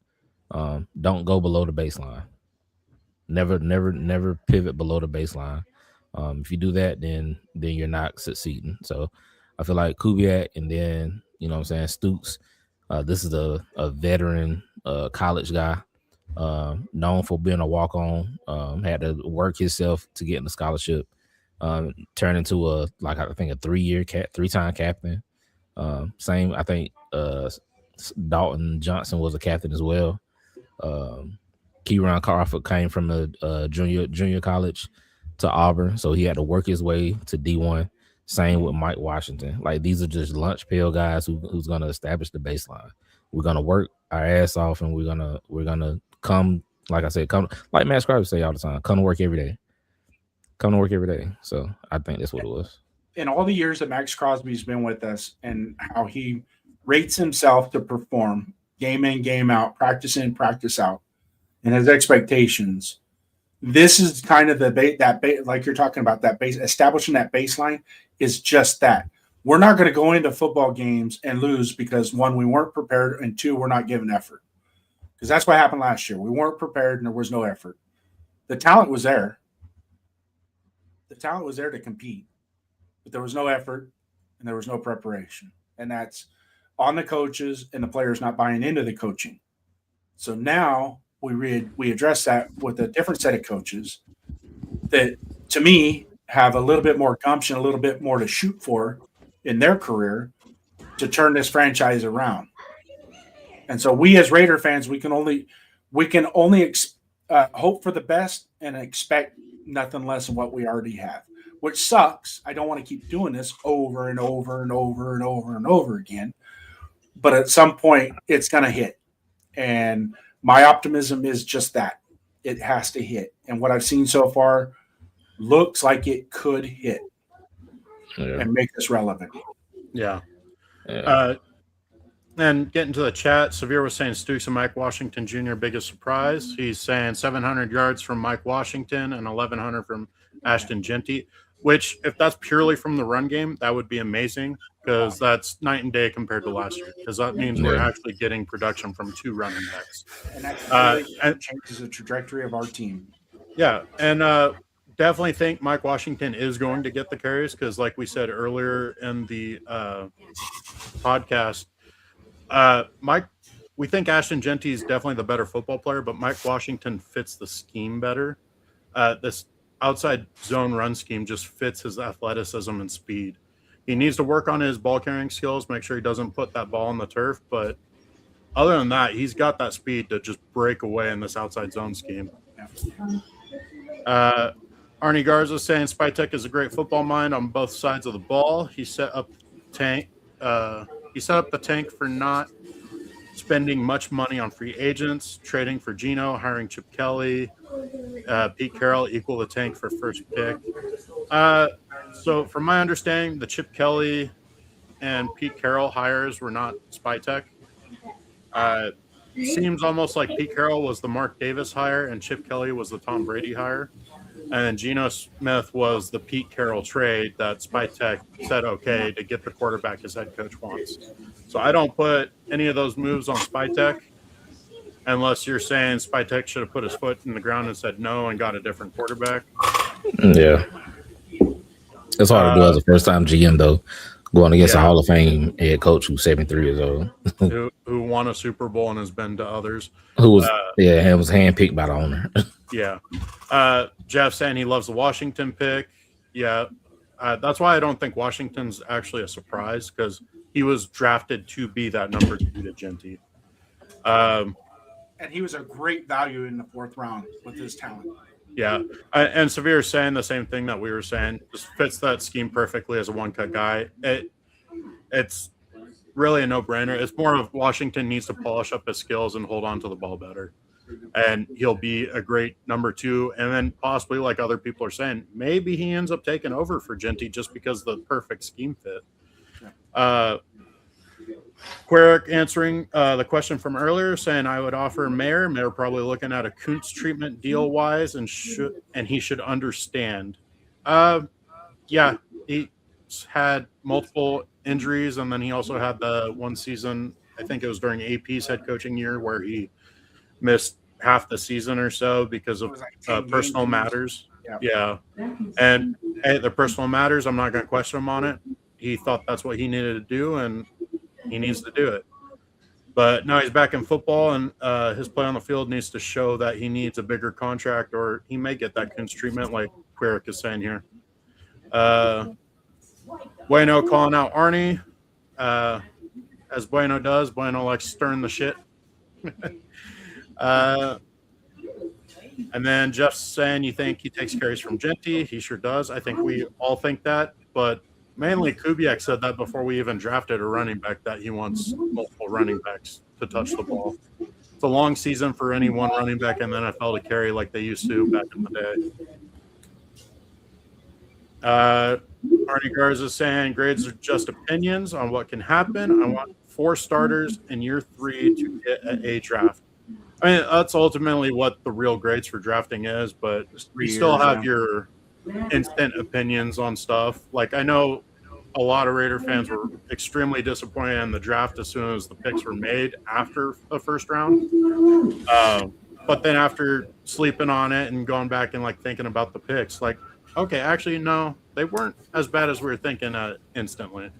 Don't go below the baseline. Never pivot below the baseline. If you do that, then you're not succeeding. So I feel like Kubiak, and then, you know what I'm saying, Stooks. This is a veteran college guy, known for being a walk-on. Had to work himself to get in the scholarship. Turned into a 3-time captain. Same, I think Dalton Johnson was a captain as well. Kieran Crawford came from a junior college to Auburn, so he had to work his way to D1. Same with Mike Washington. Like, these are just lunch pail guys who's going to establish the baseline. We're going to work our ass off, and we're gonna come, like I said, come like Matt Scribe say all the time, come to work every day. come to work every day. So I think that's what it was.
In all the years that Max Crosby's been with us and how he rates himself to perform game in, game out, practice in, practice out, and his expectations, this is kind of like you're talking about, that base, establishing that baseline is just that. We're not going to go into football games and lose because, one, we weren't prepared, and two, we're not giving effort. Because that's what happened last year. We weren't prepared and there was no effort. The talent was there. The talent was there to compete. But there was no effort and there was no preparation. And that's on the coaches and the players not buying into the coaching. So now we address that with a different set of coaches that, to me, have a little bit more gumption, a little bit more to shoot for in their career to turn this franchise around. And so we as Raider fans, we can only hope for the best and expect nothing less than what we already have, which sucks. I don't want to keep doing this over and over and over and over and over again. But at some point, it's going to hit. And my optimism is just that. It has to hit. And what I've seen so far looks like it could hit and make us relevant.
Yeah. And getting to the chat, Severe was saying Stooks and Mike Washington Jr. biggest surprise. He's saying 700 yards from Mike Washington and 1,100 from Ashton Genty, which, if that's purely from the run game, that would be amazing because that's night and day compared to last year, because that means we're actually getting production from two running backs.
And that changes the trajectory of our team.
Yeah, and definitely think Mike Washington is going to get the carries because, like we said earlier in the podcast, we think Ashton Genty is definitely the better football player, but Mike Washington fits the scheme better. This outside zone run scheme just fits his athleticism and speed. He needs to work on his ball carrying skills, make sure he doesn't put that ball on the turf. But other than that, he's got that speed to just break away in this outside zone scheme. Arnie Garza saying Spytek is a great football mind on both sides of the ball. He set up the tank for not spending much money on free agents, trading for Geno, hiring Chip Kelly, Pete Carroll equal the tank for first pick. So from my understanding, the Chip Kelly and Pete Carroll hires were not Spytek. Seems almost like Pete Carroll was the Mark Davis hire and Chip Kelly was the Tom Brady hire. And Geno Smith was the Pete Carroll trade that Spytek said okay to get the quarterback his head coach wants. So I don't put any of those moves on Spytek unless you're saying Spytek should have put his foot in the ground and said no and got a different quarterback.
Yeah. It's hard to do as a first-time GM, though, going against a Hall of Fame head coach who's 73 years old.
who won a Super Bowl and has been to others.
Who was, was handpicked by the owner.
Yeah. Jeff saying he loves the Washington pick. Yeah. That's why I don't think Washington's actually a surprise because he was drafted to be that number 2 to Genty.
And he was a great value in the 4th round with his talent.
Yeah. And Severe saying the same thing that we were saying. Just fits that scheme perfectly as a one-cut guy. It's really a no-brainer. It's more of Washington needs to polish up his skills and hold on to the ball better. And he'll be a great number 2. And then possibly, like other people are saying, maybe he ends up taking over for Genty just because of the perfect scheme fit. Queric answering the question from earlier, saying I would offer Mayer. Mayer probably looking at a Kuntz treatment deal-wise and he should understand. Yeah, he's had multiple injuries, and then he also had the one season, I think it was during AP's head coaching year, where he missed half the season or so because of personal matters. Yeah. And hey, the personal matters, I'm not going to question him on it. He thought that's what he needed to do, and he needs to do it. But now he's back in football, and his play on the field needs to show that he needs a bigger contract, or he may get that Kuntz treatment like Queric is saying here. Bueno calling out Arnie. As Bueno does. Bueno likes stirring the shit. And then Jeff's saying you think he takes carries from Genty. He sure does. I think we all think that. But mainly Kubiak said that before we even drafted a running back, that he wants multiple running backs to touch the ball. It's a long season for any one running back in the NFL to carry like they used to back in the day. Arnie Garza saying grades are just opinions on what can happen. I want 4 starters in year 3 to get a draft. I mean, that's ultimately what the real grades for drafting is, but you still have your instant opinions on stuff. Like, I know a lot of Raider fans were extremely disappointed in the draft as soon as the picks were made after the first round. But then after sleeping on it and going back and like thinking about the picks, like, okay, actually, no, they weren't as bad as we were thinking instantly.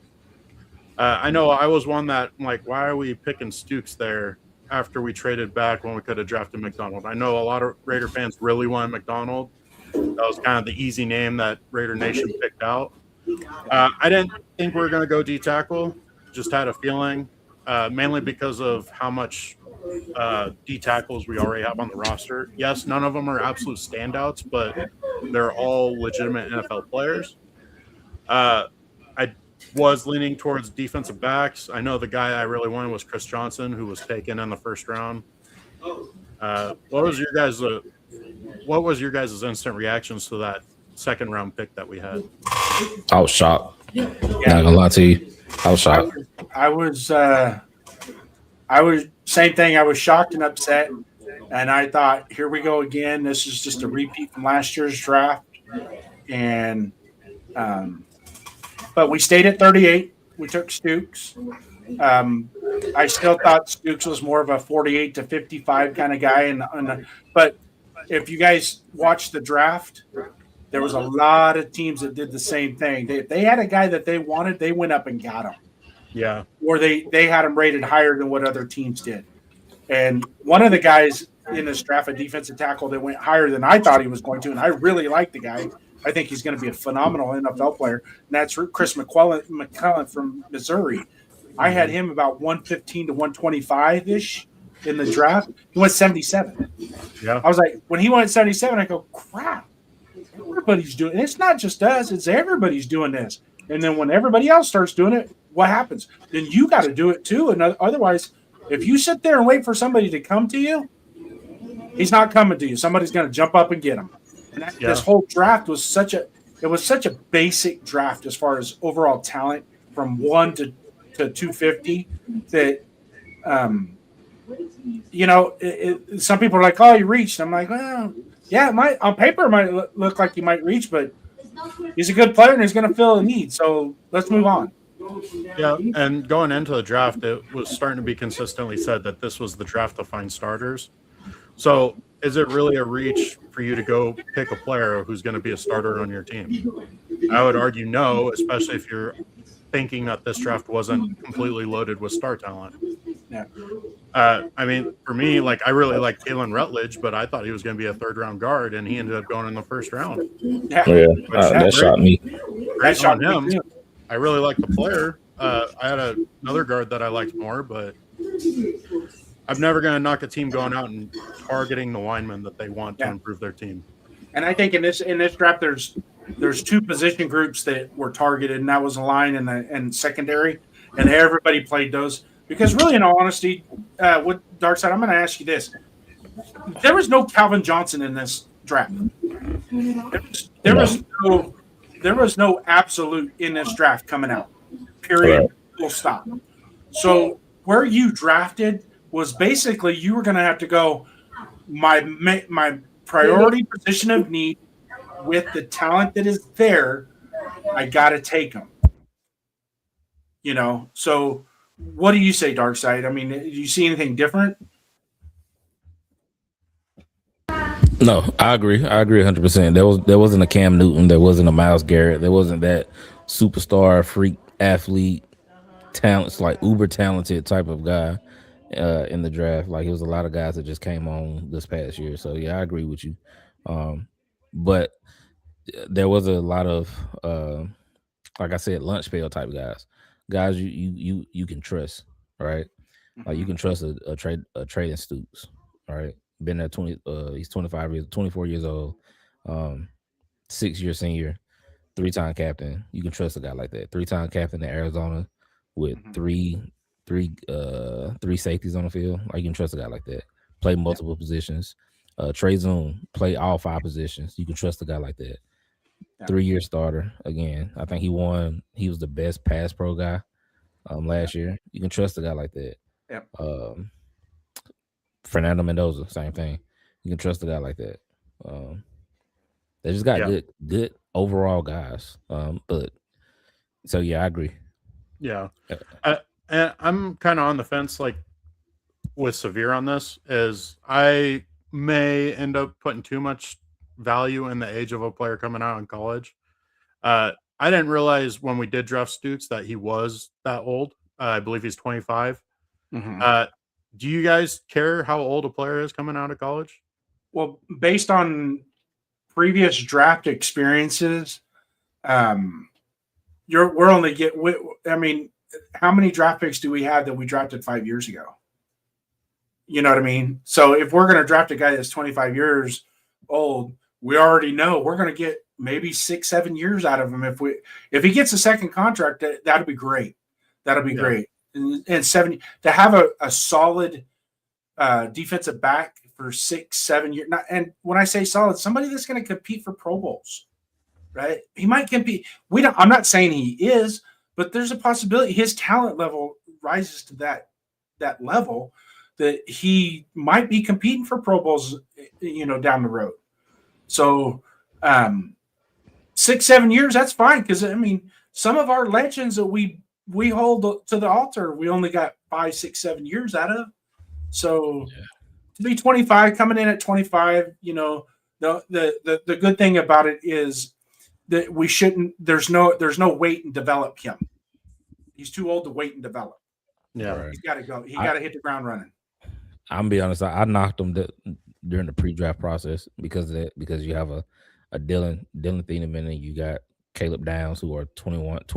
I know I was one that, like, why are we picking Stukes there after we traded back when we could have drafted McDonald? I know a lot of Raider fans really wanted McDonald. That was kind of the easy name that Raider Nation picked out. I didn't think we were going to go D-tackle. Just had a feeling, mainly because of how much D-tackles we already have on the roster. Yes, none of them are absolute standouts, but they're all legitimate NFL players. I was leaning towards defensive backs. I know the guy I really wanted was Chris Johnson, who was taken in the first round. What was your guys' instant reactions to that second round pick that we had?
I was shocked. Not gonna lie to you, I was shocked.
I was same thing. I was shocked and upset, and I thought, here we go again. This is just a repeat from last year's draft, and but we stayed at 38. We took Stukes. I still thought Stukes was more of a 48 to 55 kind of guy, but if you guys watched the draft, there was a lot of teams that did the same thing. If they had a guy that they wanted, they went up and got him.
Yeah.
Or they had him rated higher than what other teams did. And one of the guys in this draft, a defensive tackle that went higher than I thought he was going to, and I really like the guy. I think he's going to be a phenomenal NFL player, and that's Chris McClellan from Missouri. I had him about 115 to 125-ish in the draft. He went 77.
Yeah.
I was like, when he went 77, I go, crap. Everybody's doing it. It's not just us. It's everybody's doing this. And then when everybody else starts doing it, what happens? Then you got to do it too. And otherwise, if you sit there and wait for somebody to come to you, he's not coming to you. Somebody's going to jump up and get him. And this whole draft was such a basic draft as far as overall talent from 1 to 250 that, some people are like, oh, you reached. I'm like, well, yeah, on paper it might look like you might reach, but he's a good player and he's going to fill a need. So let's move on.
Yeah, and going into the draft, it was starting to be consistently said that this was the draft to find starters. So is it really a reach for you to go pick a player who's going to be a starter on your team? I would argue no, especially if you're thinking that this draft wasn't completely loaded with star talent.
Yeah.
I mean, for me, like, I really like Kalen Rutledge, but I thought he was going to be a third-round guard, and he ended up going in the first round.
Yeah,
That shocked me.
Great on him. I really like the player. I had another guard that I liked more, but I'm never going to knock a team going out and targeting the linemen that they want to improve their team.
And I think in this draft, there's 2 position groups that were targeted, and that was the line and secondary, and everybody played those. Because really, in all honesty, with Darkside, I'm going to ask you this: there was no Calvin Johnson in this draft. There was no absolute in this draft coming out. Period.
Right.
Full stop. So where you drafted was basically you were going to have to go my priority position of need with the talent that is there. I got to take them. So. What do you say, Darkside? I mean, do you see anything different?
No, I agree. 100%. There wasn't a Cam Newton. There wasn't a Myles Garrett. There wasn't that superstar, freak, athlete, talents, like uber talented type of guy in the draft. Like, it was a lot of guys that just came on this past year. So, yeah, I agree with you. But there was a lot of, like I said, lunch pail type guys you can trust, right? Like, you can trust a trading Stoops, right? Been there he's 24 years old, 6-year senior, 3-time captain. You can trust a guy like that. 3-time captain in Arizona with three safeties on the field. Like, you can trust a guy like that. Play multiple positions. Trey Zoom play all 5 positions. You can trust a guy like that. 3-year starter again. I think he won. He was the best pass pro guy last year. You can trust a guy like that.
Yep.
Fernando Mendoza, same thing. You can trust a guy like that. They just got good overall guys. But so yeah, I agree.
Yeah, and I'm kind of on the fence, like with Severe on this. Is I may end up putting too much value in the age of a player coming out in college. I didn't realize when we did draft Stoots that he was that old. I believe he's 25.
Mm-hmm.
Do you guys care how old a player is coming out of college?
Well, based on previous draft experiences, we're only I mean, how many draft picks do we have that we drafted 5 years ago? You know what I mean? So if we're going to draft a guy that's 25 years old, we already know we're going to get maybe 6-7 years out of him. If he gets a second contract, that'd be great. That'll be great. And 70 to have a solid defensive back for 6-7 years. And when I say solid, somebody that's going to compete for Pro Bowls, right? He might compete. I'm not saying he is, but there's a possibility his talent level rises to that level that he might be competing for Pro Bowls, down the road. So 6-7 years, that's fine. Because I mean, some of our legends that we hold to the altar, we only got 5, 6, 7 years out of. So to be 25, coming in at 25, the good thing about it is that we shouldn't. There's no wait and develop him. He's too old to wait and develop.
Yeah,
He's got to go. He got to hit the ground running.
I'm gonna be honest. I knocked him during the pre-draft process because of that. Because you have a Dylan Thieneman, and you got Caleb Downs, who are 20 and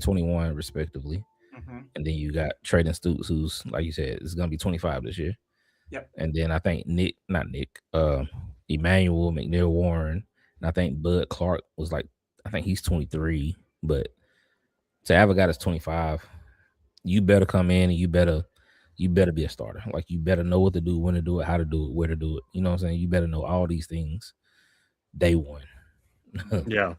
21 respectively.
Mm-hmm.
And then you got Traden Stoops, who's, like you said, is going to be 25 this year.
Yep.
And then I think Emmanuel McNeil Warren, and I think Bud Clark was I think he's 23. But to have a guy that's 25, you better come in and you better be a starter. Like, you better know what to do, when to do it, how to do it, where to do it. You know what I'm saying? You better know all these things day one.
Yeah.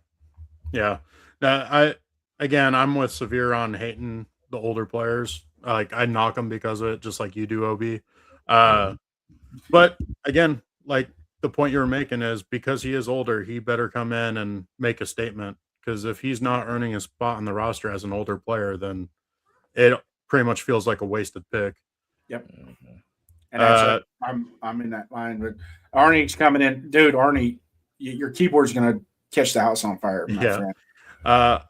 I'm with Severe on hating the older players. Like, I knock them because of it, just like you do, OB. But again, like the point you were making is because he is older, he better come in and make a statement. Because if he's not earning a spot on the roster as an older player, then it pretty much feels like a wasted pick.
Yep. And actually, I'm in that line. But Arnie's coming in, dude. Arnie, your keyboard's gonna catch the house on fire, my friend.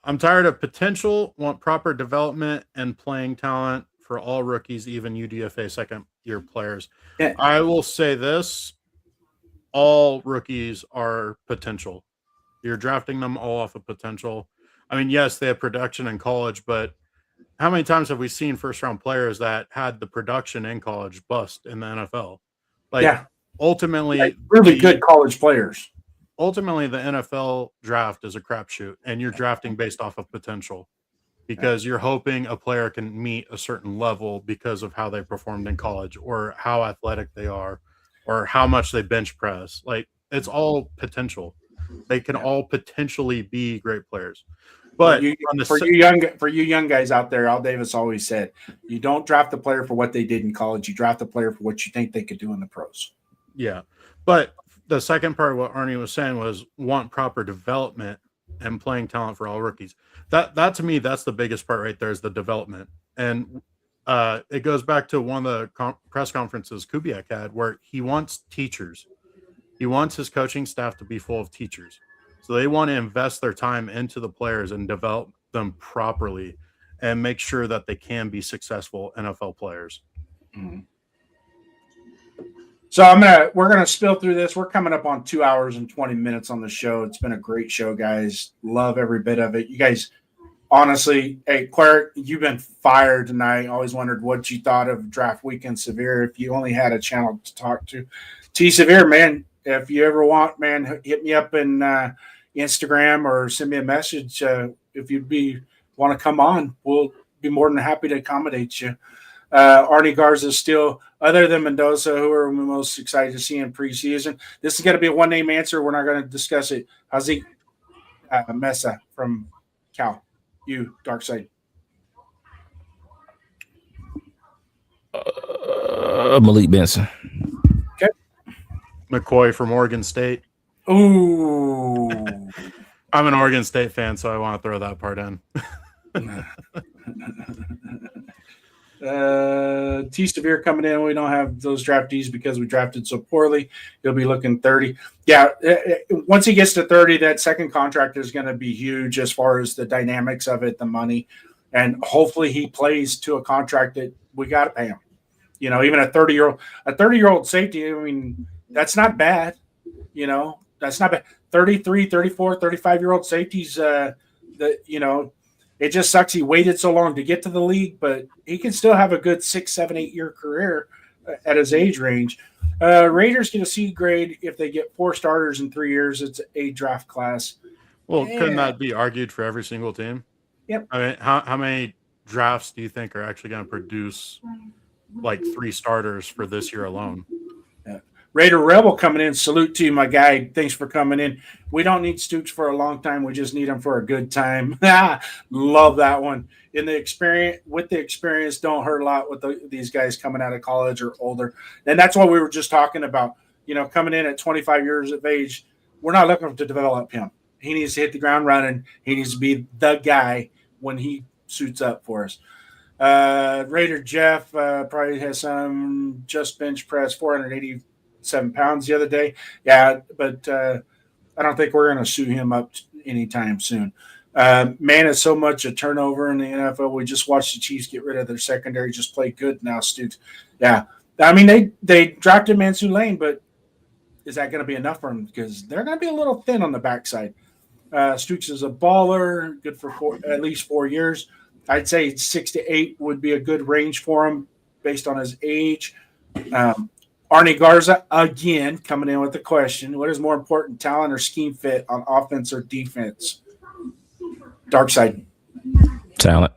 I'm tired of potential, want proper development and playing talent for all rookies, even UDFA second-year players.
Yeah.
I will say this, all rookies are potential. You're drafting them all off of potential. I mean, yes, they have production in college, but how many times have we seen first-round players that had the production in college bust in the NFL? Ultimately,
really good college players.
Ultimately, the NFL draft is a crapshoot, and you're drafting based off of potential because you're hoping a player can meet a certain level because of how they performed in college or how athletic they are or how much they bench press. Like, it's all potential. They can all potentially be great players. But
for you young guys out there, Al Davis always said, you don't draft the player for what they did in college. You draft the player for what you think they could do in the pros.
Yeah. But the second part of what Arnie was saying was want proper development and playing talent for all rookies. That to me, that's the biggest part right there is the development. And it goes back to one of the press conferences Kubiak had where he wants teachers. He wants his coaching staff to be full of teachers. So they want to invest their time into the players and develop them properly and make sure that they can be successful NFL players.
Mm-hmm. So we're gonna spill through this. We're coming up on 2 hours and 20 minutes on the show. It's been a great show, guys. Love every bit of it. You guys, honestly, hey, Claire, you've been fired tonight. Always wondered what you thought of Draft Weekend Severe. If you only had a channel to talk to T Severe, man. If you ever want, man, hit me up in Instagram or send me a message. If you'd want to come on, we'll be more than happy to accommodate you. Arnie Garza still, other than Mendoza, who are we most excited to see in preseason. This is going to be a one-name answer. We're not going to discuss it. Mesa from Cal. You, Darkside.
Malik Benson.
Okay.
McCoy from Oregon State.
Ooh.
I'm an Oregon State fan, so I want to throw that part in.
T Severe coming in. We don't have those draftees because we drafted so poorly. He'll be looking 30. Yeah, once he gets to 30, that second contract is going to be huge as far as the dynamics of it, the money, and hopefully he plays to a contract that we got to pay him. You know, even a 30-year-old safety. I mean, that's not bad. You know, that's not bad. 33, 34, 35-year-old safeties. It just sucks he waited so long to get to the league, but he can still have a good 6, 7, 8-year career at his age range. Raiders get a C grade if they get 4 starters in 3 years. It's a draft class.
Well, couldn't that be argued for every single team?
Yep.
I mean, how many drafts do you think are actually going to produce like 3 starters for this year alone?
Raider Rebel coming in. Salute to you, my guy. Thanks for coming in. We don't need Stooks for a long time. We just need him for a good time. Love that one. With the experience, don't hurt a lot with these guys coming out of college or older. And that's what we were just talking about. You know, coming in at 25 years of age, we're not looking to develop him. He needs to hit the ground running. He needs to be the guy when he suits up for us. Raider Jeff probably has some just bench press 487 pounds the other day. Yeah, but I don't think we're going to suit him up anytime soon. Man, it's so much a turnover in the NFL. We just watched the Chiefs get rid of their secondary, just play good now, Stooks. Yeah, I mean, they drafted Mansour Lane, but is that going to be enough for them? Because they're going to be a little thin on the backside. Stooks is a baller, good for at least 4 years. I'd say 6 to 8 would be a good range for him based on his age. Arnie Garza, again, coming in with the question, what is more important, talent or scheme fit on offense or defense? Darkside.
Talent.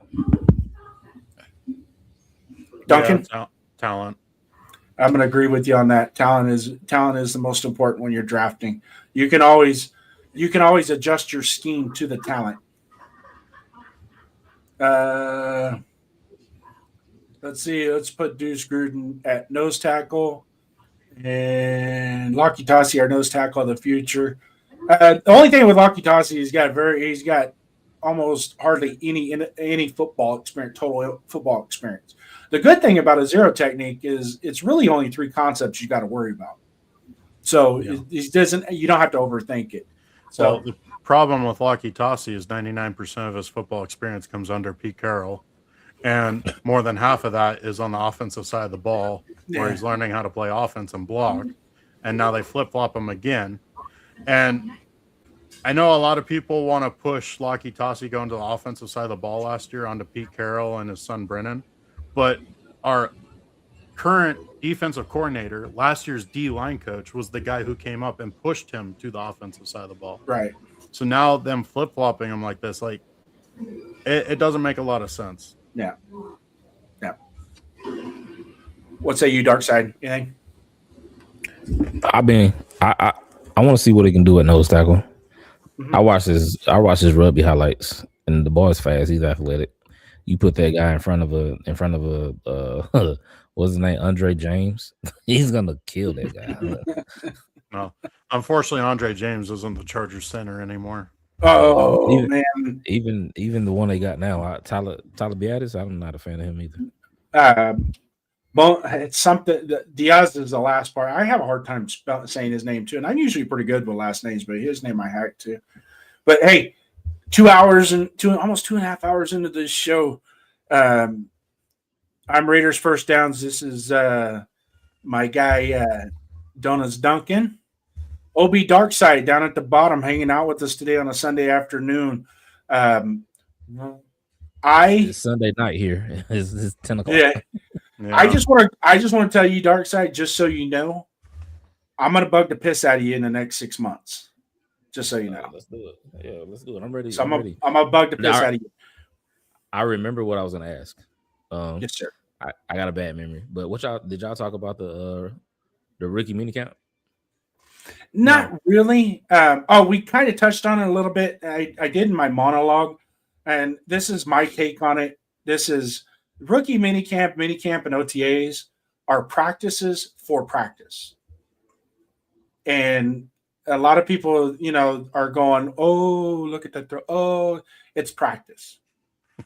Duncan?
Yeah, talent.
I'm going to agree with you on that. Talent is the most important when you're drafting. You can always adjust your scheme to the talent. Let's see. Let's put Deuce Gruden at nose tackle and Lockie Tassi, our nose tackle of the future. The only thing with Lockie Tassi, he's got almost hardly any football experience, total football experience. The good thing about a zero technique is it's really only 3 concepts you got to worry about. So you don't have to overthink it. So
the problem with Lockie Tassi is 99% of his football experience comes under Pete Carroll. And more than half of that is on the offensive side of the ball, where he's learning how to play offense and block. And now they flip-flop him again. And I know a lot of people want to push Lockie Tassi going to the offensive side of the ball last year onto Pete Carroll and his son Brennan. But our current defensive coordinator, last year's D-line coach, was the guy who came up and pushed him to the offensive side of the ball.
Right.
So now them flip-flopping him like this, like it doesn't make a lot of sense.
Yeah. What say you, Darkside? Anything?
I want to see what he can do at nose tackle. Mm-hmm. I watch his rugby highlights, and the boy's fast. He's athletic. You put that guy in front of a what's his name, Andre James. He's gonna kill that guy.
No, unfortunately, Andre James isn't the Chargers center anymore.
Oh man!
Even the one they got now, Tyler Biadasz, I'm not a fan of him either.
Well, it's something. Diaz is the last part. I have a hard time saying his name too, and I'm usually pretty good with last names, but his name I hack too. But hey, 2 hours and almost 2.5 hours into this show, I'm Raiders First Downs. This is my guy Donuts Duncan. OB Darkside down at the bottom, hanging out with us today on a Sunday afternoon.
It's Sunday night here. It's 10 o'clock.
Yeah. I just want to tell you, Darkside, just so you know, I'm gonna bug the piss out of you in the next 6 months. Just so you know.
Let's do it. Yeah, let's do it. I'm ready.
So I'm gonna bug the piss out of you.
I remember what I was gonna ask.
Yes, sir.
I got a bad memory, but did y'all talk about the rookie minicamp?
Not really. We kind of touched on it a little bit. I did in my monologue, and this is my take on it. This is rookie minicamp, and OTAs are practices for practice. And a lot of people, are going, oh, look at that throw. Oh, it's practice.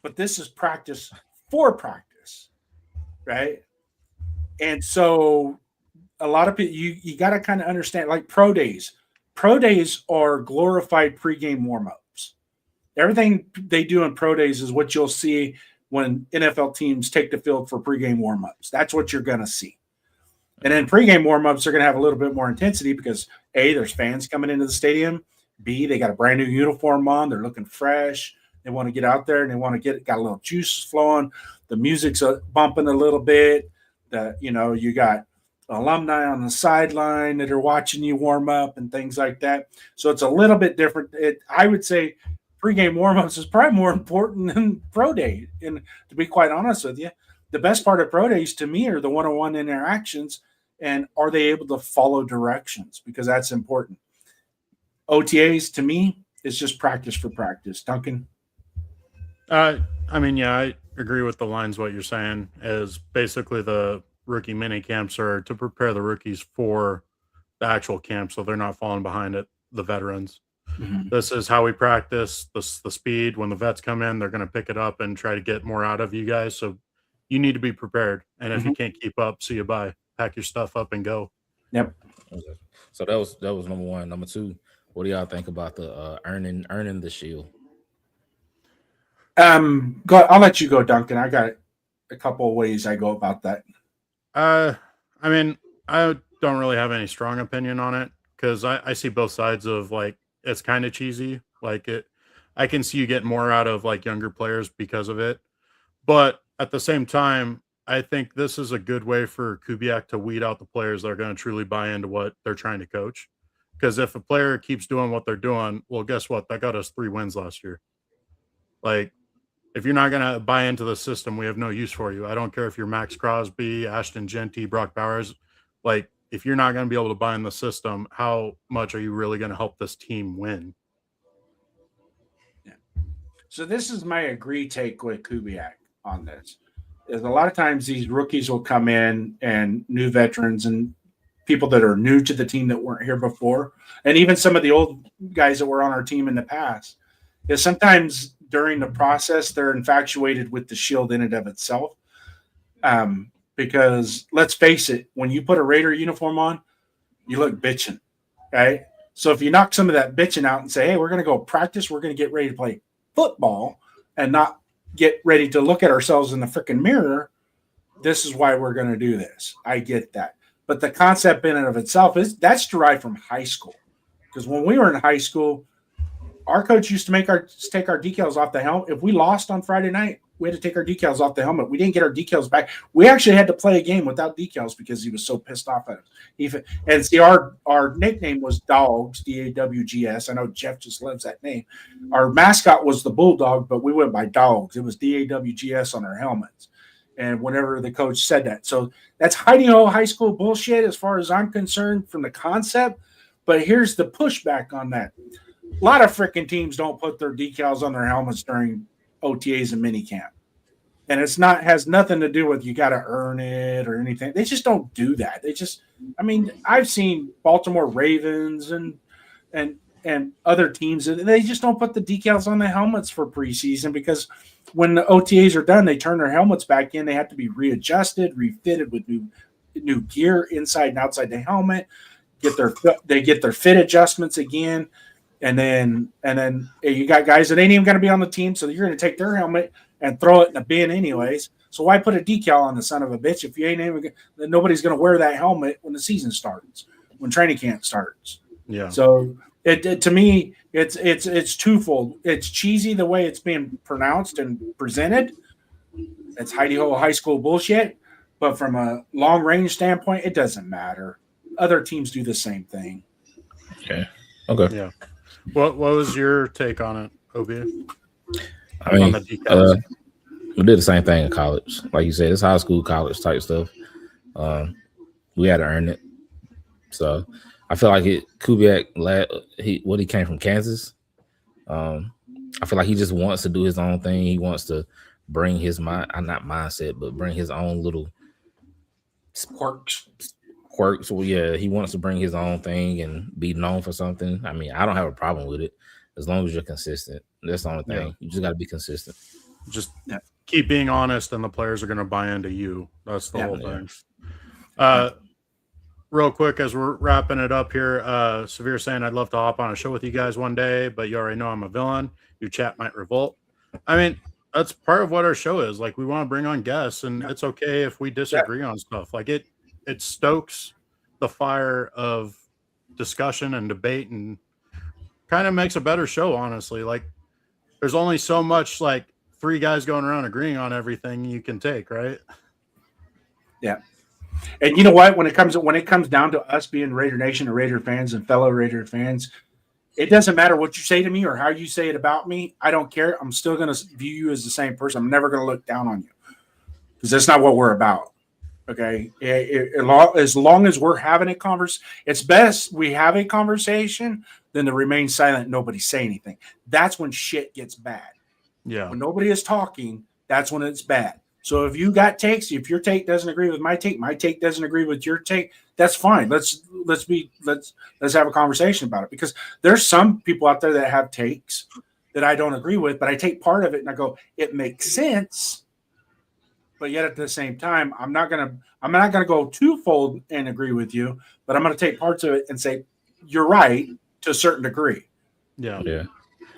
But this is practice for practice, right? And so a lot of people, you got to kind of understand, like pro days. Pro days are glorified pregame warm-ups. Everything they do in pro days is what you'll see when NFL teams take the field for pregame warm-ups. That's what you're going to see. And then pregame warm-ups are going to have a little bit more intensity because, A, there's fans coming into the stadium. B, they got a brand new uniform on. They're looking fresh. They want to get out there and they want to got a little juice flowing. The music's bumping a little bit. You got alumni on the sideline that are watching you warm up and things like that. So it's a little bit different. I would say pregame warm-ups is probably more important than pro day. And to be quite honest with you, the best part of pro days to me are the one-on-one interactions. And are they able to follow directions? Because that's important. OTAs, to me, is just practice for practice. Duncan?
I agree with the lines. What you're saying is basically the rookie mini camps are to prepare the rookies for the actual camp so they're not falling behind the veterans. Mm-hmm. This is how we practice, the speed. When the vets come in, they're going to pick it up and try to get more out of you guys. So you need to be prepared. And if you can't keep up, see you bye. Pack your stuff up and go.
Yep.
Okay. So that was number one. Number two, what do y'all think about the earning the shield?
I'll let you go, Duncan. I got a couple of ways I go about that.
I don't really have any strong opinion on it because I see both sides of like it's kind of cheesy. Like I can see you get more out of like younger players because of it, but at the same time, I think this is a good way for Kubiak to weed out the players that are going to truly buy into what they're trying to coach. Because if a player keeps doing what they're doing, well, guess what? That got us 3 wins last year. Like, if you're not going to buy into the system, we have no use for you. I don't care if you're Max Crosby, Ashton Genty, Brock Bowers. Like, if you're not going to be able to buy in the system, how much are you really going to help this team win?
Yeah. So this is my agree take with Kubiak on this. Is a lot of times these rookies will come in and new veterans and people that are new to the team that weren't here before, and even some of the old guys that were on our team in the past, is sometimes during the process they're infatuated with the shield in and of itself. Because let's face it, when you put a Raider uniform on, you look bitching, right? So if you knock some of that bitching out and say, hey, we're going to go practice, we're going to get ready to play football and not get ready to look at ourselves in the freaking mirror, this is why we're going to do this. I get that. But the concept in and of itself that's derived from high school. Because when we were in high school, our coach used to take our decals off the helmet. If we lost on Friday night, we had to take our decals off the helmet. We didn't get our decals back. We actually had to play a game without decals because he was so pissed off at us. And see, our nickname was Dogs, D-A-W-G-S. I know Jeff just loves that name. Our mascot was the Bulldog, but we went by Dogs. It was D-A-W-G-S on our helmets. And whenever the coach said that. So that's hidey-ho high school bullshit as far as I'm concerned from the concept. But here's the pushback on that. A lot of freaking teams don't put their decals on their helmets during OTAs and minicamp. And has nothing to do with you got to earn it or anything. They just don't do that. I've seen Baltimore Ravens and other teams, and they just don't put the decals on the helmets for preseason because when the OTAs are done, they turn their helmets back in. They have to be readjusted, refitted with new gear inside and outside the helmet. They get their fit adjustments again. And then you got guys that ain't even going to be on the team, so you're going to take their helmet and throw it in a bin anyways. So why put a decal on the son of a bitch if you ain't even nobody's going to wear that helmet when the season starts, when training camp starts?
Yeah.
So it to me, it's twofold. It's cheesy the way it's being pronounced and presented. It's hidey-ho high school bullshit. But from a long range standpoint, it doesn't matter. Other teams do the same thing.
Okay.
Yeah. What was your take on it, OB?
We did the same thing in college. Like you said, it's high school, college type stuff. We had to earn it. So, I feel like Kubiak, he came from Kansas. I feel like he just wants to do his own thing. He wants to bring his not mindset, but bring his own little
quirks.
Well, yeah, he wants to bring his own thing and be known for something. I mean, I don't have a problem with it as long as you're consistent. That's the only thing.
Yeah.
You just got to be consistent.
Just keep being honest, and the players are going to buy into you. That's the whole thing. Real quick, as we're wrapping it up here, Severe saying, I'd love to hop on a show with you guys one day, but you already know I'm a villain. Your chat might revolt. I mean, that's part of what our show is. Like, we want to bring on guests, and it's okay if we disagree on stuff. Like, it stokes the fire of discussion and debate and kind of makes a better show, honestly. Like, there's only so much, like, 3 guys going around agreeing on everything you can take, right?
Yeah. And you know what? When it comes down to us being Raider Nation and Raider fans and fellow Raider fans, it doesn't matter what you say to me or how you say it about me. I don't care. I'm still going to view you as the same person. I'm never going to look down on you because that's not what we're about. Okay. As long as we're having a conversation, it's best we have a conversation than to remain silent. And nobody say anything. That's when shit gets bad.
Yeah.
When nobody is talking, that's when it's bad. So if you got takes, if your take doesn't agree with my take doesn't agree with your take, that's fine. Let's have a conversation about it, because there's some people out there that have takes that I don't agree with, but I take part of it and I go, it makes sense. But yet at the same time, I'm not gonna go twofold and agree with you, but I'm gonna take parts of it and say you're right to a certain degree.
Yeah.
Yeah.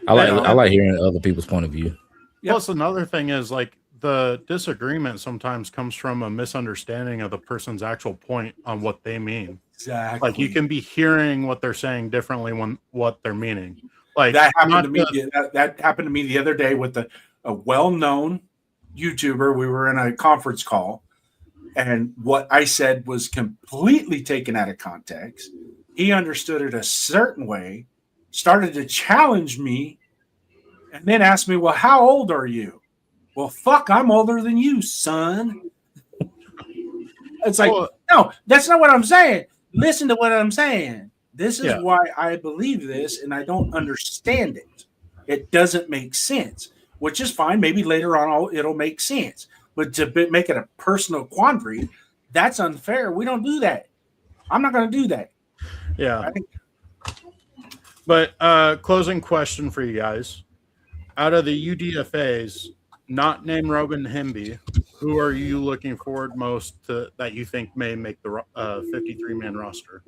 I like hearing other people's point of view.
Yep.
Plus, another thing is, like, the disagreement sometimes comes from a misunderstanding of the person's actual point on what they mean.
Exactly.
Like, you can be hearing what they're saying differently when what they're meaning. Like,
that happened to me. That happened to me the other day with a well-known YouTuber. We were in a conference call, and what I said was completely taken out of context. He understood it a certain way, started to challenge me, and then asked me, well, how old are you? Well, fuck, I'm older than you, son. It's like, no, that's not what I'm saying. Listen to what I'm saying. This is why I believe this, and I don't understand it. It doesn't make sense, which is fine. Maybe later on it'll make sense. But to make it a personal quandary, that's unfair. We don't do that. I'm not going to do that.
Yeah. But closing question for you guys. Out of the UDFAs, not named Rogan Hemby, who are you looking forward most to that you think may make the 53-man roster?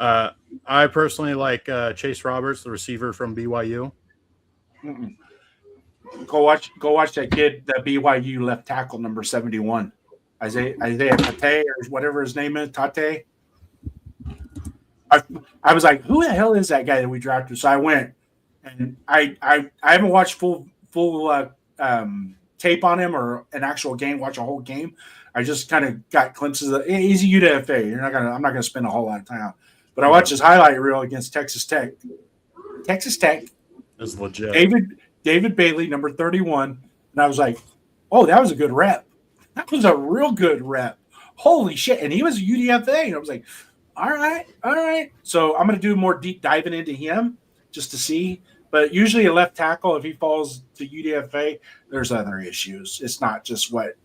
I personally like Chase Roberts, the receiver from BYU.
Mm-mm. Go watch that kid, the BYU left tackle, number 71, Isaiah Tate, or whatever his name is, Tate. I was like, who the hell is that guy that we drafted? So I went, and I haven't watched full tape on him or an actual game, watch a whole game. I just kind of got glimpses of he's a UDFA. I'm not gonna spend a whole lot of time on. But I watched his highlight reel against Texas Tech. Texas Tech
is legit.
David Bailey, number 31, and I was like, oh, that was a good rep. That was a real good rep. Holy shit. And he was a UDFA. And I was like, all right. So I'm gonna do more deep diving into him just to see. But usually a left tackle, if he falls to UDFA, there's other issues. It's not just what,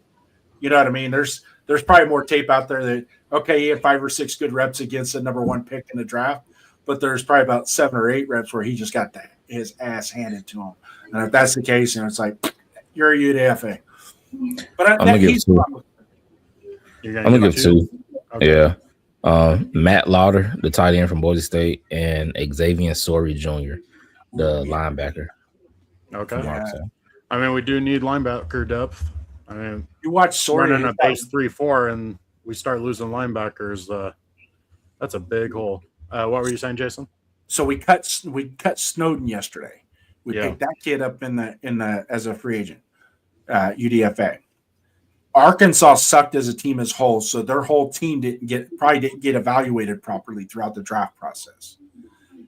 you know what I mean? There's probably more tape out there that, okay, he had 5 or 6 good reps against the number 1 pick in the draft, but there's probably about 7 or 8 reps where he just got his ass handed to him. And if that's the case, it's like, you're a UDFA. But
I'm going to give 2. I'm going to give 2. Okay. Yeah. Matt Lauder, the tight end from Boise State, and Xavier Sorey Jr., the linebacker.
Okay. I mean, we do need linebacker depth. I mean,
you watch Sorey
running a base 3-4 and we start losing linebackers. That's a big hole. What were you saying, Jason?
So we cut Snowden yesterday. We picked that kid up in the as a free agent, UDFA. Arkansas sucked as a team as whole, so their whole team probably didn't get evaluated properly throughout the draft process.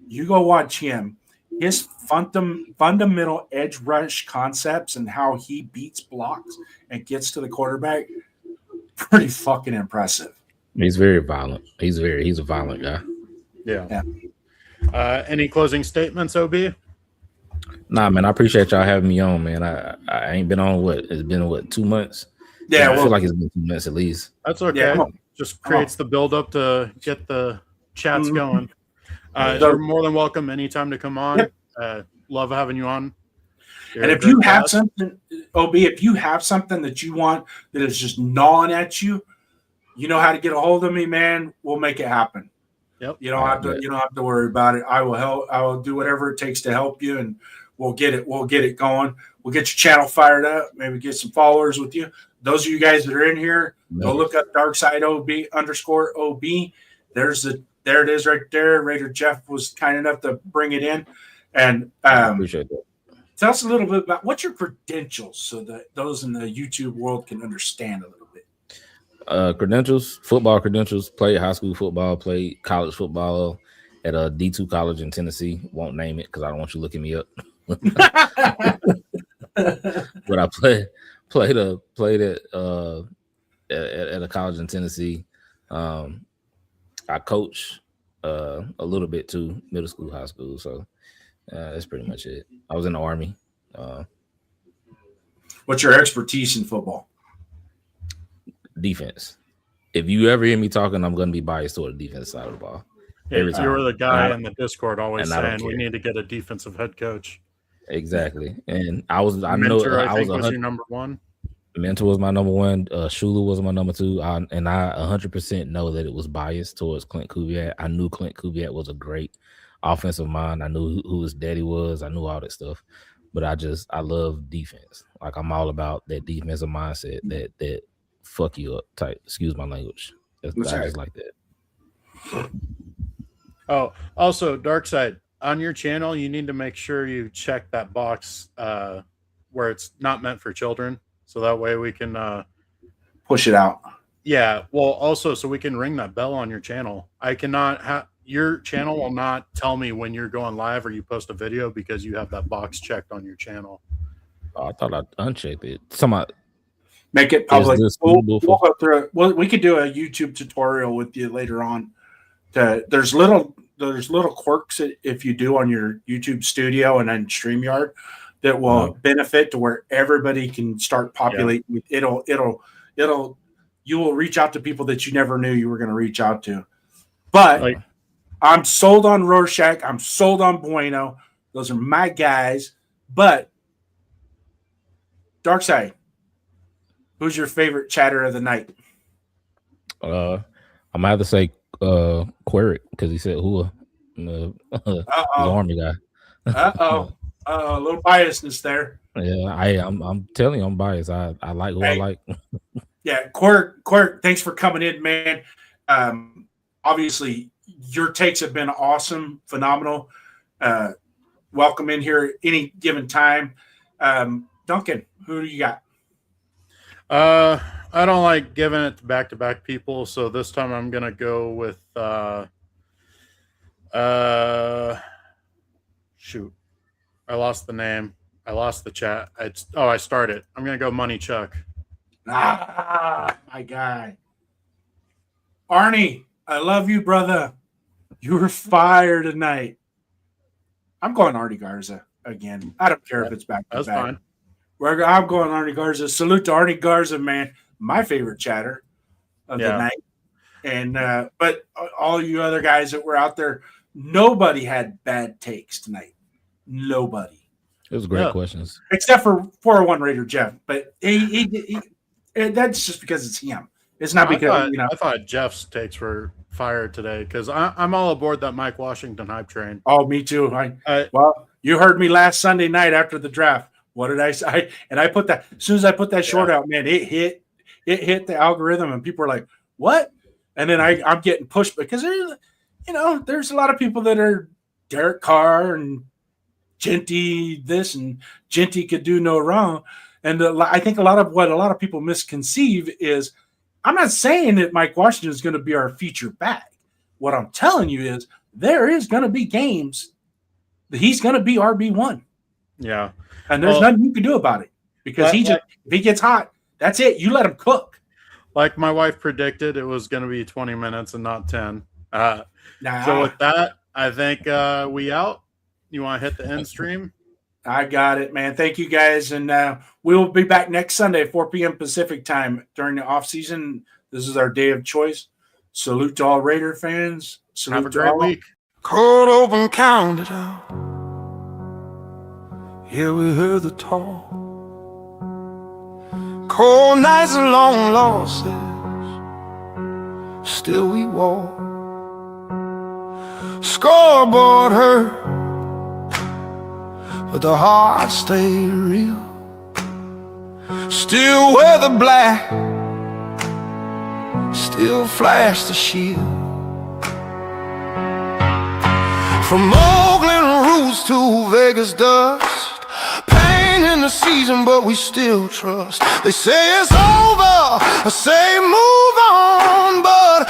You go watch him. His fundamental edge rush concepts and how he beats blocks and gets to the quarterback, pretty fucking impressive.
He's very violent. He's a violent guy.
Yeah. Any closing statements, OB?
Nah, man, I appreciate y'all having me on, man. I ain't been on it's been 2 months?
Yeah,
I feel like it's been 2 months at least.
That's okay.
Yeah,
just creates the build up to get the chats going. You're more than welcome anytime to come on.
Yep.
Love having you on.
And if you have something, OB, if you have something that you want that is just gnawing at you, you know how to get a hold of me, man. We'll make it happen.
Yep.
You don't have to worry about it. I will help. I will do whatever it takes to help you, and we'll get it going. We'll get your channel fired up. Maybe get some followers with you. Those of you guys that are in here, go look up Darkside OB_OB. There it is right there. Raider Jeff was kind enough to bring it in. And
I appreciate that.
Tell us a little bit about what's your credentials so that those in the YouTube world can understand a little bit.
Credentials, football credentials, played high school football, played college football at a D2 college in Tennessee. Won't name it because I don't want you looking me up. But I played at a college in Tennessee. I coach a little bit too, middle school, high school. So that's pretty much it. I was in the Army.
What's your expertise in football?
Defense. If you ever hear me talking, I'm going to be biased toward the defense side of the ball.
You were the guy in the Discord always saying we need to get a defensive head coach.
Exactly. And I was your
number one.
Mentor was my number one. Shula was my number two. And I 100% know that it was biased towards Clint Kubiak. I knew Clint Kubiak was a great offensive mind. I knew who his daddy was. I knew all that stuff. But I love defense. Like I'm all about that defensive mindset that fuck you up type. Excuse my language. I just like that.
Oh, also Darkside, on your channel, you need to make sure you check that box where it's not meant for children. So that way we can
push it out.
Yeah. Well, also so we can ring that bell on your channel. I cannot your channel will not tell me when you're going live or you post a video because you have that box checked on your channel.
Oh, I thought I unchecked it.
Make it public. We'll go through it. Well, we could do a YouTube tutorial with you later on. There's little quirks if you do on your YouTube studio and then StreamYard that will benefit to where everybody can start populating. Yeah. You will reach out to people that you never knew you were going to reach out to. But I'm sold on Rorschach. I'm sold on Bueno. Those are my guys. But Darkside, who's your favorite chatter of the night?
I'm gonna have to say Queric because he said who the Army guy.
A little biasness there.
Yeah, I'm telling you, I'm biased. I like who I like.
Yeah, Queric, thanks for coming in, man. Obviously, your takes have been awesome, phenomenal. Welcome in here at any given time. Duncan, who do you got?
I don't like giving it to back-to-back people, so this time I'm gonna go with shoot. I lost the name. I lost the chat. I started. I'm gonna go Money Chuck.
Ah, my guy. Arnie, I love you, brother. You were fire tonight. I'm going Arnie Garza again. I don't care if it's back to back. That's fine. I'm going Arnie Garza. Salute to Arnie Garza, man. My favorite chatter of the night. And but all you other guys that were out there, nobody had bad takes tonight. Nobody.
It was great questions.
Except for 401 Raider Jeff. But he that's just because it's him. It's not because
I thought Jeff's takes were fired today because I'm all aboard that Mike Washington hype train.
Oh, me too. Well, you heard me last Sunday night after the draft. What did I say? And I put that as soon as I put that short out, man, it hit the algorithm, and people are like, "What?" And then I'm getting pushed because there's a lot of people that are Derek Carr and Genty this and Genty could do no wrong. And I think a lot of people misconceive is I'm not saying that Mike Washington is going to be our feature back. What I'm telling you is there is going to be games that he's going to be RB1.
Yeah.
And there's nothing you can do about it because if he gets hot, that's it. You let him cook.
like my wife predicted, it was going to be 20 minutes and not 10. So
Nah,
with that, I think we out. You want to hit the end stream?
I got it, man. Thank you guys. And we'll be back next Sunday at 4 p.m. Pacific time during the off season. This is our day of choice. Salute to all Raider fans. Salute
Have a
to
great
all.
week.
Cold open, count it out. Yeah, we heard the talk. Cold nights and long losses, still we walk. Scoreboard hurt, but the heart stayed real. Still wear the black, still flash the shield. From Oakland roots to Vegas dust, pain in the season, but we still trust. They say it's over, I say move on, but